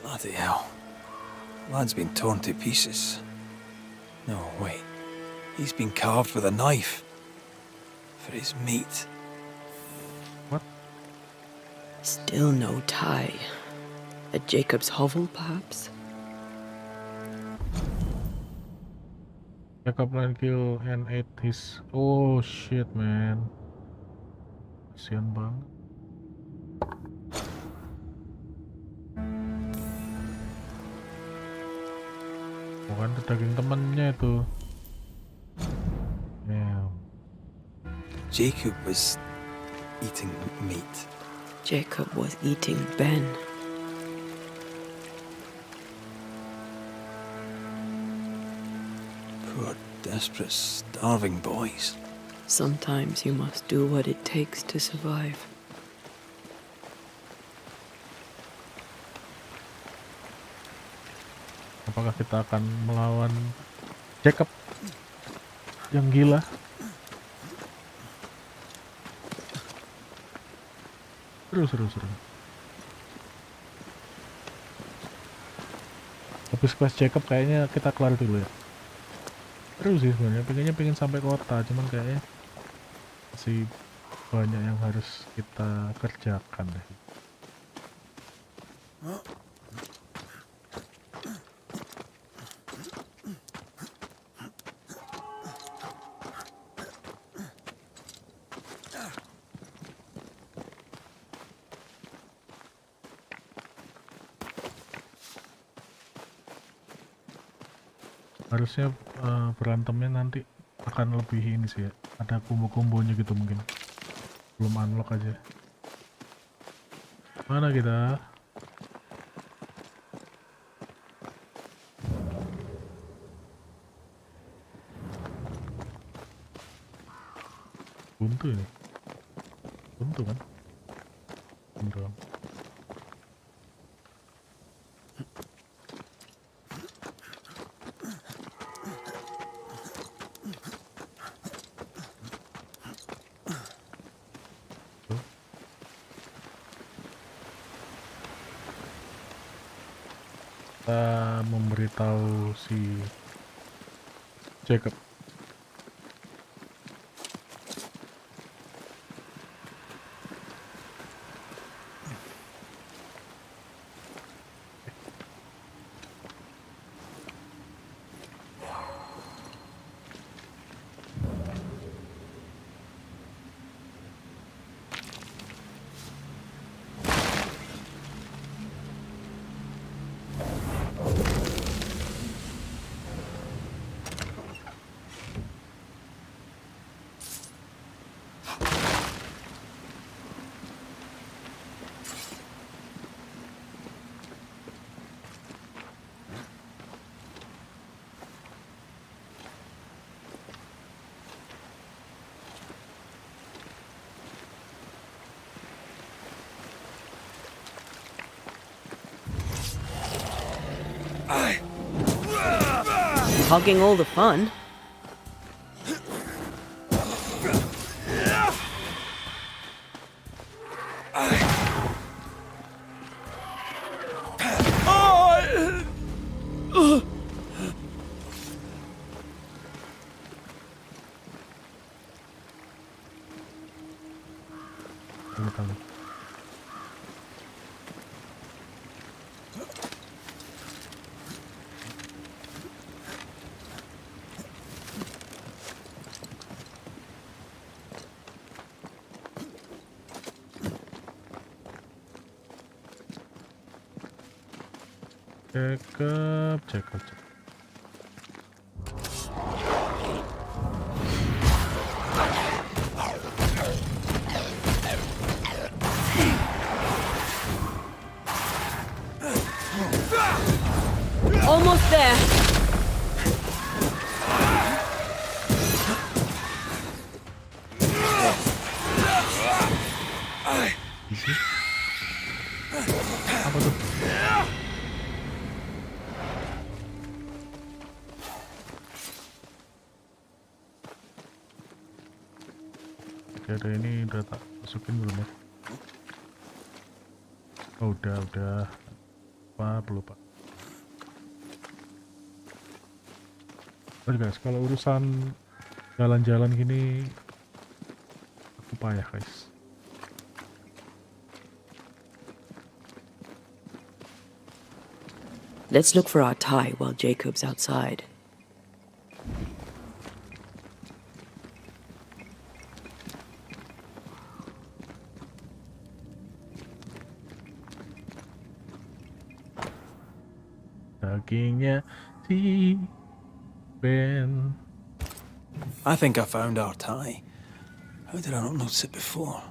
Bloody hell. Lad's been torn to pieces. No, wait. He's been carved with a knife. For his meat. What? Still no tie. At Jacob's hovel, perhaps? Jacob Land kill and ate his... Oh shit, man. Kasian banget. Bukan itu daging temennya itu. Yeah. Jacob was eating meat. Jacob was eating Ben. desperate, starving boys. Sometimes you must do what it takes to survive. Apakah kita akan melawan Jacob yang gila? Seru. Habis quest Jacob kayaknya kita kelar dulu ya. Seru sih sebenarnya, pengen sampai kota, cuman kayaknya masih banyak yang harus kita kerjakan deh. Harusnya berantemnya nanti akan lebih ini sih ya, ada combo-kombonya gitu mungkin. Belum unlock aja. Mana kita? Buntu ini. Buntu kan? Buntu. Kita memberitahu si Jacob. Hogging all the fun. Jacob. Almost there. Apa tuh? Ada ini udah tak masukin belum ya? Oh, udah. Belum Pak. Oh guys, kalau urusan jalan-jalan gini aku payah guys. Let's look for our tie while Jacob's outside. Dagingnya si Ben. I think I found our tie. How did I not notice it before?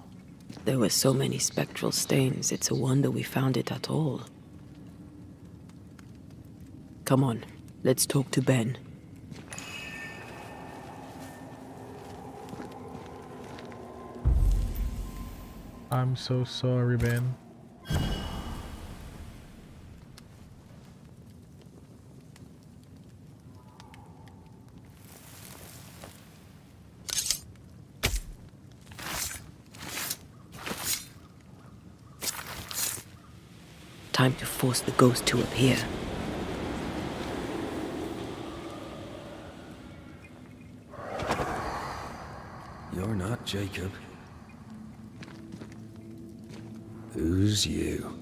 There were so many spectral stains, it's a wonder we found it at all. Come on, let's talk to Ben. I'm so sorry, Ben. Time to force the ghost to appear. You're not Jacob. Who's you?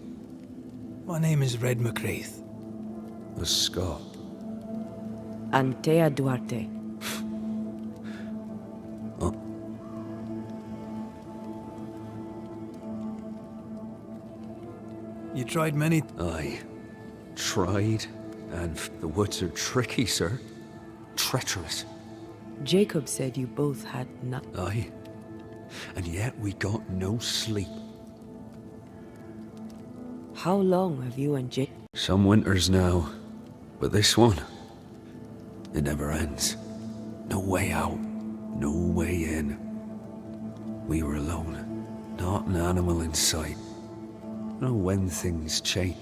My name is Red McCraith. A Scot. Antea Duarte. Oh. You tried many... Aye. Tried, and the woods are tricky, sir. Treacherous. Jacob said you both had not. Aye. And yet we got no sleep. How long have you and Jacob? Some winters now, but this one, it never ends. No way out, no way in. We were alone, not an animal in sight. Know when things change.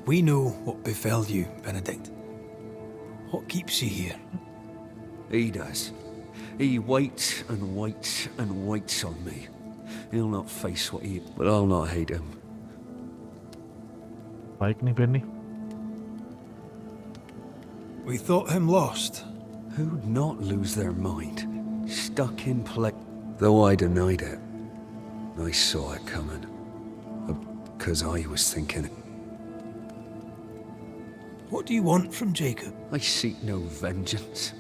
We know what befell you, Benedict. What keeps you here? He does. He waits and waits and waits on me. He'll not face what he... But I'll not hate him. Baik nih, Ben nih. We thought him lost. Who'd not lose their mind? Stuck in place. Though I denied it. I saw it coming. Because I was thinking... What do you want from Jacob? I seek no vengeance.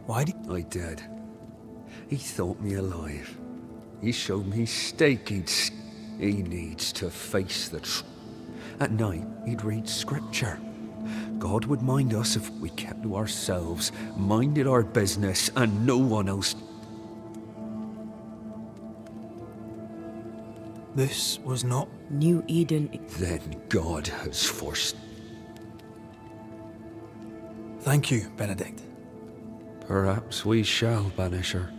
Why did... I did. He thought me alive. He showed me stake He needs to face the truth. At night, he'd read scripture. God would mind us if we kept to ourselves, minded our business, and no one else. This was not... New Eden. Then God has forced... Thank you, Benedict. Perhaps we shall, Banisher.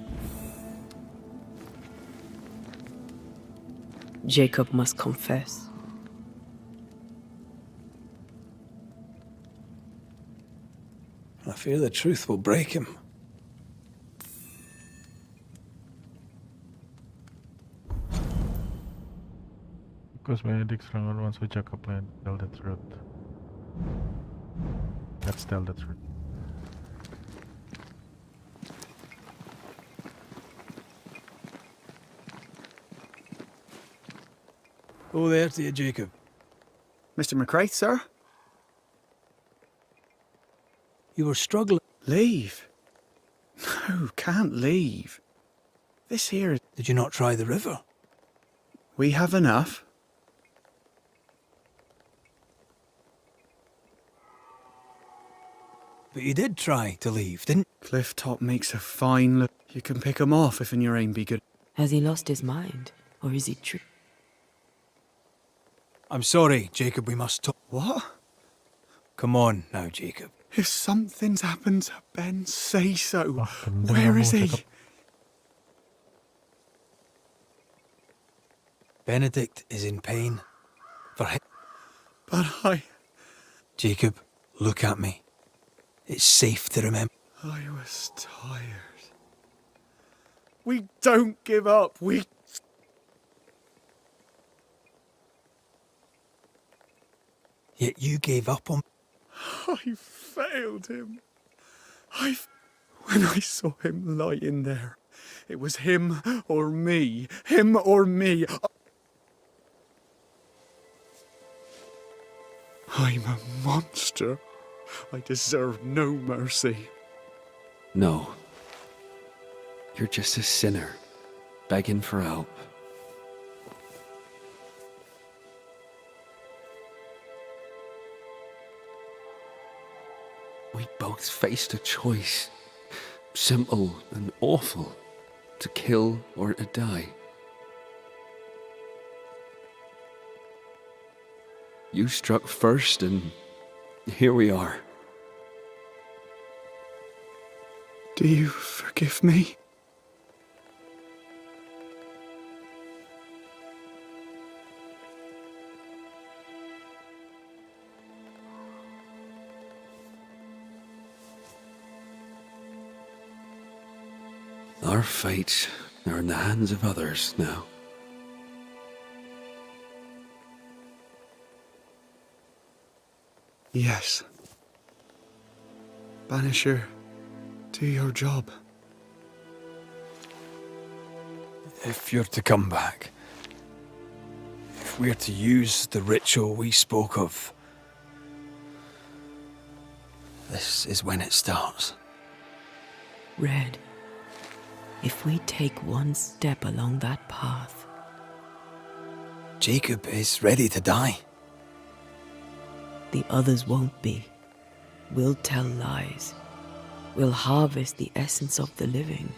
Jacob must confess. I fear the truth will break him. Because Benedict serangan once we Jacob and tell the truth. Let's tell the truth. Oh, there to you, Jacob. Mr. McCraith, sir? You were struggling. Leave? No, can't leave. This here is... Did you not try the river? We have enough. But you did try to leave, didn't... Cliff top makes a fine look. You can pick 'em off if your aim be good. Has he lost his mind? Or is he true? I'm sorry, Jacob, we must talk. What? Come on now, Jacob. If something's happened to Ben, say so. bener Where kamu, is he? Jacob. Benedict is in pain. For him. But I... Jacob, look at me. It's safe to remember. I was tired. We don't give up. We... Yet you gave up on... I failed him. When I saw him lying there, it was him or me. Him or me. I'm a monster. I deserve no mercy. No. You're just a sinner, begging for help. We both faced a choice, simple and awful, to kill or to die. You struck first, and here we are. Do you forgive me? Our fates are in the hands of others now. Yes. Banisher, do your job. If you're to come back, if we're to use the ritual we spoke of, this is when it starts. Red, if we take one step along that path... Jacob is ready to die. The others won't be. We'll tell lies. We'll harvest the essence of the living.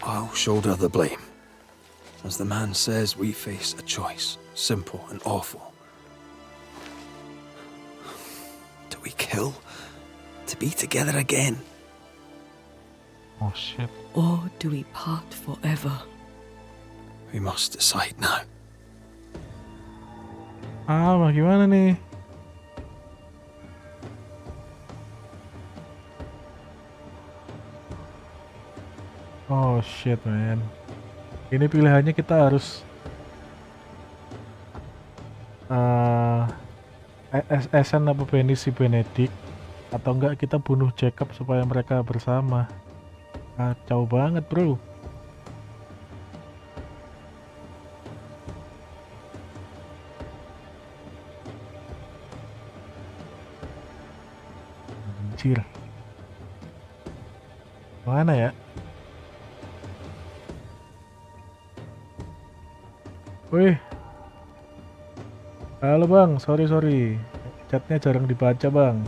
I'll shoulder the blame. As the man says, we face a choice, simple and awful. Do we kill to be together again? Oh shit. Or do we part forever? We must decide now. Gimana nih? Oh shit man. Ini pilihannya kita harus SN apa Banish si Benedict, atau enggak kita bunuh Jacob supaya mereka bersama. Kacau banget bro. Anjir. Mana ya? Wih. Halo bang, sorry. Chatnya jarang dibaca bang.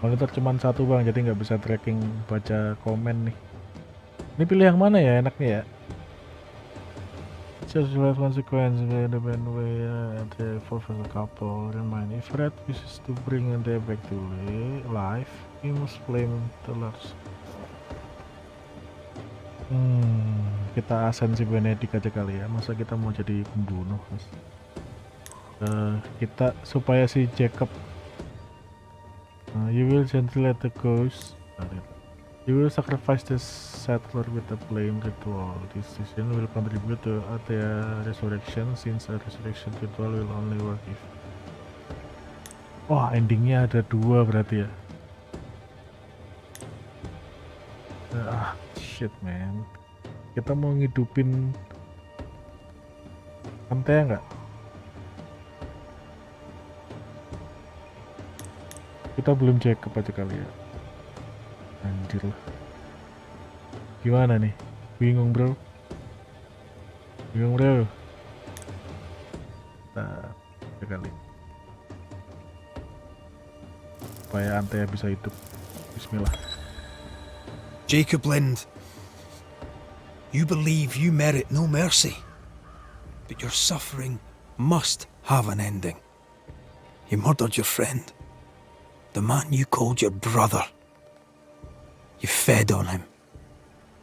Monitor cuman satu bang, jadi nggak bisa tracking baca komen nih. Ini pilih yang mana ya enaknya ya? Just left consequence by the band way the for the couple. Remind if Red wishes to bring them back to life, he must blame the Lars. Kita asen si Benedict aja kali ya. Masa kita mau jadi pembunuh? Kita supaya si Jacob. You will gently let the ghost. You will sacrifice the settler with the blame ritual. This decision will contribute to their resurrection, since a resurrection ritual will only work if. Wah, endingnya ada dua berarti ya. Shit man. Kita mau ngidupin Antea nggak? Kita belum Jacob aja kali ya. Anjir lah. Gimana nih? Bingung bro. Nah, kali. Supaya Antea bisa hidup. Bismillah. Jacob Lind, you believe you merit no mercy, but your suffering must have an ending. You murdered your friend, the man you called your brother. You fed on him.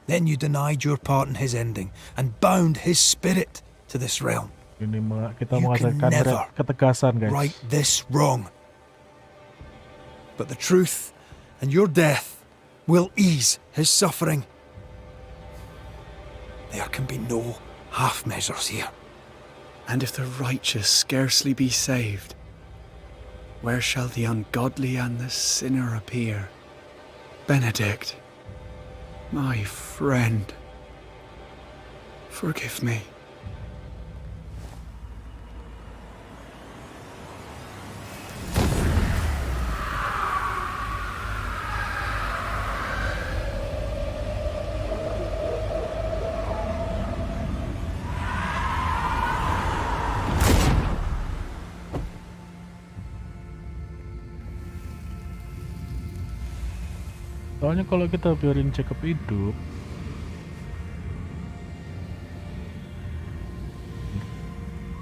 Then you denied your part in his ending and bound his spirit to this realm. Kita You can menghasilkan never ketegasan guys. right this wrong. But the truth and your death will ease his suffering. There can be no half measures here. And if the righteous scarcely be saved, where shall the ungodly and the sinner appear? Benedict, my friend, forgive me. Soalnya kalau kita biarin Jacob hidup,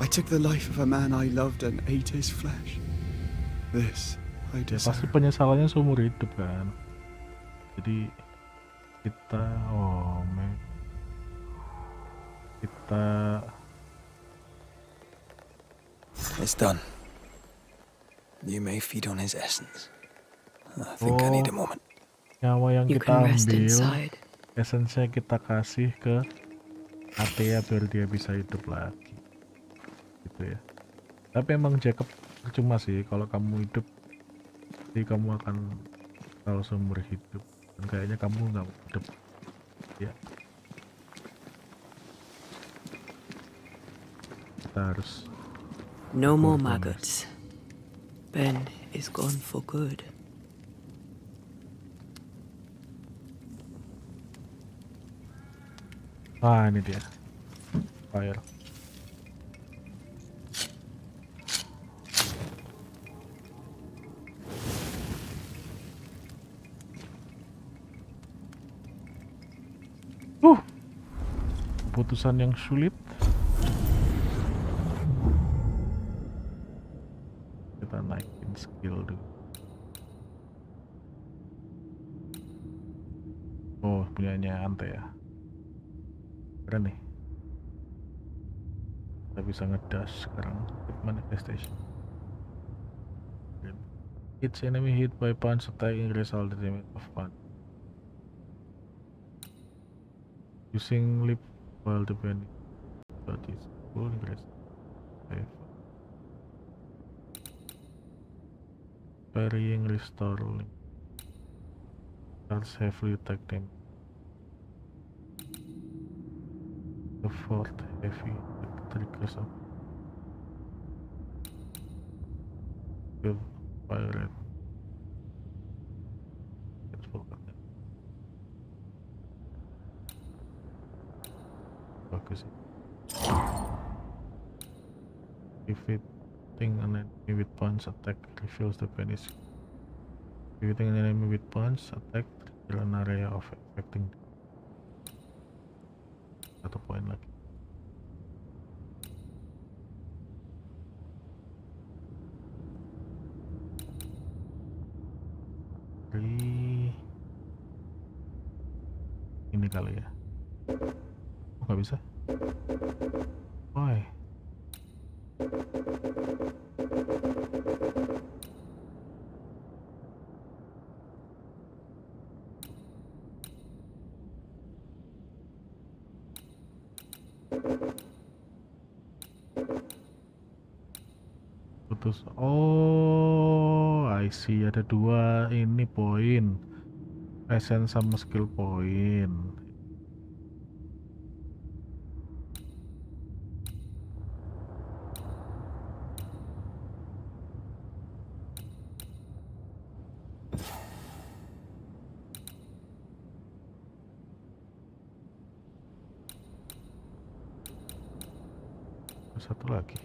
I took the life of a man I loved and ate his flesh. This Ya pasti penyesalannya seumur hidup kan. Jadi kita It's done. You may feed on his essence. I think I need a moment. Nyawa yang You kita can rest ambil, inside. esensinya kita kasih ke Atea biar dia bisa hidup lagi. Gitu ya. Tapi emang Jacob percuma sih kalau kamu hidup, jadi kamu akan selalu seumur hidup. Dan kayaknya kamu nggak mau hidup. Ya. Kita harus. No more maggots. Ben is gone for good. Ah, ini dia. Fire. Keputusan yang sulit. Kita naikin skill dulu. Oh, punyanya Ante ya. Keren nih. Kita bisa ngedash sekarang. Manifestation. Each enemy hit by punch attack increase all the damage of punch. Using leap while the body is full increase. Parrying restore link. Starts heavily attack damage. The fourth heavy attack triggers up. Build fire rate. It's full content. Bagus sih. If hitting an enemy with punch attack reveals the banish. If hitting an enemy with punch attack trigger an area of affecting. 1 poin lagi. Ini kali ya. Nggak bisa. Why? Putus. Oh, I see. Ada 2 ini poin. Essence sama skill point. Satu lagi.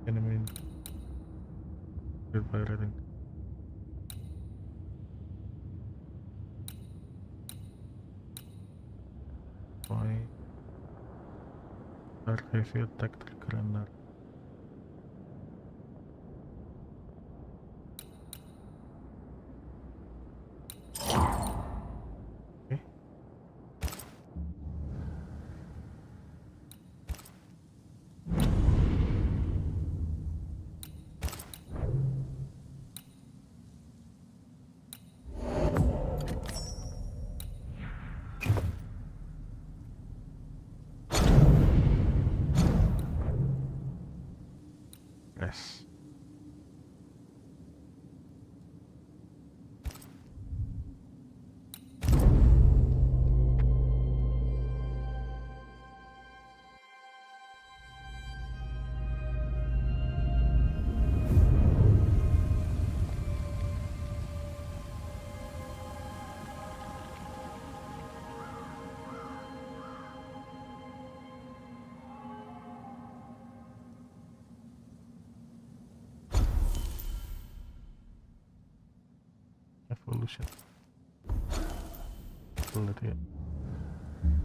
Enemy fire rating. Why? Dark heavy attack trigger another. Evolution.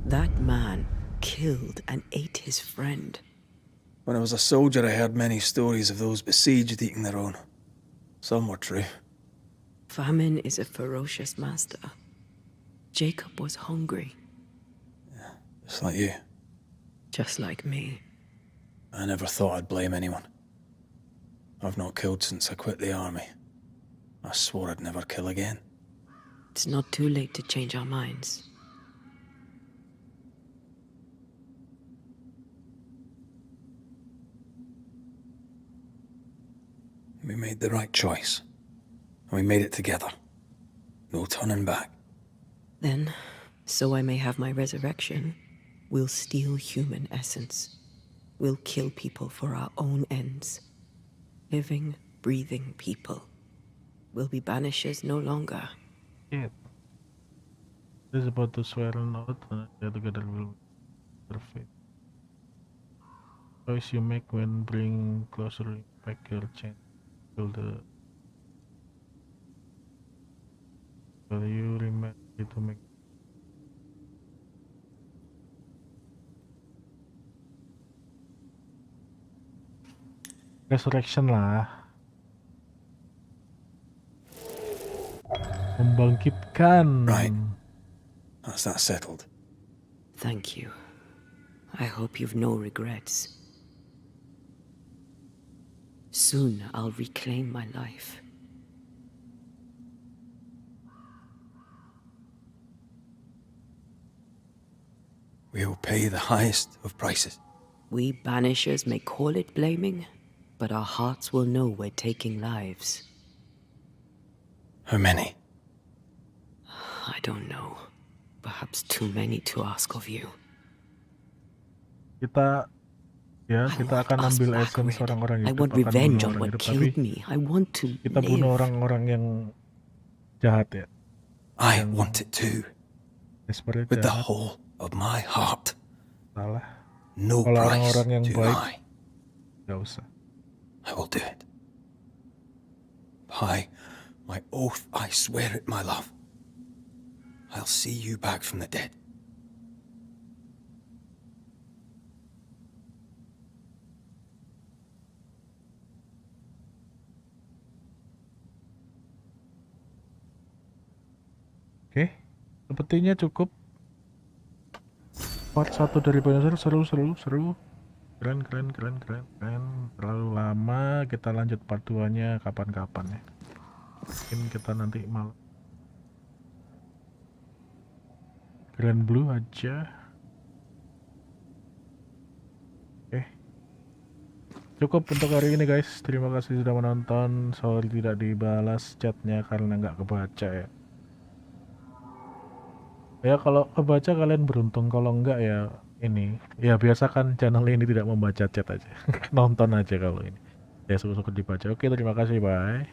That man killed and ate his friend. When I was a soldier, I heard many stories of those besieged eating their own. Some were true. Famine is a ferocious master. Jacob was hungry. Yeah, just like you. Just like me. I never thought I'd blame anyone. I've not killed since I quit the army. I swore I'd never kill again. It's not too late to change our minds. We made the right choice. And we made it together. No turning back. Then, so I may have my resurrection, we'll steal human essence. We'll kill people for our own ends. Living, breathing people. We'll be banishers no longer. Yeah. This is about to swear an oath and together will perfect. Choice you make when bring closer impact your change. Will you remember to make resurrection lah. Membangkitkan. Right. That's that settled. Thank you. I hope you've no regrets. Soon I'll reclaim my life. We'll pay the highest of prices. We banishers may call it blaming, but our hearts will know we're taking lives. How many? I don't know. Perhaps too many to ask of you. Kita akan ambil essence orang-orang I hidup, want akan revenge bunuh on orang what hidup, tapi killed me. I want to kita bunuh live. orang-orang yang jahat ya. I want it too. Desperate With the jahat. whole of my heart. Salah. No Kalau price orang-orang yang too baik, high. gak usah. I will do it. By my oath, I swear it, my love. I'll see you back from the dead. Oke, sepertinya cukup. Part 1 dari Banishers seru. Keren. Terlalu lama, kita lanjut part 2-nya kapan-kapan ya. Mungkin kita nanti malam. Grand Blue aja. Oke. Cukup untuk hari ini guys. Terima kasih sudah menonton. Sorry tidak dibalas chatnya karena nggak kebaca ya. Ya kalau kebaca kalian beruntung, kalau enggak ya ini. Ya biasa kan channel ini tidak membaca chat aja. Nonton aja kalau ini. Ya syukur-syukur dibaca. Oke, terima kasih, bye.